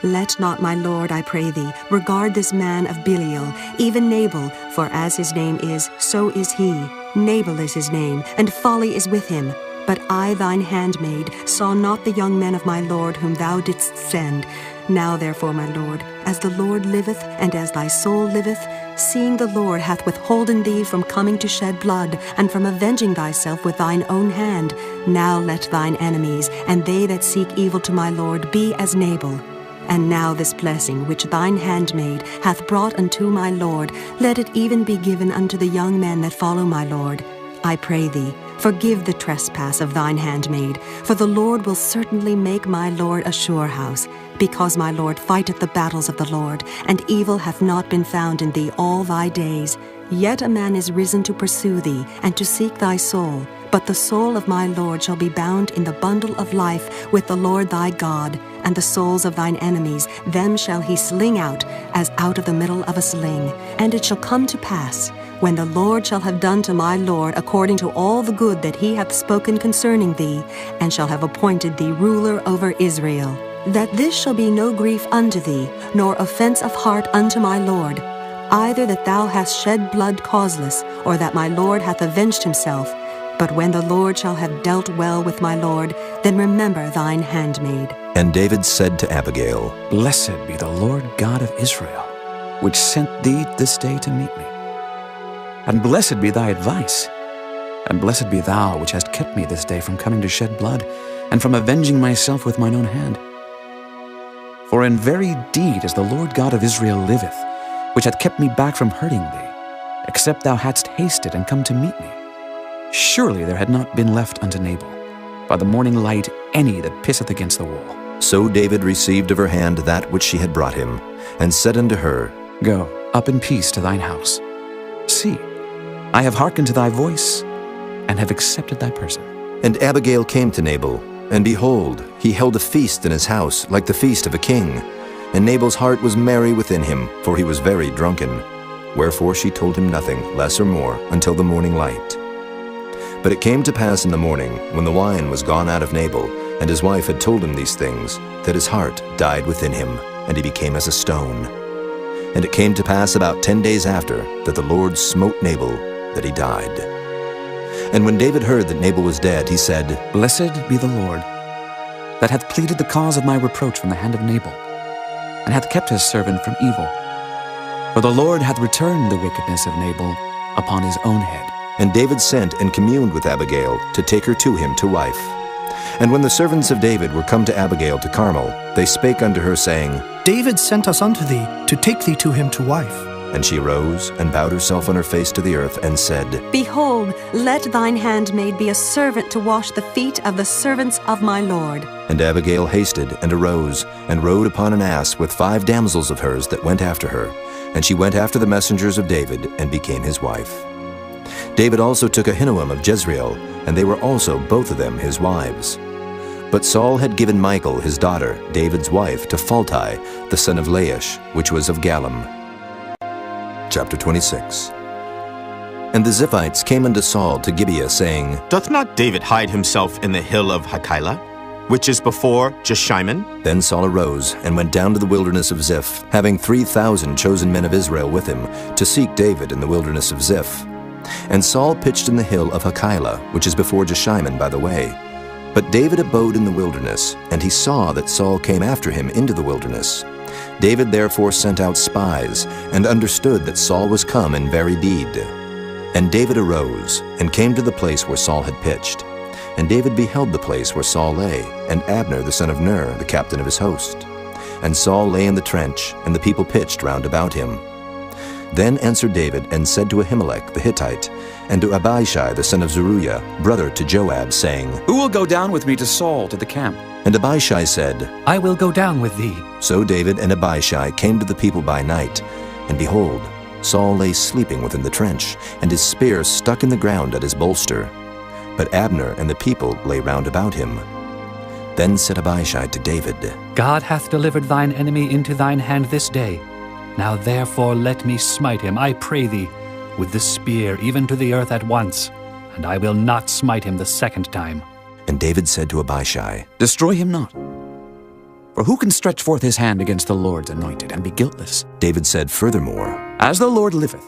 Let not my lord, I pray thee, regard this man of Belial, even Nabal, for as his name is, so is he. Nabal is his name, and folly is with him. But I, thine handmaid, saw not the young men of my lord whom thou didst send. Now therefore, my lord, as the Lord liveth, and as thy soul liveth, seeing the Lord hath withholden thee from coming to shed blood, and from avenging thyself with thine own hand, now let thine enemies, and they that seek evil to my lord, be as Nabal. And now this blessing which thine handmaid hath brought unto my lord, let it even be given unto the young men that follow my lord. I pray thee, forgive the trespass of thine handmaid, for the Lord will certainly make my lord a sure house, because my lord fighteth the battles of the Lord, and evil hath not been found in thee all thy days. Yet a man is risen to pursue thee, and to seek thy soul. But the soul of my lord shall be bound in the bundle of life with the Lord thy God, and the souls of thine enemies, them shall he sling out, as out of the middle of a sling. And it shall come to pass, when the Lord shall have done to my lord according to all the good that he hath spoken concerning thee, and shall have appointed thee ruler over Israel, that this shall be no grief unto thee, nor offense of heart unto my lord, either that thou hast shed blood causeless, or that my lord hath avenged himself. But when the Lord shall have dealt well with my lord, then remember thine handmaid. And David said to Abigail, Blessed be the Lord God of Israel, which sent thee this day to meet me. And blessed be thy advice, and blessed be thou which hast kept me this day from coming to shed blood, and from avenging myself with mine own hand. For in very deed as the Lord God of Israel liveth, which hath kept me back from hurting thee, except thou hadst hasted and come to meet me, surely there had not been left unto Nabal, by the morning light, any that pisseth against the wall. So David received of her hand that which she had brought him, and said unto her, Go up in peace to thine house. See, I have hearkened to thy voice, and have accepted thy person. And Abigail came to Nabal, and behold, he held a feast in his house, like the feast of a king. And Nabal's heart was merry within him, for he was very drunken. Wherefore she told him nothing, less or more, until the morning light. But it came to pass in the morning, when the wine was gone out of Nabal, and his wife had told him these things, that his heart died within him, and he became as a stone. And it came to pass about 10 days after, that the Lord smote Nabal, that he died. And when David heard that Nabal was dead, he said, Blessed be the Lord, that hath pleaded the cause of my reproach from the hand of Nabal, and hath kept his servant from evil. For the Lord hath returned the wickedness of Nabal upon his own head. And David sent and communed with Abigail to take her to him to wife. And when the servants of David were come to Abigail to Carmel, they spake unto her, saying, David sent us unto thee, to take thee to him to wife. And she rose, and bowed herself on her face to the earth, and said, Behold, let thine handmaid be a servant to wash the feet of the servants of my lord. And Abigail hasted, and arose, and rode upon an ass with 5 damsels of hers that went after her. And she went after the messengers of David, and became his wife. David also took Ahinoam of Jezreel, and they were also both of them his wives. But Saul had given Michal his daughter, David's wife, to Phalti, the son of Laish, which was of Gallim. Chapter 26. And the Ziphites came unto Saul to Gibeah, saying, Doth not David hide himself in the hill of Hachilah, which is before Jeshimon? Then Saul arose, and went down to the wilderness of Ziph, having 3,000 chosen men of Israel with him, to seek David in the wilderness of Ziph. And Saul pitched in the hill of Hachilah, which is before Jeshimon by the way. But David abode in the wilderness, and he saw that Saul came after him into the wilderness. David therefore sent out spies, and understood that Saul was come in very deed. And David arose, and came to the place where Saul had pitched. And David beheld the place where Saul lay, and Abner the son of Ner, the captain of his host. And Saul lay in the trench, and the people pitched round about him. Then answered David, and said to Ahimelech the Hittite, and to Abishai the son of Zeruiah, brother to Joab, saying, Who will go down with me to Saul to the camp? And Abishai said, I will go down with thee. So David and Abishai came to the people by night, and behold, Saul lay sleeping within the trench, and his spear stuck in the ground at his bolster. But Abner and the people lay round about him. Then said Abishai to David, God hath delivered thine enemy into thine hand this day. Now therefore let me smite him, I pray thee, with the spear even to the earth at once, and I will not smite him the second time. And David said to Abishai, Destroy him not. For who can stretch forth his hand against the Lord's anointed and be guiltless? David said furthermore, As the Lord liveth,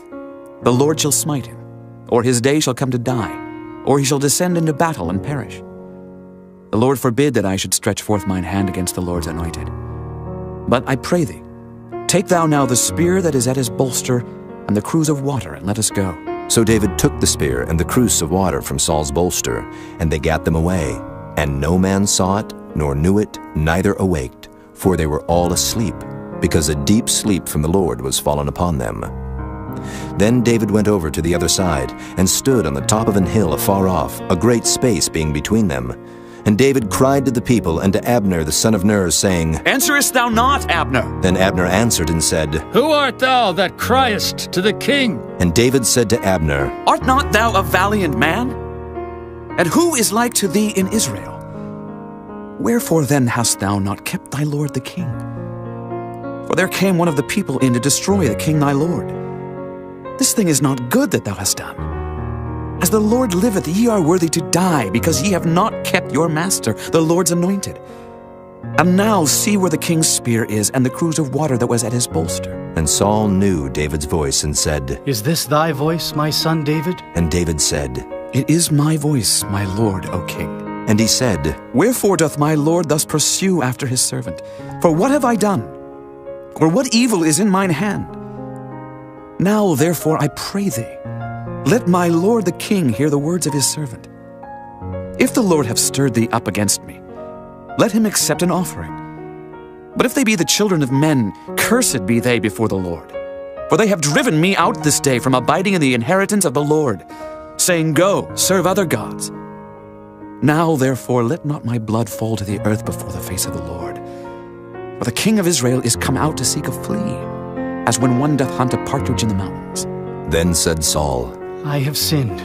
the Lord shall smite him, or his day shall come to die, or he shall descend into battle and perish. The Lord forbid that I should stretch forth mine hand against the Lord's anointed. But I pray thee, take thou now the spear that is at his bolster and the cruse of water, and let us go. So David took the spear and the cruse of water from Saul's bolster, and they gat them away. And no man saw it, nor knew it, neither awaked, for they were all asleep, because a deep sleep from the Lord was fallen upon them. Then David went over to the other side, and stood on the top of an hill afar off, a great space being between them. And David cried to the people and to Abner the son of Ner, saying, Answerest thou not, Abner? Then Abner answered and said, Who art thou that criest to the king? And David said to Abner, Art not thou a valiant man? And who is like to thee in Israel? Wherefore then hast thou not kept thy lord the king? For there came one of the people in to destroy the king thy lord. This thing is not good that thou hast done. As the Lord liveth, ye are worthy to die, because ye have not kept your master, the Lord's anointed. And now see where the king's spear is, and the cruse of water that was at his bolster. And Saul knew David's voice, and said, Is this thy voice, my son David? And David said, It is my voice, my lord, O king. And he said, Wherefore doth my lord thus pursue after his servant? For what have I done? Or what evil is in mine hand? Now therefore I pray thee, let my lord the king hear the words of his servant. If the Lord have stirred thee up against me, let him accept an offering. But if they be the children of men, cursed be they before the Lord. For they have driven me out this day from abiding in the inheritance of the Lord, saying, Go, serve other gods. Now therefore let not my blood fall to the earth before the face of the Lord. For the king of Israel is come out to seek a flea, as when one doth hunt a partridge in the mountains. Then said Saul, I have sinned.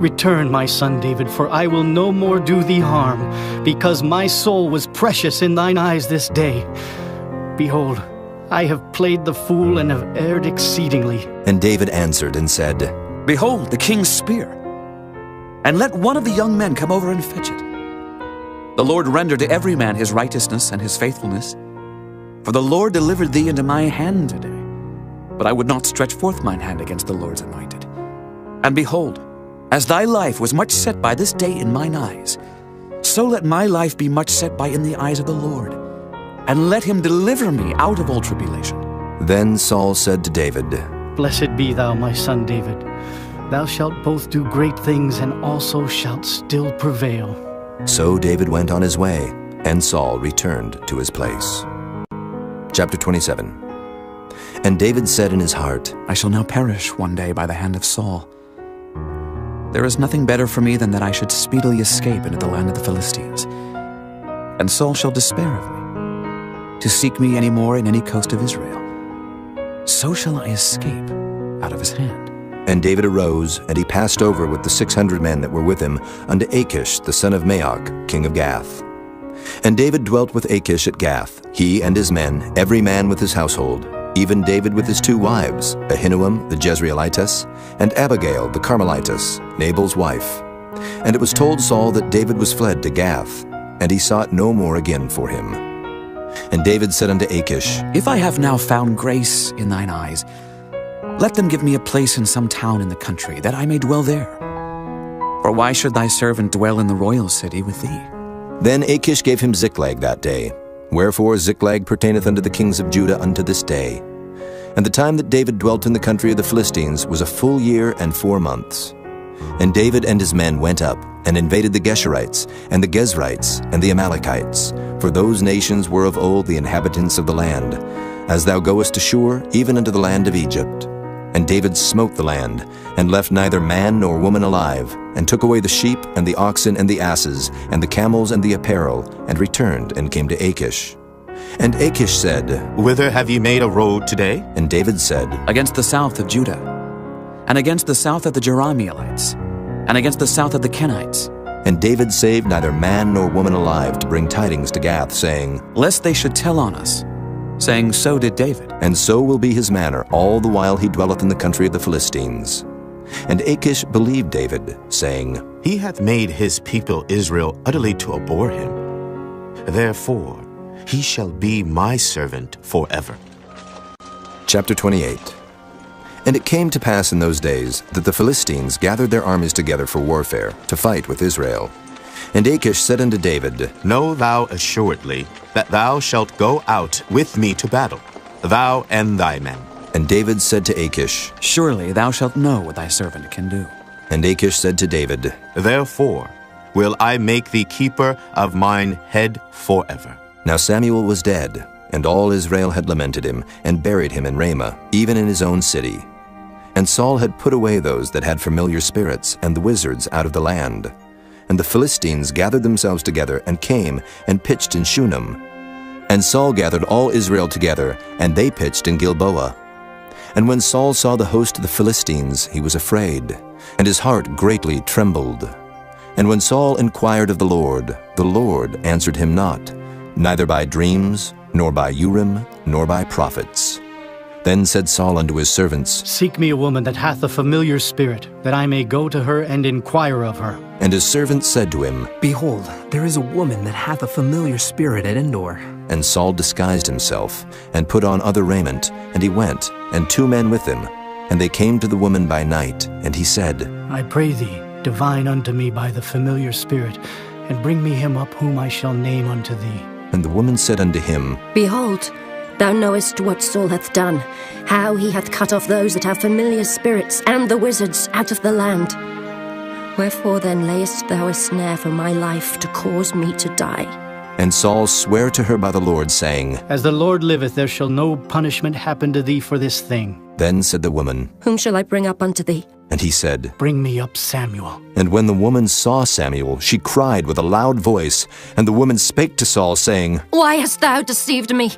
Return, my son David, for I will no more do thee harm, because my soul was precious in thine eyes this day. Behold, I have played the fool and have erred exceedingly. And David answered and said, Behold the king's spear, and let one of the young men come over and fetch it. The Lord render to every man his righteousness and his faithfulness. For the Lord delivered thee into my hand today. But I would not stretch forth mine hand against the Lord's anointed. And behold, as thy life was much set by this day in mine eyes, so let my life be much set by in the eyes of the Lord, and let him deliver me out of all tribulation. Then Saul said to David, Blessed be thou, my son David. Thou shalt both do great things, and also shalt still prevail. So David went on his way, and Saul returned to his place. Chapter 27. And David said in his heart, I shall now perish one day by the hand of Saul. There is nothing better for me than that I should speedily escape into the land of the Philistines. And Saul shall despair of me, to seek me any more in any coast of Israel. So shall I escape out of his hand. And David arose, and he passed over with the 600 men that were with him unto Achish the son of Maoch, king of Gath. And David dwelt with Achish at Gath, he and his men, every man with his household, even David with his 2 wives, Ahinoam the Jezreelitess, and Abigail the Carmelitess, Nabal's wife. And it was told Saul that David was fled to Gath, and he sought no more again for him. And David said unto Achish, If I have now found grace in thine eyes, Let them give me a place in some town in the country, that I may dwell there. For why should thy servant dwell in the royal city with thee? Then Achish gave him Ziklag that day. Wherefore Ziklag pertaineth unto the kings of Judah unto this day. And the time that David dwelt in the country of the Philistines was a full year and 4 months. And David and his men went up, and invaded the Geshurites, and the Gezrites, and the Amalekites, for those nations were of old the inhabitants of the land, as thou goest to Shur, even unto the land of Egypt. And David smote the land, and left neither man nor woman alive, and took away the sheep, and the oxen, and the asses, and the camels, and the apparel, and returned, and came to Achish. And Achish said, Whither have ye made a road today? And David said, Against the south of Judah, and against the south of the Jerahmeelites, and against the south of the Kenites. And David saved neither man nor woman alive to bring tidings to Gath, saying, Lest they should tell on us, saying, So did David. And so will be his manner all the while he dwelleth in the country of the Philistines. And Achish believed David, saying, He hath made his people Israel utterly to abhor him. Therefore he shall be my servant forever. Chapter 28. And it came to pass in those days that the Philistines gathered their armies together for warfare, to fight with Israel. And Achish said unto David, Know thou assuredly that thou shalt go out with me to battle, thou and thy men. And David said to Achish, Surely thou shalt know what thy servant can do. And Achish said to David, Therefore will I make thee keeper of mine head forever. Now Samuel was dead, and all Israel had lamented him, and buried him in Ramah, even in his own city. And Saul had put away those that had familiar spirits, and the wizards out of the land. And the Philistines gathered themselves together, and came, and pitched in Shunem. And Saul gathered all Israel together, and they pitched in Gilboa. And when Saul saw the host of the Philistines, he was afraid, and his heart greatly trembled. And when Saul inquired of the Lord answered him not, neither by dreams, nor by Urim, nor by prophets. Then said Saul unto his servants, Seek me a woman that hath a familiar spirit, that I may go to her and inquire of her. And his servants said to him, Behold, there is a woman that hath a familiar spirit at Endor. And Saul disguised himself, and put on other raiment, and he went, and 2 men with him. And they came to the woman by night, and he said, I pray thee, divine unto me by the familiar spirit, and bring me him up whom I shall name unto thee. And the woman said unto him, Behold, thou knowest what Saul hath done, how he hath cut off those that have familiar spirits, and the wizards out of the land. Wherefore then layest thou a snare for my life, to cause me to die? And Saul sware to her by the Lord, saying, As the Lord liveth, there shall no punishment happen to thee for this thing. Then said the woman, Whom shall I bring up unto thee? And he said, Bring me up Samuel. And when the woman saw Samuel, she cried with a loud voice. And the woman spake to Saul, saying, Why hast thou deceived me?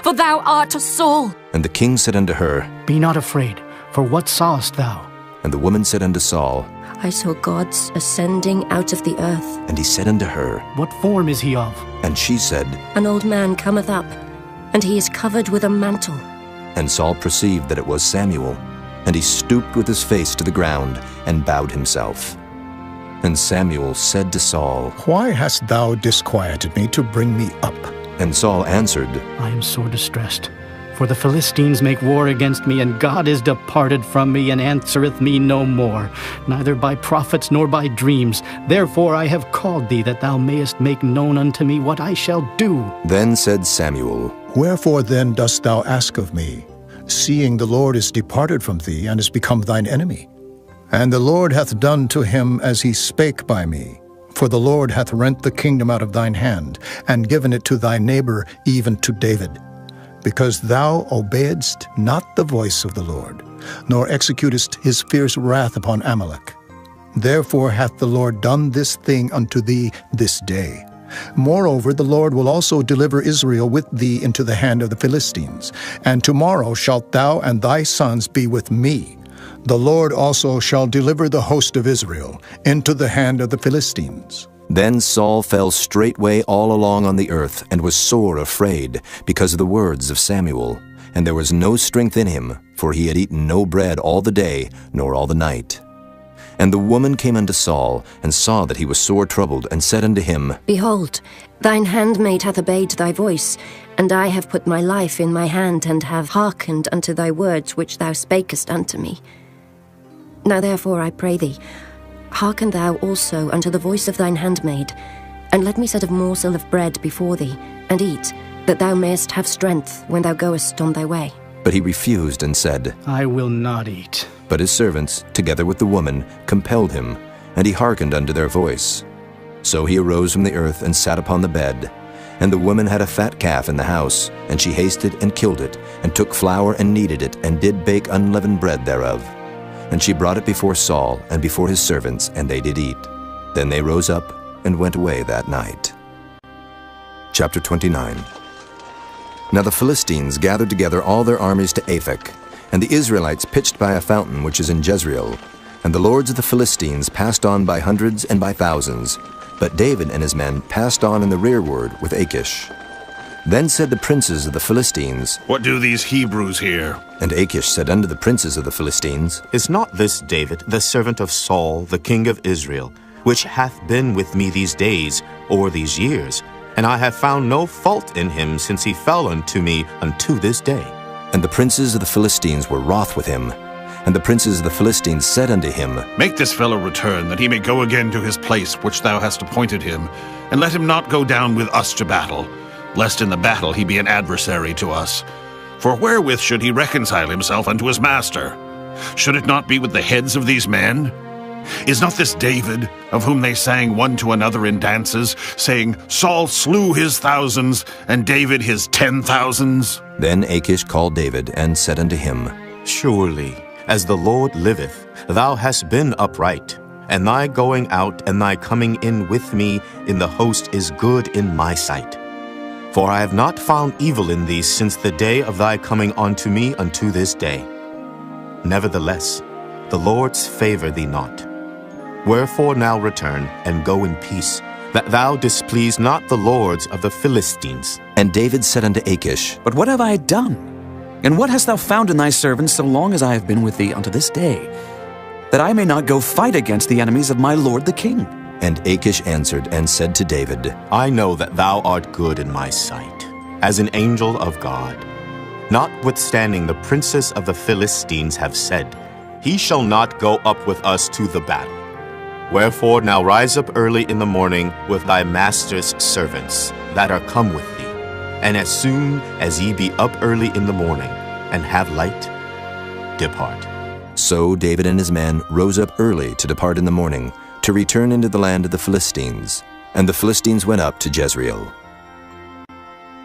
For thou art a Saul. And the king said unto her, Be not afraid, for what sawest thou? And the woman said unto Saul, I saw gods ascending out of the earth. And he said unto her, What form is he of? And she said, An old man cometh up, and he is covered with a mantle. And Saul perceived that it was Samuel. And he stooped with his face to the ground, and bowed himself. And Samuel said to Saul, Why hast thou disquieted me to bring me up? And Saul answered, I am sore distressed, for the Philistines make war against me, and God is departed from me, and answereth me no more, neither by prophets nor by dreams. Therefore I have called thee, that thou mayest make known unto me what I shall do. Then said Samuel, Wherefore then dost thou ask of me, seeing the Lord is departed from thee, and is become thine enemy? And the Lord hath done to him as he spake by me. For the Lord hath rent the kingdom out of thine hand, and given it to thy neighbor, even to David. Because thou obeyedst not the voice of the Lord, nor executest his fierce wrath upon Amalek. Therefore hath the Lord done this thing unto thee this day. Moreover, the Lord will also deliver Israel with thee into the hand of the Philistines. And tomorrow shalt thou and thy sons be with me. The Lord also shall deliver the host of Israel into the hand of the Philistines. Then Saul fell straightway all along on the earth, and was sore afraid, because of the words of Samuel. And there was no strength in him, for he had eaten no bread all the day, nor all the night. And the woman came unto Saul, and saw that he was sore troubled, and said unto him, Behold, thine handmaid hath obeyed thy voice, and I have put my life in my hand, and have hearkened unto thy words which thou spakest unto me. Now therefore I pray thee, hearken thou also unto the voice of thine handmaid, and let me set a morsel of bread before thee, and eat, that thou mayest have strength when thou goest on thy way. But he refused and said, I will not eat. But his servants, together with the woman, compelled him, and he hearkened unto their voice. So he arose from the earth and sat upon the bed. And the woman had a fat calf in the house, and she hasted and killed it, and took flour and kneaded it, and did bake unleavened bread thereof. And she brought it before Saul and before his servants, and they did eat. Then they rose up and went away that night. Chapter 29. Now the Philistines gathered together all their armies to Aphek, and the Israelites pitched by a fountain which is in Jezreel. And the lords of the Philistines passed on by hundreds and by thousands. But David and his men passed on in the rearward with Achish. Then said the princes of the Philistines, What do these Hebrews here? And Achish said unto the princes of the Philistines, Is not this David, the servant of Saul, the king of Israel, which hath been with me these days, or these years? And I have found no fault in him since he fell unto me unto this day. And the princes of the Philistines were wroth with him. And the princes of the Philistines said unto him, Make this fellow return, that he may go again to his place which thou hast appointed him, and let him not go down with us to battle, lest in the battle he be an adversary to us. For wherewith should he reconcile himself unto his master? Should it not be with the heads of these men? Is not this David, of whom they sang one to another in dances, saying, Saul slew his thousands, and David his 10,000s? Then Achish called David, and said unto him, Surely, as the Lord liveth, thou hast been upright, and thy going out and thy coming in with me in the host is good in my sight. For I have not found evil in thee since the day of thy coming unto me unto this day. Nevertheless, the Lord's favor thee not. Wherefore now return, and go in peace, that thou displease not the lords of the Philistines. And David said unto Achish, But what have I done? And what hast thou found in thy servant so long as I have been with thee unto this day, that I may not go fight against the enemies of my lord the king? And Achish answered and said to David, I know that thou art good in my sight, as an angel of God. Notwithstanding the princes of the Philistines have said, He shall not go up with us to the battle. Wherefore now rise up early in the morning with thy master's servants that are come with thee, and as soon as ye be up early in the morning, and have light, depart. So David and his men rose up early to depart in the morning, to return into the land of the Philistines. And the Philistines went up to Jezreel.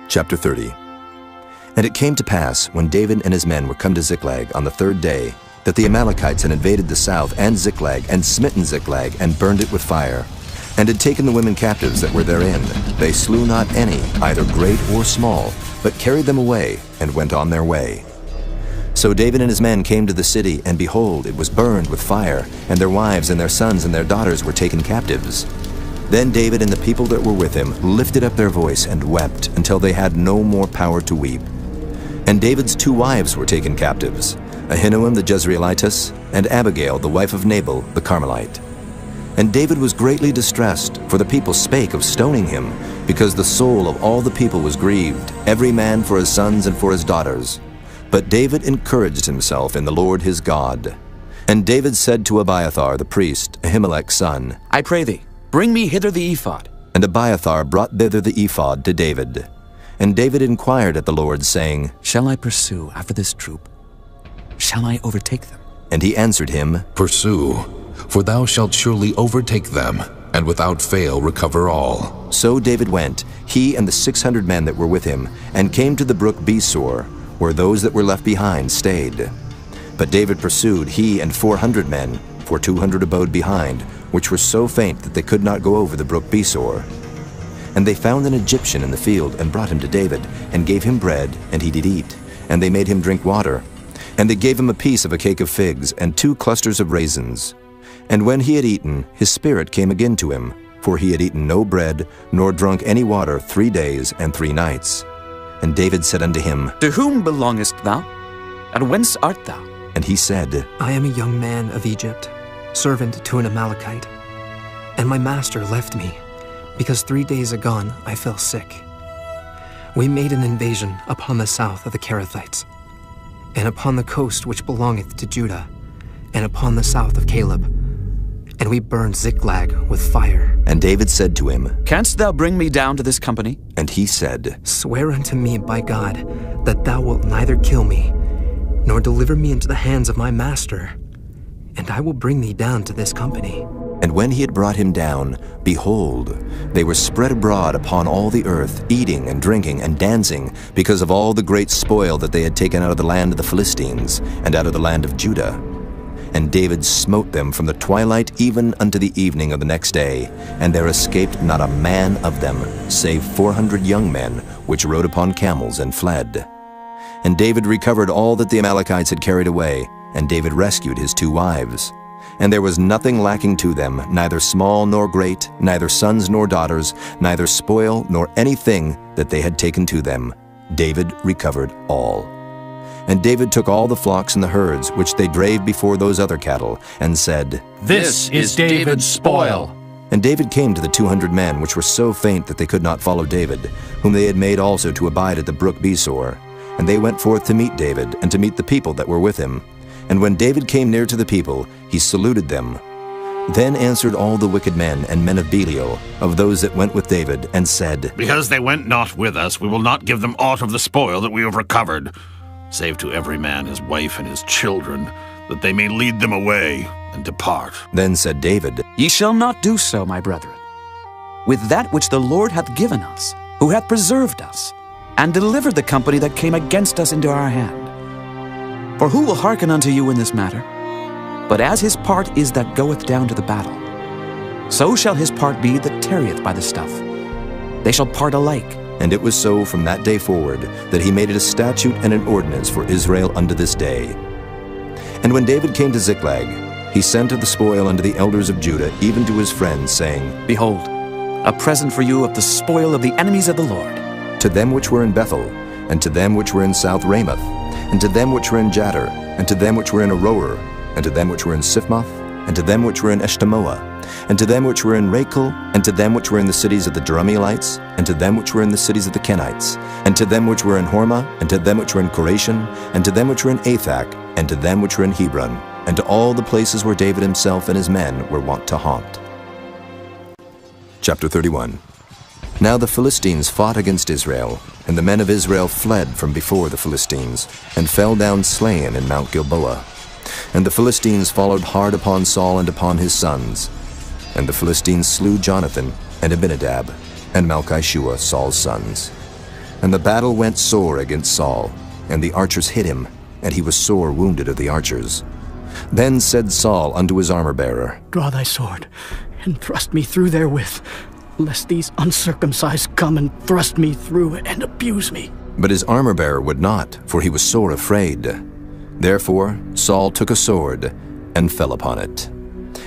Chapter 30. And it came to pass, when David and his men were come to Ziklag on the third day, that the Amalekites had invaded the south and Ziklag, and smitten Ziklag, and burned it with fire, and had taken the women captives that were therein. They slew not any, either great or small, but carried them away, and went on their way. So David and his men came to the city, and behold, it was burned with fire, and their wives and their sons and their daughters were taken captives. Then David and the people that were with him lifted up their voice and wept, until they had no more power to weep. And David's 2 wives were taken captives, Ahinoam the Jezreelitess, and Abigail the wife of Nabal the Carmelite. And David was greatly distressed, for the people spake of stoning him, because the soul of all the people was grieved, every man for his sons and for his daughters. But David encouraged himself in the Lord his God. And David said to Abiathar the priest, Ahimelech's son, I pray thee, bring me hither the ephod. And Abiathar brought thither the ephod to David. And David inquired at the Lord, saying, Shall I pursue after this troop? Shall I overtake them? And he answered him, Pursue, for thou shalt surely overtake them, and without fail recover all. So David went, he and the 600 men that were with him, and came to the brook Besor, where those that were left behind stayed. But David pursued, he and 400 men, for 200 abode behind, which were so faint that they could not go over the brook Besor. And they found an Egyptian in the field, and brought him to David, and gave him bread, and he did eat. And they made him drink water. And they gave him a piece of a cake of figs, and 2 clusters of raisins. And when he had eaten, his spirit came again to him, for he had eaten no bread, nor drunk any water 3 days and 3 nights. And David said unto him, To whom belongest thou? And whence art thou? And he said, I am a young man of Egypt. servant to an Amalekite. And my master left me, because 3 days agone I fell sick. We made an invasion upon the south of the Kerethites, and upon the coast which belongeth to Judah, and upon the south of Caleb. And we burned Ziklag with fire. And David said to him, Canst thou bring me down to this company? And he said, Swear unto me by God that thou wilt neither kill me, nor deliver me into the hands of my master, and I will bring thee down to this company. And when he had brought him down, behold, they were spread abroad upon all the earth, eating and drinking and dancing, because of all the great spoil that they had taken out of the land of the Philistines, and out of the land of Judah. And David smote them from the twilight even unto the evening of the next day, and there escaped not a man of them, save 400 young men, which rode upon camels and fled. And David recovered all that the Amalekites had carried away, and David rescued his 2 wives. And there was nothing lacking to them, neither small nor great, neither sons nor daughters, neither spoil nor anything that they had taken to them. David recovered all. And David took all the flocks and the herds which they drave before those other cattle, and said, This is David's spoil. And David came to the 200 men which were so faint that they could not follow David, whom they had made also to abide at the brook Besor. And they went forth to meet David, and to meet the people that were with him. And when David came near to the people, he saluted them. Then answered all the wicked men and men of Belial, of those that went with David, and said, Because they went not with us, we will not give them aught of the spoil that we have recovered, save to every man his wife and his children, that they may lead them away and depart. Then said David, Ye shall not do so, my brethren, with that which the Lord hath given us, who hath preserved us, and delivered the company that came against us into our hand. For who will hearken unto you in this matter? But as his part is that goeth down to the battle, so shall his part be that tarrieth by the stuff. They shall part alike. And it was so from that day forward, that he made it a statute and an ordinance for Israel unto this day. And when David came to Ziklag, he sent of the spoil unto the elders of Judah, even to his friends, saying, Behold, a present for you of the spoil of the enemies of the Lord. To them which were in Bethel, and to them which were in South Ramoth, and to them which were in Jattir, and to them which were in Aroer, and to them which were in Siphmoth, and to them which were in Eshtemoa, and to them which were in Rachel, and to them which were in the cities of the Jerahmeelites, and to them which were in the cities of the Kenites, and to them which were in Hormah, and to them which were in Koration, and to them which were in Athak, and to them which were in Hebron, and to all the places where David himself and his men were wont to haunt. Chapter 31. Now the Philistines fought against Israel, and the men of Israel fled from before the Philistines, and fell down slain in Mount Gilboa. And the Philistines followed hard upon Saul and upon his sons. And the Philistines slew Jonathan, and Abinadab, and Malchishua, Saul's sons. And the battle went sore against Saul, and the archers hit him, and he was sore wounded of the archers. Then said Saul unto his armor-bearer, Draw thy sword, and thrust me through therewith, lest these uncircumcised come and thrust me through and abuse me. But his armor-bearer would not, for he was sore afraid. Therefore Saul took a sword, and fell upon it.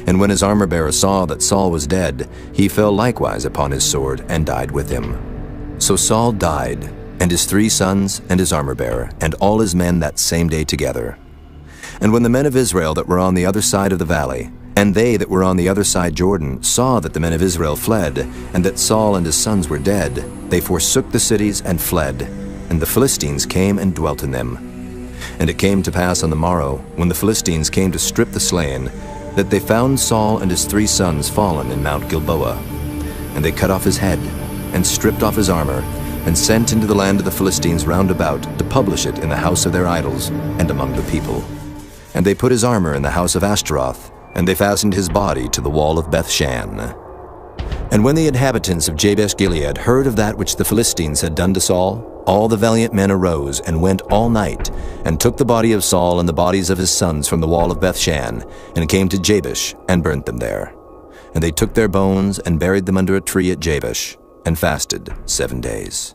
And when his armor-bearer saw that Saul was dead, he fell likewise upon his sword, and died with him. So Saul died, and his 3 sons, and his armor-bearer, and all his men that same day together. And when the men of Israel that were on the other side of the valley, and they that were on the other side Jordan, saw that the men of Israel fled, and that Saul and his sons were dead, they forsook the cities and fled, and the Philistines came and dwelt in them. And it came to pass on the morrow, when the Philistines came to strip the slain, that they found Saul and his 3 sons fallen in Mount Gilboa. And they cut off his head, and stripped off his armor, and sent into the land of the Philistines round about to publish it in the house of their idols, and among the people. And they put his armor in the house of Ashtaroth, and they fastened his body to the wall of Bethshan. And when the inhabitants of Jabesh-Gilead heard of that which the Philistines had done to Saul, all the valiant men arose and went all night, and took the body of Saul and the bodies of his sons from the wall of Bethshan, and came to Jabesh, and burnt them there. And they took their bones, and buried them under a tree at Jabesh, and fasted 7 days.